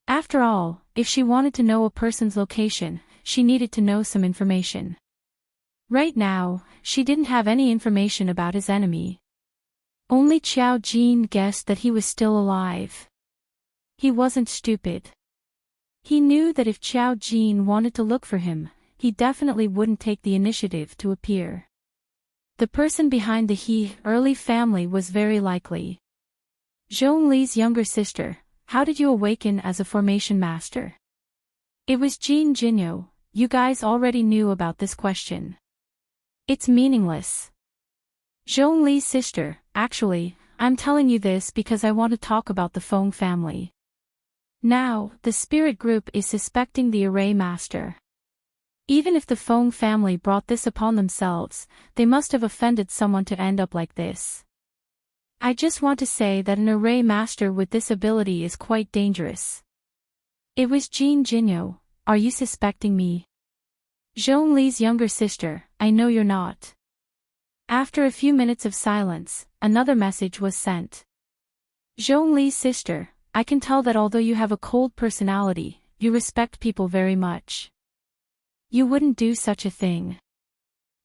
[SPEAKER 1] After all, if she wanted to know a person's location, she needed to know some information. Right now, she didn't have any information about his enemy. Only Xiao Jin guessed that he was still alive. He wasn't stupid. He knew that if Xiao Jin wanted to look for him, he definitely wouldn't take the initiative to appear. The person behind the He early family was very likely Zhongli's younger sister. How did you awaken as a formation master? It was Jin Jinyo. You guys already knew about this question. It's meaningless. Zhongli's sister. Actually, I'm telling you this because I want to talk about the Feng family. Now, the spirit group is suspecting the array master. Even if the Feng family brought this upon themselves, they must have offended someone to end up like this. I just want to say that an array master with this ability is quite dangerous. It was Jin Jinyo. Are you suspecting me? Zhongli's younger sister. I know you're not. After a few minutes of silence, another message was sent. Zhongli's sister. I can tell that although you have a cold personality, you respect people very much. You wouldn't do such a thing.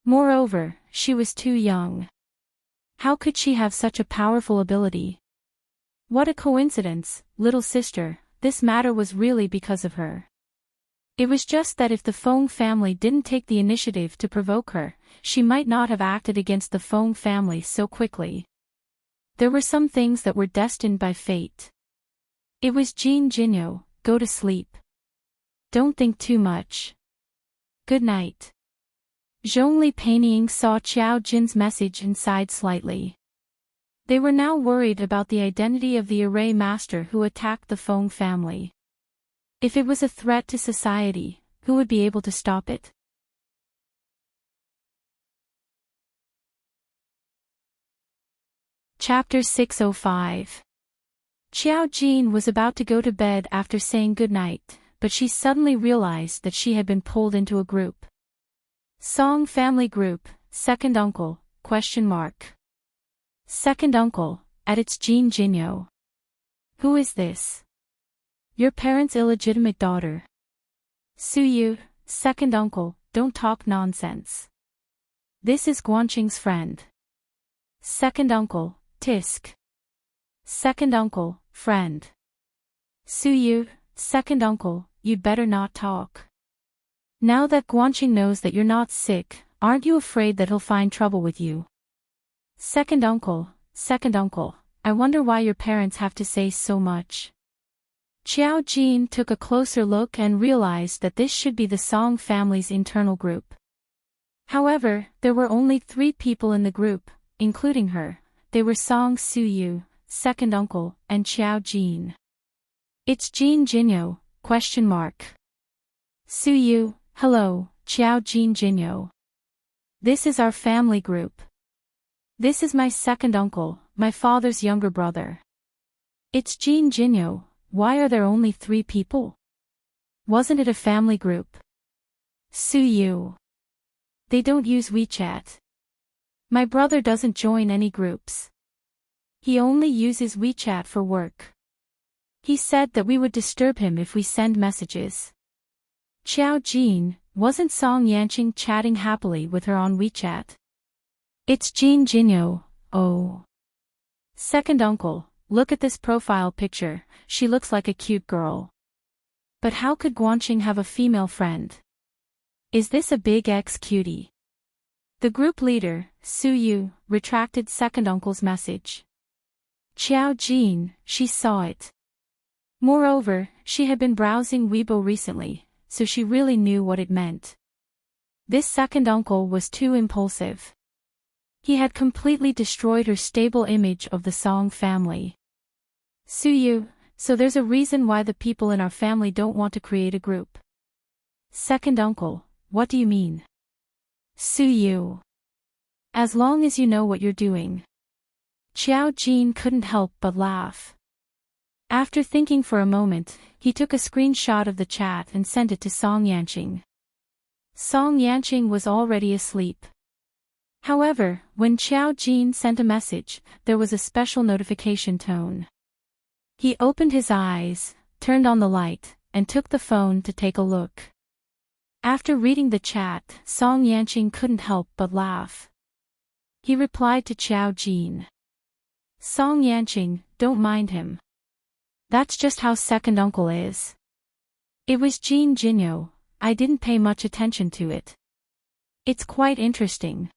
[SPEAKER 1] Moreover, she was too young. How could she have such a powerful ability? What a coincidence, little sister, this matter was really because of her. It was just that if the Feng family didn't take the initiative to provoke her, she might not have acted against the Feng family so quickly. There were some things that were destined by fate. It was Jin Jinyo. Go to sleep. Don't think too much. Good night. Zhongli Panying saw Xiao Jin's message and sighed slightly. They were now worried about the identity of the array master who attacked the Feng family. If it was a threat to society, who would be able to stop it? Chapter 605. Xiao Jin was about to go to bed after saying goodnight, but she suddenly realized that she had been pulled into a group. Song Family Group, Second Uncle, ? Second Uncle, at its Jin Jinyo. Who is this? Your parents' illegitimate daughter. Suyu, Second Uncle, don't talk nonsense. This is Guanqing's friend. Second Uncle, Tisk. Second Uncle, friend. Suyu, Second Uncle, you'd better not talk. Now that Guanqing knows that you're not sick, aren't you afraid that he'll find trouble with you? Second Uncle, I wonder why your parents have to say so much. Xiao Jin took a closer look and realized that this should be the Song family's internal group. However, there were only 3 people in the group, including her. They were Song Suyu, Second Uncle, and Xiao Jin. It's Jin Jinyo, ? Suyu, hello, Xiao Jin Jinyo. This is our family group. This is my second uncle, my father's younger brother. It's Jin Jinyo. Why are there only 3 people? Wasn't it a family group? Suyu. They don't use WeChat. My brother doesn't join any groups. He only uses WeChat for work. He said that we would disturb him if we send messages. Xiao Jin, wasn't Song Yanqing chatting happily with her on WeChat? It's Jin Jinyo. Oh. Second uncle, look at this profile picture, she looks like a cute girl. But how could Guanqing have a female friend? Is this a big ex-cutie? The group leader, Suyu, retracted second uncle's message. Xiao Jin, she saw it. Moreover, she had been browsing Weibo recently, so she really knew what it meant. This second uncle was too impulsive. He had completely destroyed her stable image of the Song family. Suyu, So there's a reason why the people in our family don't want to create a group. Second uncle, what do you mean? Sue you. As long as you know what you're doing. Xiao Jin couldn't help but laugh. After thinking for a moment, he took a screenshot of the chat and sent it to Song Yanqing. Song Yanqing was already asleep. However, when Xiao Jin sent a message, there was a special notification tone. He opened his eyes, turned on the light, and took the phone to take a look. After reading the chat, Song Yanqing couldn't help but laugh. He replied to Xiao Jin. Song Yanqing, don't mind him. That's just how second uncle is. It was Jin Jinyo, I didn't pay much attention to it. It's quite interesting.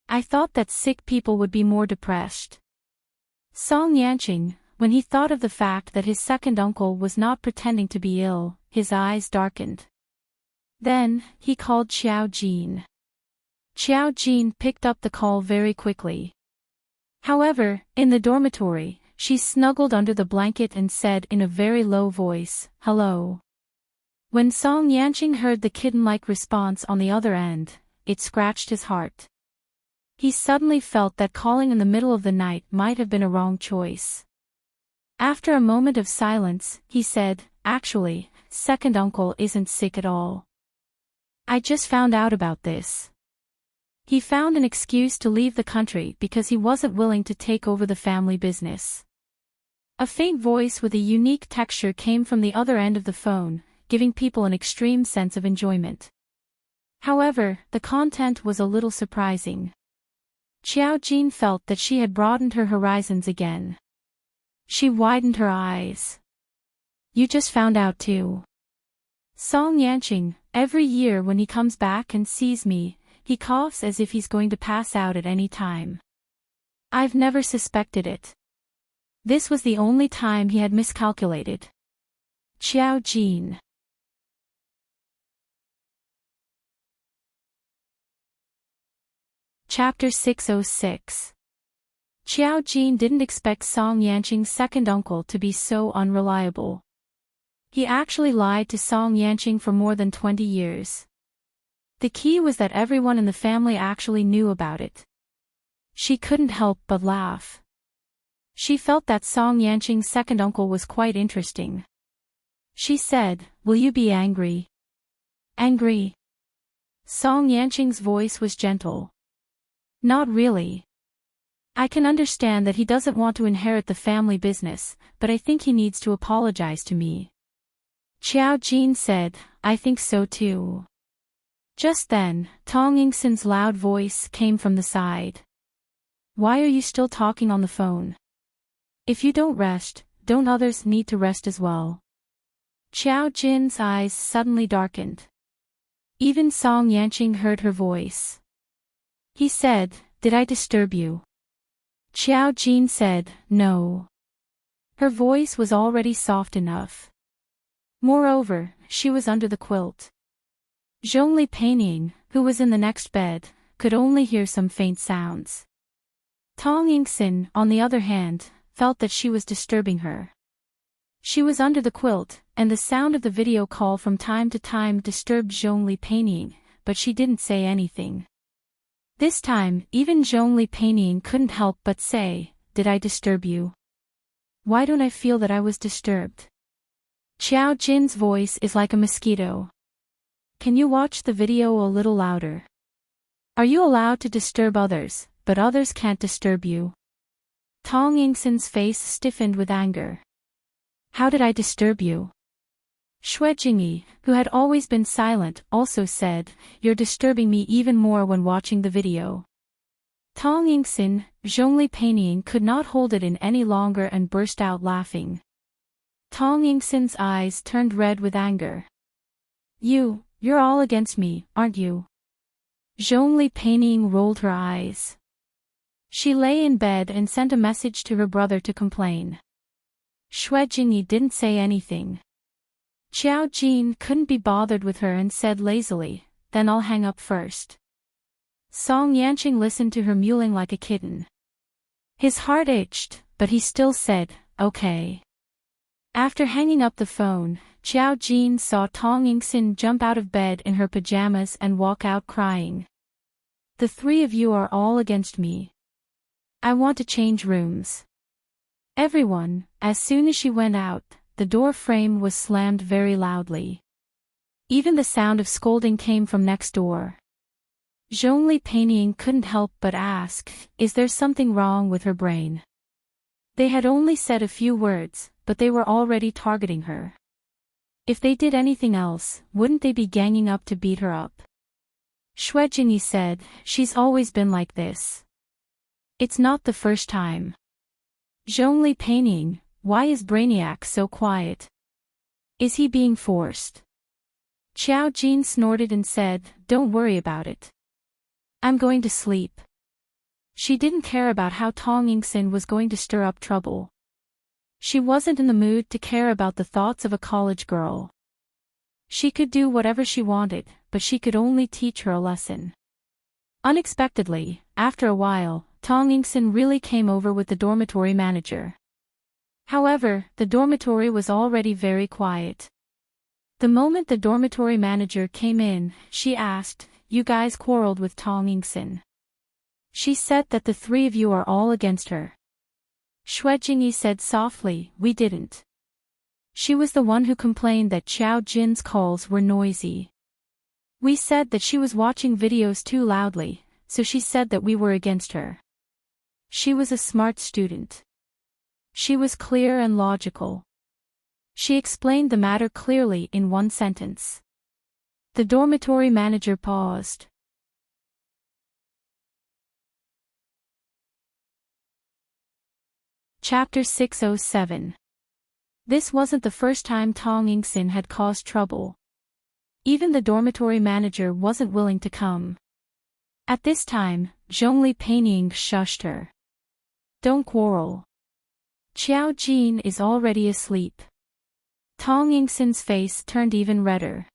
[SPEAKER 1] I thought that sick people would be more depressed. Song Yanqing, when he thought of the fact that his second uncle was not pretending to be ill, his eyes darkened. Then, he called Xiao Jin. Xiao Jin picked up the call very quickly. However, in the dormitory, she snuggled under the blanket and said in a very low voice, "Hello." When Song Yanqing heard the kitten-like response on the other end, it scratched his heart. He suddenly felt that calling in the middle of the night might have been a wrong choice. After a moment of silence, he said, "Actually, second uncle isn't sick at all. I just found out about this." He found an excuse to leave the country because he wasn't willing to take over the family business. A faint voice with a unique texture came from the other end of the phone, giving people an extreme sense of enjoyment. However, the content was a little surprising. Xiao Jin felt that she had broadened her horizons again. She widened her eyes. "You just found out too." Song Yanqing, every year when he comes back and sees me, he coughs as if he's going to pass out at any time. I've never suspected it. This was the only time he had miscalculated. Xiao Jin. Chapter 606. Xiao Jin didn't expect Song Yanqing's second uncle to be so unreliable. He actually lied to Song Yanqing for more than 20 years. The key was that everyone in the family actually knew about it. She couldn't help but laugh. She felt that Song Yanqing's second uncle was quite interesting. She said, "Will you be angry?" "Angry?" Song Yanqing's voice was gentle. "Not really. I can understand that he doesn't want to inherit the family business, but I think he needs to apologize to me." Xiao Jin said, "I think so too." Just then, Tong Yingxin's loud voice came from the side. "Why are you still talking on the phone? If you don't rest, don't others need to rest as well?" Xiao Jin's eyes suddenly darkened. Even Song Yanqing heard her voice. He said, "Did I disturb you?" Xiao Jin said, "No." Her voice was already soft enough. Moreover, she was under the quilt. Zhongli Peining, who was in the next bed, could only hear some faint sounds. Tong Yingxin, on the other hand, felt that she was disturbing her. She was under the quilt, and the sound of the video call from time to time disturbed Zhongli Peining, but she didn't say anything. This time, even Zhongli Peining couldn't help but say, "Did I disturb you? Why don't I feel that I was disturbed?" Xiao Jin's voice is like a mosquito. Can you watch the video a little louder? Are you allowed to disturb others, but others can't disturb you? Tong Yingxin's face stiffened with anger. How did I disturb you? Xue Jingyi, who had always been silent, also said, "You're disturbing me even more when watching the video." Tong Yingxin, Zhongli Peining could not hold it in any longer and burst out laughing. Tong Yingxin's eyes turned red with anger. You're all against me, aren't you? Zhongli Peining rolled her eyes. She lay in bed and sent a message to her brother to complain. Xue Jingyi didn't say anything. Xiao Jin couldn't be bothered with her and said lazily, "Then I'll hang up first." Song Yanqing listened to her mewling like a kitten. His heart itched, but he still said, "Okay." After hanging up the phone, Xiao Jin saw Tong Yingxin jump out of bed in her pajamas and walk out crying. The three of you are all against me. I want to change rooms. Everyone, as soon as she went out, the door frame was slammed very loudly. Even the sound of scolding came from next door. Zhongli Peining couldn't help but ask, is there something wrong with her brain? They had only said a few words, but they were already targeting her. If they did anything else, wouldn't they be ganging up to beat her up? Xue Jingyi said, she's always been like this. It's not the first time. Zhongli Peining, why is Brainiac so quiet? Is he being forced? Xiao Jin snorted and said, don't worry about it. I'm going to sleep. She didn't care about how Tong Yingxin was going to stir up trouble. She wasn't in the mood to care about the thoughts of a college girl. She could do whatever she wanted, but she could only teach her a lesson. Unexpectedly, after a while, Tong Yingxin really came over with the dormitory manager. However, the dormitory was already very quiet. The moment the dormitory manager came in, she asked, you guys quarreled with Tong Yingxin. She said that the three of you are all against her. Xue Jingyi said softly, we didn't. She was the one who complained that Xiao Jin's calls were noisy. We said that she was watching videos too loudly, so she said that we were against her. She was a smart student. She was clear and logical. She explained the matter clearly in one sentence. The dormitory manager paused. Chapter 607. This wasn't the first time Tong Yingxin had caused trouble. Even the dormitory manager wasn't willing to come. At this time, Zhongli Peining shushed her. Don't quarrel. Xiao Jin is already asleep. Tong Yingxin's face turned even redder.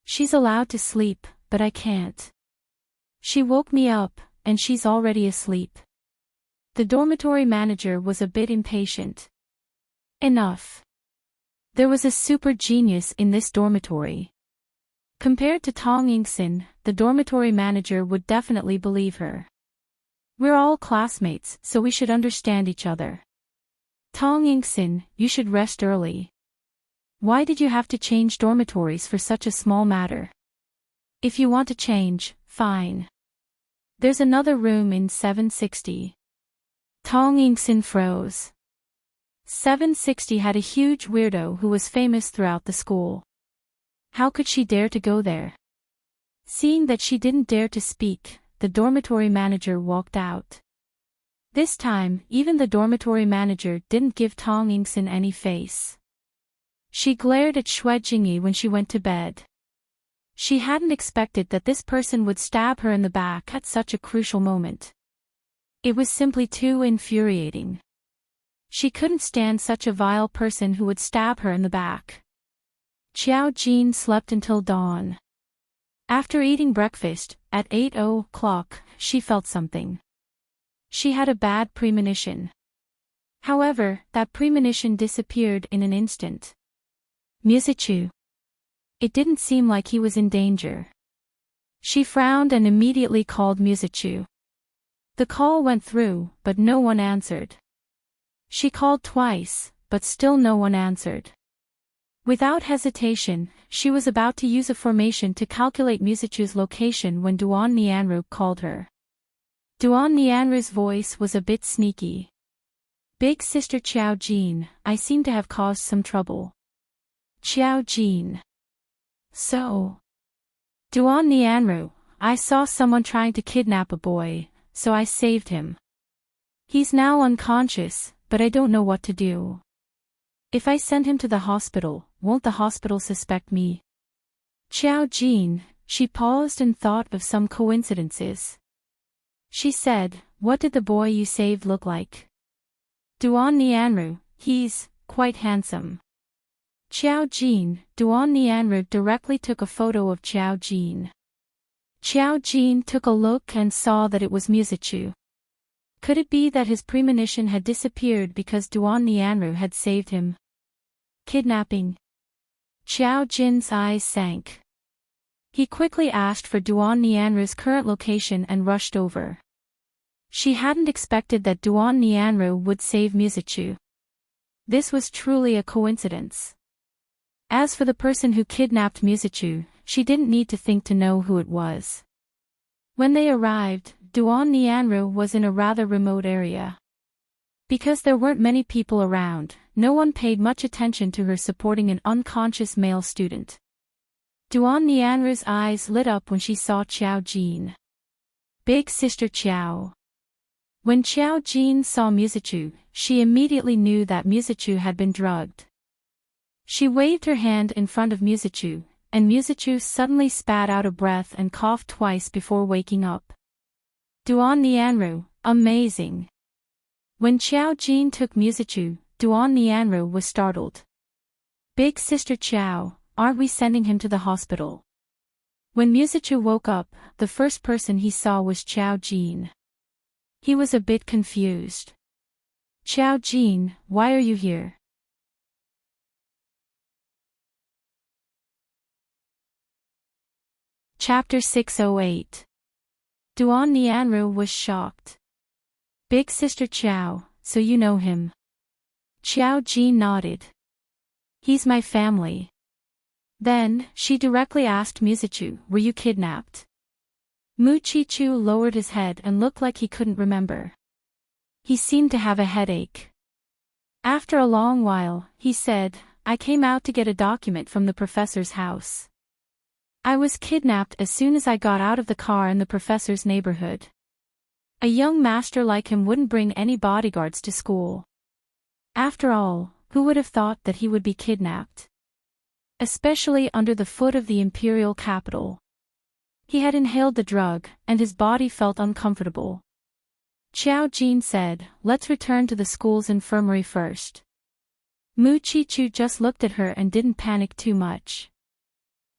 [SPEAKER 1] She's allowed to sleep, but I can't. She woke me up, and she's already asleep. The dormitory manager was a bit impatient. Enough. There was a super genius in this dormitory. Compared to Tong Yingxin, the dormitory manager would definitely believe her. We're all classmates, so we should understand each other. Tong Yingxin, you should rest early. Why did you have to change dormitories for such a small matter? If you want to change, fine. There's another room in 760. Tong Yingxin froze. 760 had a huge weirdo who was famous throughout the school. How could she dare to go there? Seeing that she didn't dare to speak, the dormitory manager walked out. This time, even the dormitory manager didn't give Tong Yingxin any face. She glared at Xue Jingyi when she went to bed. She hadn't expected that this person would stab her in the back at such a crucial moment. It was simply too infuriating. She couldn't stand such a vile person who would stab her in the back. Xiao Jin slept until dawn. After eating breakfast, at 8:00, she felt something. She had a bad premonition. However, that premonition disappeared in an instant. Musichu. It didn't seem like he was in danger. She frowned and immediately called Musichu. The call went through, but no one answered. She called twice, but still no one answered. Without hesitation, she was about to use a formation to calculate Musichu's location when Duan Nianru called her. Duan Nianru's voice was a bit sneaky. Big Sister Xiao Jin, I seem to have caused some trouble. Xiao Jin. So. Duan Nianru, I saw someone trying to kidnap a boy, so I saved him. He's now unconscious, but I don't know what to do. If I send him to the hospital, won't the hospital suspect me? Xiao Jin, she paused and thought of some coincidences. She said, what did the boy you saved look like? Duan Nianru, he's quite handsome. Xiao Jin, Duan Nianru directly took a photo of Xiao Jin. Xiao Jin took a look and saw that it was Musichu. Could it be that his premonition had disappeared because Duan Nianru had saved him? Kidnapping. Xiao Jin's eyes sank. He quickly asked for Duan Nianru's current location and rushed over. She hadn't expected that Duan Nianru would save Mizuchu. This was truly a coincidence. As for the person who kidnapped Mizuchu, she didn't need to think to know who it was. When they arrived, Duan Nianru was in a rather remote area. Because there weren't many people around, no one paid much attention to her supporting an unconscious male student. Duan Nianru's eyes lit up when she saw Xiao Jin. Big Sister Xiao. When Xiao Jin saw Mizuchu, she immediately knew that Mizuchu had been drugged. She waved her hand in front of Mizuchu, and Mizuchu suddenly spat out a breath and coughed twice before waking up. Duan Nianru, amazing. When Xiao Jin took Mizuchu, Duan Nianru was startled. Big Sister Xiao, aren't we sending him to the hospital? When Mizuchu woke up, the first person he saw was Xiao Jin. He was a bit confused. Xiao Jin, why are you here? Chapter 608. Duan Nianru was shocked. Big Sister Xiao, so you know him? Xiao Jin nodded. He's my family. Then, she directly asked Mizuchu, were you kidnapped? Mizuchu lowered his head and looked like he couldn't remember. He seemed to have a headache. After a long while, he said, I came out to get a document from the professor's house. I was kidnapped as soon as I got out of the car in the professor's neighborhood. A young master like him wouldn't bring any bodyguards to school. After all, who would have thought that he would be kidnapped? Especially under the foot of the imperial capital. He had inhaled the drug, and his body felt uncomfortable. Xiao Jin said, let's return to the school's infirmary first. Mizuchu just looked at her and didn't panic too much.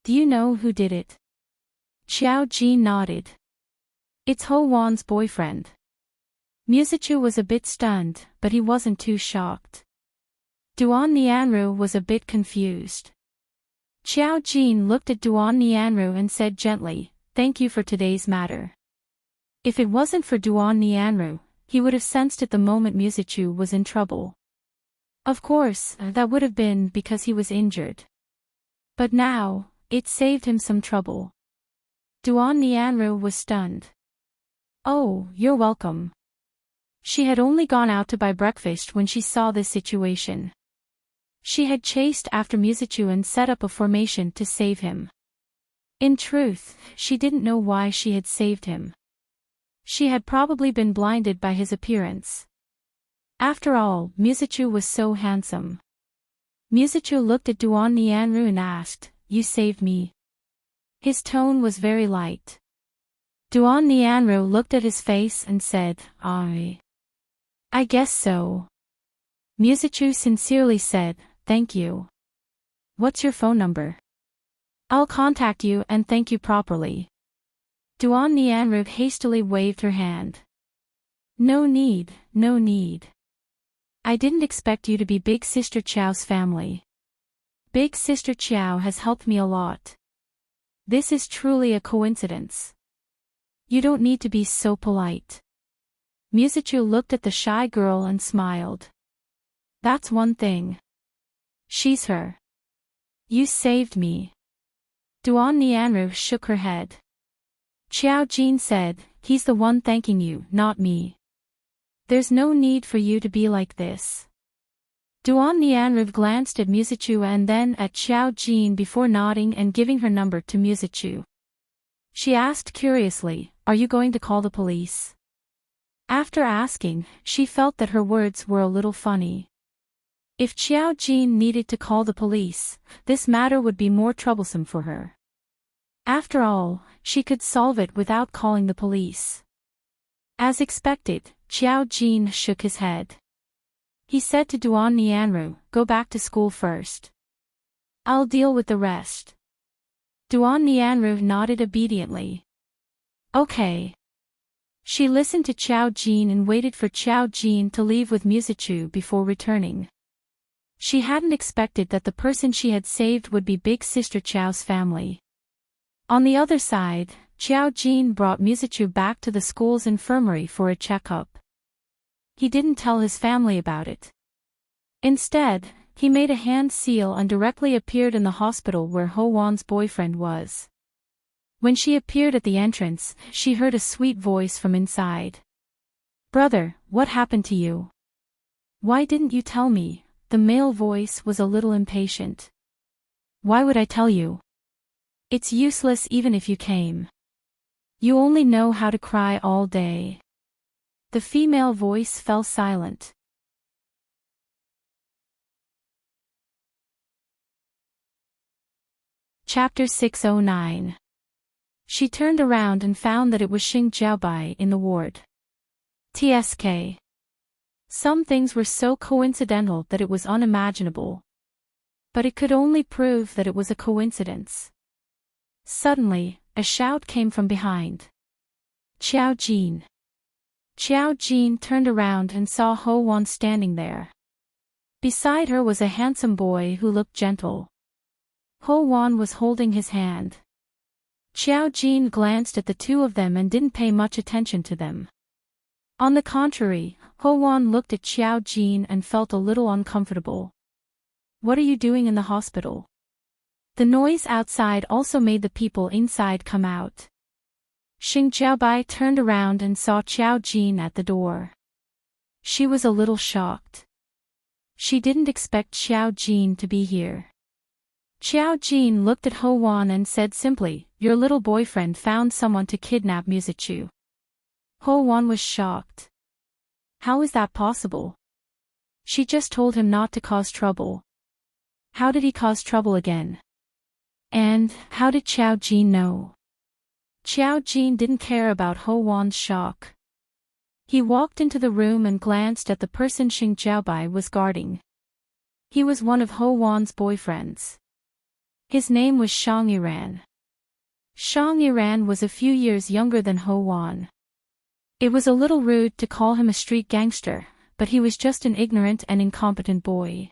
[SPEAKER 1] Do you know who did it? Xiao Jin nodded. It's Ho Wan's boyfriend. Mizuchu was a bit stunned, but he wasn't too shocked. Duan Nianru was a bit confused. Xiao Jin looked at Duan Nianru and said gently, thank you for today's matter. If it wasn't for Duan Nianru, he would have sensed it the moment Mizuchu was in trouble. Of course, that would have been because he was injured. But now, it saved him some trouble. Duan Nianru was stunned. Oh, you're welcome. She had only gone out to buy breakfast when she saw this situation. She had chased after Mizuchu and set up a formation to save him. In truth, she didn't know why she had saved him. She had probably been blinded by his appearance. After all, Mizuchu was so handsome. Mizuchu looked at Duan Nianru and asked, you saved me? His tone was very light. Duan Nianru looked at his face and said, I guess so. Mizuchu sincerely said, thank you. What's your phone number? I'll contact you and thank you properly. Duan Nianru hastily waved her hand. No need, no need. I didn't expect you to be Big Sister Xiao's family. Big Sister Xiao has helped me a lot. This is truly a coincidence. You don't need to be so polite. Mizuchu looked at the shy girl and smiled. That's one thing. She's her. You saved me. Duan Nianru shook her head. Xiao Jin said, he's the one thanking you, not me. There's no need for you to be like this. Duan Nianru glanced at Mizuchu and then at Xiao Jin before nodding and giving her number to Mizuchu. She asked curiously, are you going to call the police? After asking, she felt that her words were a little funny. If Xiao Jin needed to call the police, this matter would be more troublesome for her. After all, she could solve it without calling the police. As expected, Xiao Jin shook his head. He said to Duan Nianru, go back to school first. I'll deal with the rest. Duan Nianru nodded obediently. Okay. She listened to Xiao Jin and waited for Xiao Jin to leave with Mizuchu before returning. She hadn't expected that the person she had saved would be Big Sister Qiao's family. On the other side, Qiao Jin brought Musichu back to the school's infirmary for a checkup. He didn't tell his family about it. Instead, he made a hand seal and directly appeared in the hospital where Ho Wan's boyfriend was. When she appeared at the entrance, she heard a sweet voice from inside. "Brother, what happened to you? Why didn't you tell me?" The male voice was a little impatient. "Why would I tell you? It's useless even if you came. You only know how to cry all day." The female voice fell silent. Chapter 609. She turned around and found that it was Xing Jiaobai in the ward. TSK. Some things were so coincidental that it was unimaginable. But it could only prove that it was a coincidence. Suddenly, a shout came from behind. "Qiao Jin." Qiao Jin turned around and saw Ho Wan standing there. Beside her was a handsome boy who looked gentle. Ho Wan was holding his hand. Qiao Jin glanced at the two of them and didn't pay much attention to them. On the contrary, Ho Wan looked at Qiao Jin and felt a little uncomfortable. "What are you doing in the hospital?" The noise outside also made the people inside come out. Xing Jiaobai turned around and saw Qiao Jin at the door. She was a little shocked. She didn't expect Qiao Jin to be here. Qiao Jin looked at Ho Wan and said simply, "Your little boyfriend found someone to kidnap Musichu." Ho Wan was shocked. How is that possible? She just told him not to cause trouble. How did he cause trouble again? And how did Qiao Jin know? Qiao Jin didn't care about Ho Wan's shock. He walked into the room and glanced at the person Xing Jiaobai was guarding. He was one of Ho Wan's boyfriends. His name was Shang Yiran. Shang Yiran was a few years younger than Ho Wan. It was a little rude to call him a street gangster, but he was just an ignorant and incompetent boy.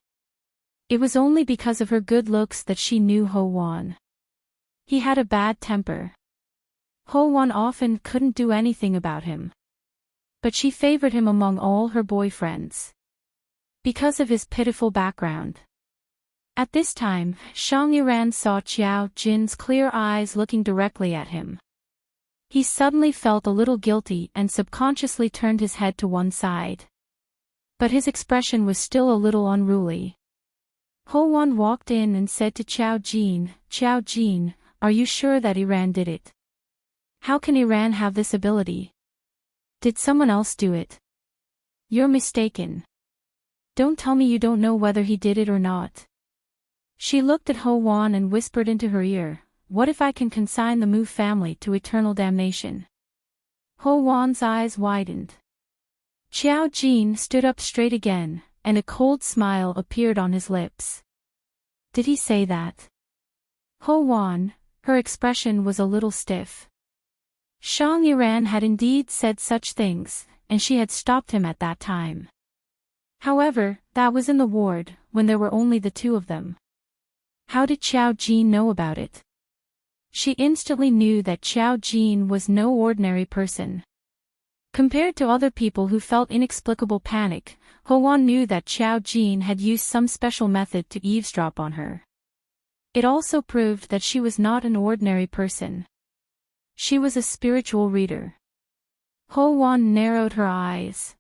[SPEAKER 1] It was only because of her good looks that she knew Ho Wan. He had a bad temper. Ho Wan often couldn't do anything about him. But she favored him among all her boyfriends. Because of his pitiful background. At this time, Shang Yiran saw Qiao Jin's clear eyes looking directly at him. He suddenly felt a little guilty and subconsciously turned his head to one side. But his expression was still a little unruly. Ho Wan walked in and said to Qiao Jin, "Are you sure that Iran did it? How can Iran have this ability? Did someone else do it? You're mistaken. Don't tell me you don't know whether he did it or not." She looked at Ho Wan and whispered into her ear, "What if I can consign the Mu family to eternal damnation?" Ho Wan's eyes widened. Qiao Jin stood up straight again, and a cold smile appeared on his lips. Did he say that? Ho Wan, her expression was a little stiff. Shang Yiran had indeed said such things, and she had stopped him at that time. However, that was in the ward, when there were only the two of them. How did Qiao Jin know about it? She instantly knew that Qiao Jin was no ordinary person. Compared to other people who felt inexplicable panic, Ho Wan knew that Qiao Jin had used some special method to eavesdrop on her. It also proved that she was not an ordinary person. She was a spiritual reader. Ho Wan narrowed her eyes.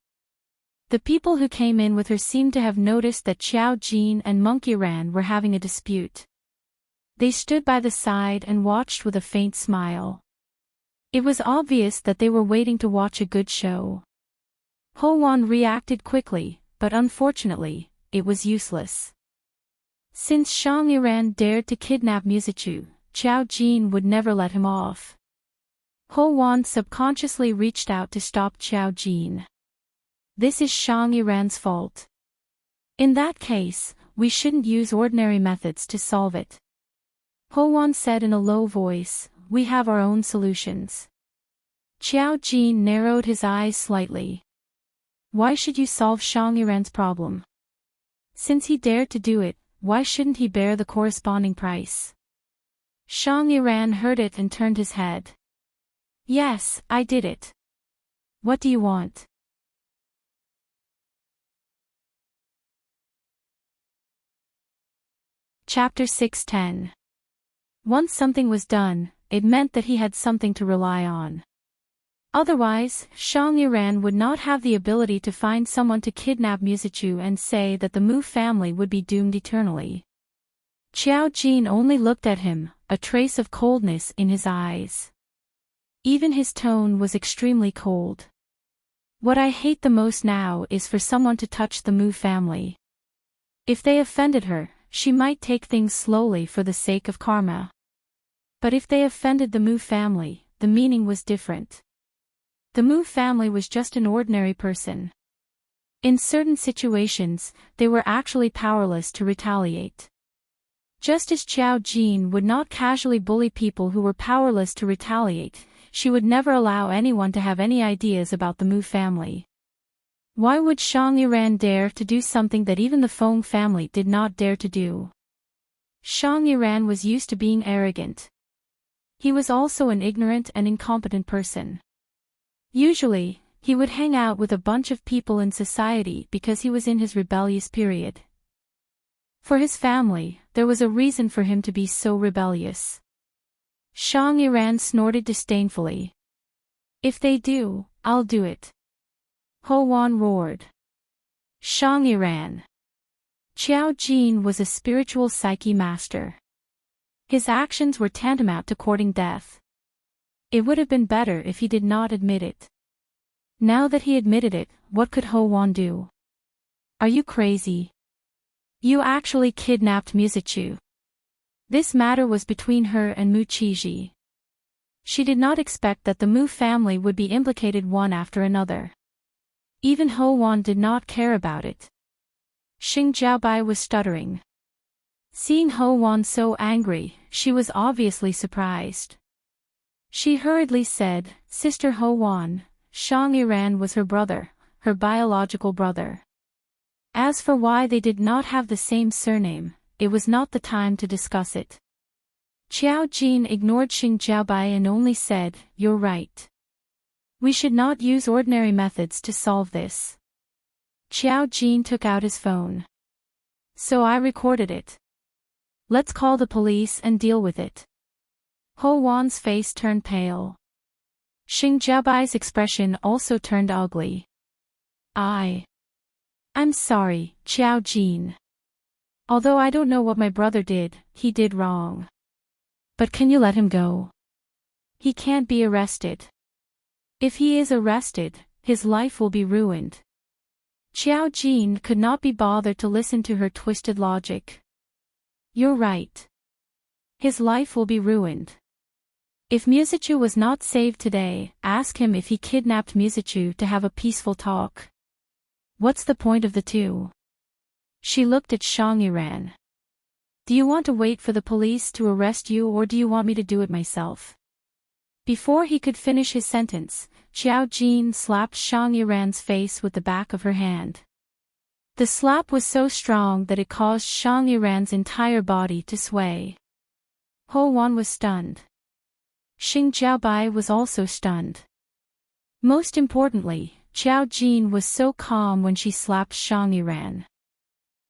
[SPEAKER 1] The people who came in with her seemed to have noticed that Qiao Jin and Monkey Ran were having a dispute. They stood by the side and watched with a faint smile. It was obvious that they were waiting to watch a good show. Ho Wan reacted quickly, but unfortunately, it was useless. Since Shang Yiran dared to kidnap Musichu, Qiao Jin would never let him off. Ho Wan subconsciously reached out to stop Qiao Jin. This is Shang Yiran's fault. In that case, we shouldn't use ordinary methods to solve it. Ho Wan said in a low voice, "We have our own solutions." Qiao Jin narrowed his eyes slightly. Why should you solve Shang Yiran's problem? Since he dared to do it, why shouldn't he bear the corresponding price? Shang Yiran heard it and turned his head. Yes, I did it. What do you want? Chapter 610. Once something was done, it meant that he had something to rely on. Otherwise, Shang Yiran would not have the ability to find someone to kidnap Musichu and say that the Mu family would be doomed eternally. Qiao Jin only looked at him, a trace of coldness in his eyes. Even his tone was extremely cold. What I hate the most now is for someone to touch the Mu family. If they offended her, she might take things slowly for the sake of karma. But if they offended the Mu family, the meaning was different. The Mu family was just an ordinary person. In certain situations, they were actually powerless to retaliate. Just as Qiao Jin would not casually bully people who were powerless to retaliate, she would never allow anyone to have any ideas about the Mu family. Why would Shang Yiran dare to do something that even the Feng family did not dare to do? Shang Yiran was used to being arrogant. He was also an ignorant and incompetent person. Usually, he would hang out with a bunch of people in society because he was in his rebellious period. For his family, there was a reason for him to be so rebellious. Shang Yiran snorted disdainfully. If they do, I'll do it. Ho Wan roared. Shang Yiran. Qiao Jin was a spiritual psyche master. His actions were tantamount to courting death. It would have been better if he did not admit it. Now that he admitted it, what could Ho Wan do? Are you crazy? You actually kidnapped Musichu. This matter was between her and Mu Qiji. She did not expect that the Mu family would be implicated one after another. Even Ho Wan did not care about it. Xing Jiaobai was stuttering. Seeing Ho Wan so angry, she was obviously surprised. She hurriedly said, Sister Ho Wan, Shang Yiran was her brother, her biological brother. As for why they did not have the same surname, it was not the time to discuss it. Qiao Jin ignored Xing Jiaobai and only said, You're right. We should not use ordinary methods to solve this. Qiao Jin took out his phone. So I recorded it. Let's call the police and deal with it. Ho Wan's face turned pale. Xing Jiaobai's expression also turned ugly. I'm sorry, Qiao Jin. Although I don't know what my brother did, he did wrong. But can you let him go? He can't be arrested. If he is arrested, his life will be ruined. Qiao Jin could not be bothered to listen to her twisted logic. You're right. His life will be ruined. If Musichu was not saved today, ask him if he kidnapped Musichu to have a peaceful talk. What's the point of the two? She looked at Shang Yiran. Do you want to wait for the police to arrest you or do you want me to do it myself? Before he could finish his sentence, Qiao Jin slapped Shang Yiran's face with the back of her hand. The slap was so strong that it caused Shang Yiran's entire body to sway. Ho Wan was stunned. Xing Jiaobai was also stunned. Most importantly, Qiao Jin was so calm when she slapped Shang Yiran.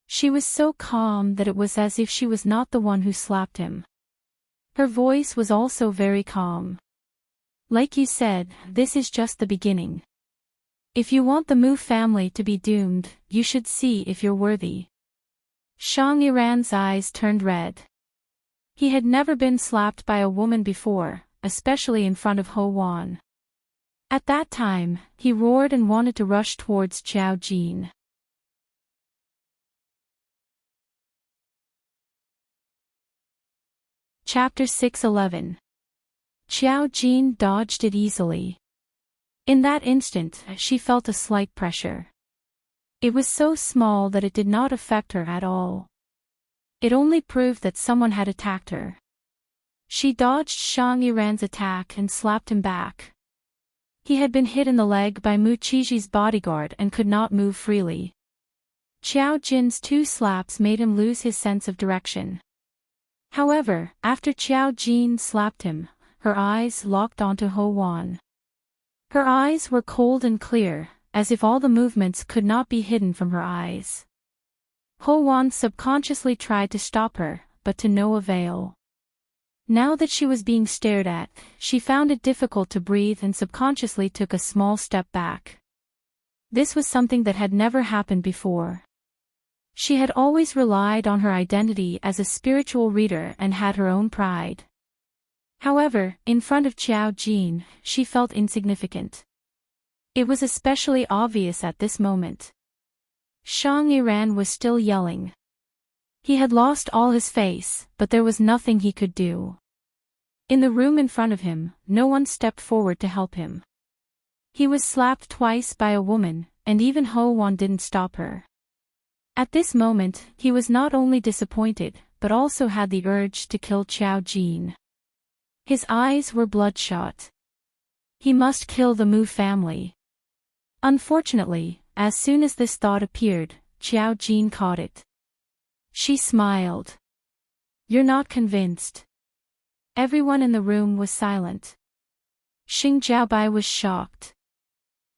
[SPEAKER 1] She was so calm that it was as if she was not the one who slapped him. Her voice was also very calm. Like you said, this is just the beginning. If you want the Mu family to be doomed, you should see if you're worthy. Shang Yiran's eyes turned red. He had never been slapped by a woman before, especially in front of Ho Wan. At that time, he roared and wanted to rush towards Qiao Jin. Chapter 611. Qiao Jin dodged it easily. In that instant, she felt a slight pressure. It was so small that it did not affect her at all. It only proved that someone had attacked her. She dodged Shang Yiran's attack and slapped him back. He had been hit in the leg by Mu Qiji's bodyguard and could not move freely. Qiao Jin's 2 slaps made him lose his sense of direction. However, after Qiao Jin slapped him, her eyes locked onto Ho Wan. Her eyes were cold and clear, as if all the movements could not be hidden from her eyes. Ho Wan subconsciously tried to stop her, but to no avail. Now that she was being stared at, she found it difficult to breathe and subconsciously took a small step back. This was something that had never happened before. She had always relied on her identity as a spiritual reader and had her own pride. However, in front of Qiao Jin, she felt insignificant. It was especially obvious at this moment. Shang Yiran was still yelling. He had lost all his face, but there was nothing he could do. In the room in front of him, no one stepped forward to help him. He was slapped twice by a woman, and even Ho Wan didn't stop her. At this moment, he was not only disappointed, but also had the urge to kill Qiao Jin. His eyes were bloodshot. He must kill the Mu family. Unfortunately, as soon as this thought appeared, Qiao Jin caught it. She smiled. "You're not convinced." Everyone in the room was silent. Xing Jiaobai was shocked.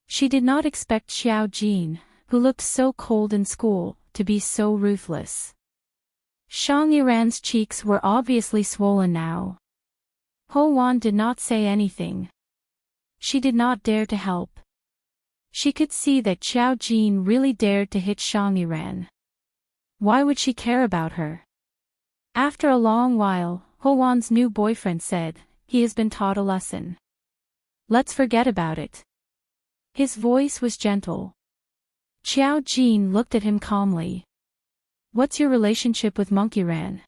[SPEAKER 1] She did not expect Qiao Jin, who looked so cold in school, to be so ruthless. Shang Yiran's cheeks were obviously swollen now. Ho Wan did not say anything. She did not dare to help. She could see that Qiao Jin really dared to hit Shang Yiran. Why would she care about her? After a long while, Ho Wan's new boyfriend said, "He has been taught a lesson. Let's forget about it." His voice was gentle. Qiao Jin looked at him calmly. "What's your relationship with Monkey Ran?"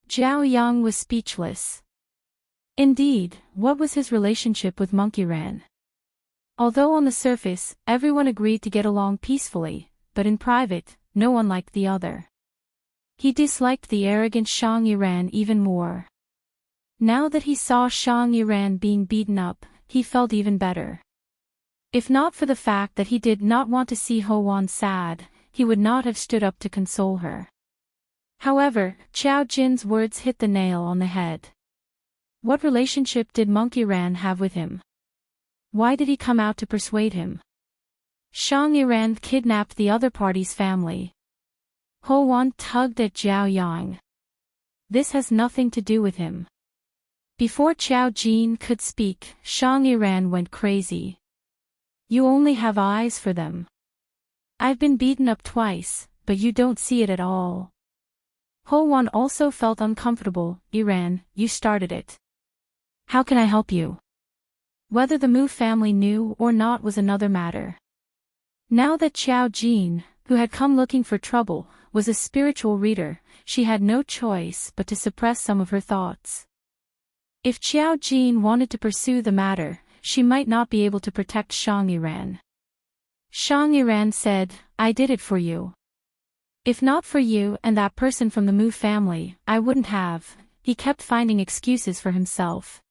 [SPEAKER 1] Zhao Yang was speechless. Indeed, what was his relationship with Monkey Ran? Although on the surface, everyone agreed to get along peacefully, but in private, no one liked the other. He disliked the arrogant Shang Yiran even more. Now that he saw Shang Yiran being beaten up, he felt even better. If not for the fact that he did not want to see Ho Wan sad, he would not have stood up to console her. However, Qiao Jin's words hit the nail on the head. What relationship did Monkey Ran have with him? Why did he come out to persuade him? Shang Yiran kidnapped the other party's family. Ho Wan tugged at Zhao Yang. This has nothing to do with him. Before Qiao Jin could speak, Shang Yiran went crazy. You only have eyes for them. I've been beaten up twice, but you don't see it at all. Ho Wan also felt uncomfortable. Yiran, you started it. How can I help you? Whether the Mu family knew or not was another matter. Now that Qiao Jin, who had come looking for trouble, was a spiritual reader, she had no choice but to suppress some of her thoughts. If Qiao Jin wanted to pursue the matter, she might not be able to protect Shang Yiran. Shang Yiran said, "I did it for you. If not for you and that person from the Mu family, I wouldn't have." He kept finding excuses for himself.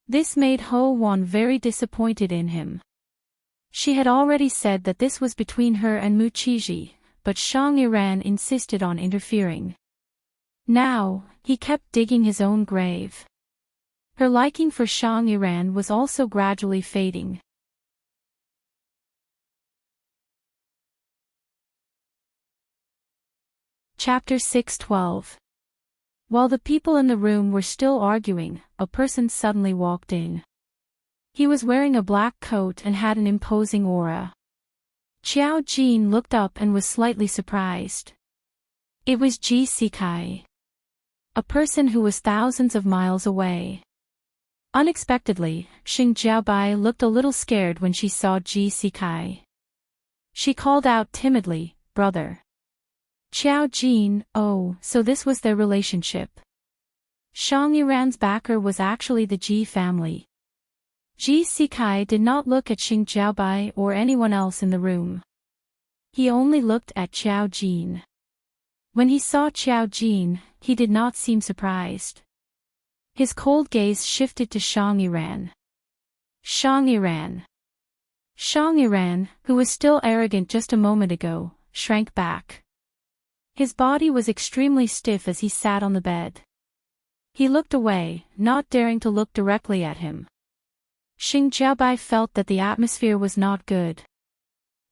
[SPEAKER 1] This made Ho Wan very disappointed in him. She had already said that this was between her and Mu Qiji, but Shang Yiran insisted on interfering. Now, he kept digging his own grave. Her liking for Shang Yiran was also gradually fading. Chapter 6:12. While the people in the room were still arguing, a person suddenly walked in. He was wearing a black coat and had an imposing aura. Qiao Jin looked up and was slightly surprised. It was Ji Sikai. A person who was thousands of miles away. Unexpectedly, Xing Jiaobai looked a little scared when she saw Ji Sikai. She called out timidly, "Brother." Qiao Jin, oh, so this was their relationship. Shang Yiran's backer was actually the Ji family. Ji Sikai did not look at Xing Jiaobai or anyone else in the room. He only looked at Qiao Jin. When he saw Qiao Jin, he did not seem surprised. His cold gaze shifted to Shang Yiran. Shang Yiran. Shang Yiran, who was still arrogant just a moment ago, shrank back. His body was extremely stiff as he sat on the bed. He looked away, not daring to look directly at him. Xing Jiabai felt that the atmosphere was not good.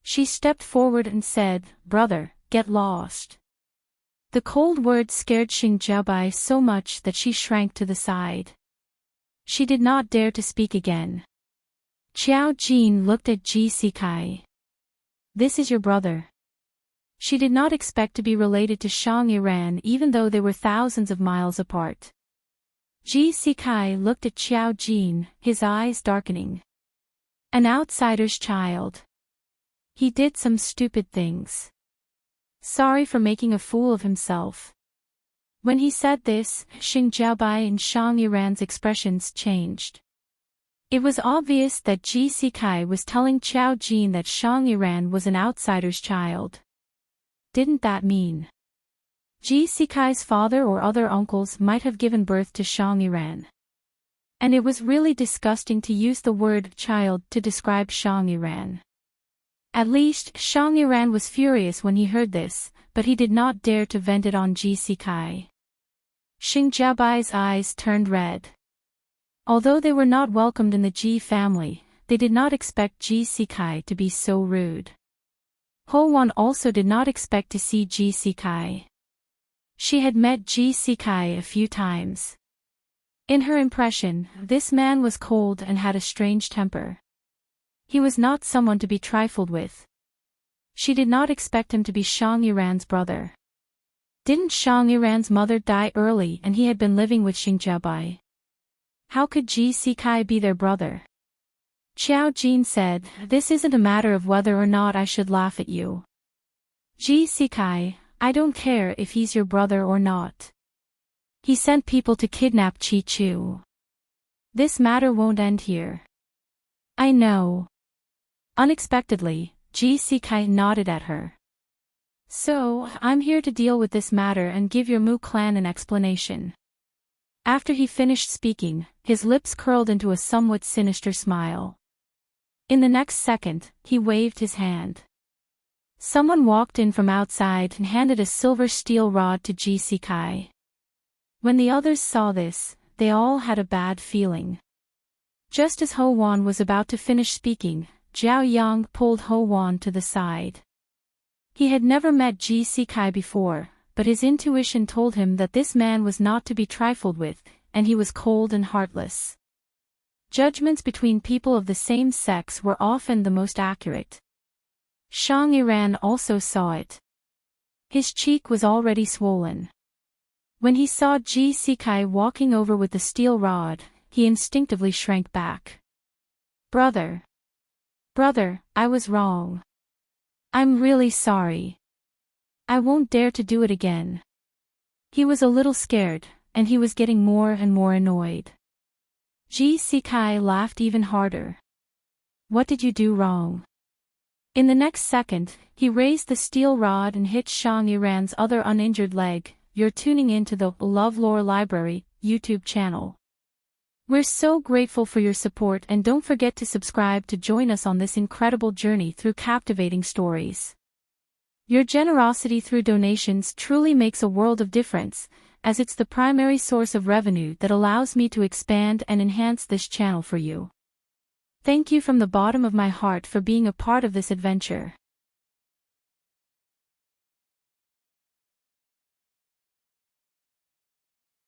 [SPEAKER 1] She stepped forward and said, "Brother, get lost." The cold words scared Xing Jiabai so much that she shrank to the side. She did not dare to speak again. Qiao Jin looked at Ji Sikai. "This is your brother." She did not expect to be related to Shang Yiran even though they were thousands of miles apart. Ji Sikai looked at Qiao Jin, his eyes darkening. An outsider's child. He did some stupid things. Sorry for making a fool of himself. When he said this, Xing Jiabai and Shang Yiran's expressions changed. It was obvious that Ji Sikai was telling Qiao Jin that Shang Yiran was an outsider's child. Didn't that mean Ji Sikai's father or other uncles might have given birth to Shang Yiran? And it was really disgusting to use the word child to describe Shang Yiran. At least, Shang Yiran was furious when he heard this, but he did not dare to vent it on Ji Sikai. Xing Jiabai's eyes turned red. Although they were not welcomed in the Ji family, they did not expect Ji Sikai to be so rude. Ho Wan also did not expect to see Ji Sikai. She had met Ji Sikai a few times. In her impression, this man was cold and had a strange temper. He was not someone to be trifled with. She did not expect him to be Shang Yiran's brother. Didn't Shang Yiran's mother die early and he had been living with Xing Jiabai? How could Ji Sikai be their brother? Qiao Jin said, "This isn't a matter of whether or not I should laugh at you. Ji Sikai, I don't care if he's your brother or not. He sent people to kidnap Chi Chu. This matter won't end here." "I know." Unexpectedly, Ji Sikai nodded at her. "So, I'm here to deal with this matter and give your Mu clan an explanation." After he finished speaking, his lips curled into a somewhat sinister smile. In the next second, he waved his hand. Someone walked in from outside and handed a silver steel rod to Ji Sikai. When the others saw this, they all had a bad feeling. Just as Ho Wan was about to finish speaking, Zhao Yang pulled Ho Wan to the side. He had never met Ji Sikai before, but his intuition told him that this man was not to be trifled with, and he was cold and heartless. Judgments between people of the same sex were often the most accurate. Shang Yiran also saw it. His cheek was already swollen. When he saw Ji Sikai walking over with the steel rod, he instinctively shrank back. Brother, I was wrong. I'm really sorry. I won't dare to do it again." He was a little scared, and he was getting more and more annoyed. Ji Sikai laughed even harder. "What did you do wrong?" In the next second, he raised the steel rod and hit Shang Yiran's other uninjured leg. "You're tuning into the LoveLore Library YouTube channel. We're so grateful for your support, and don't forget to subscribe to join us on this incredible journey through captivating stories. Your generosity through donations truly makes a world of difference, as it's the primary source of revenue that allows me to expand and enhance this channel for you. Thank you from the bottom of my heart for being a part of this adventure.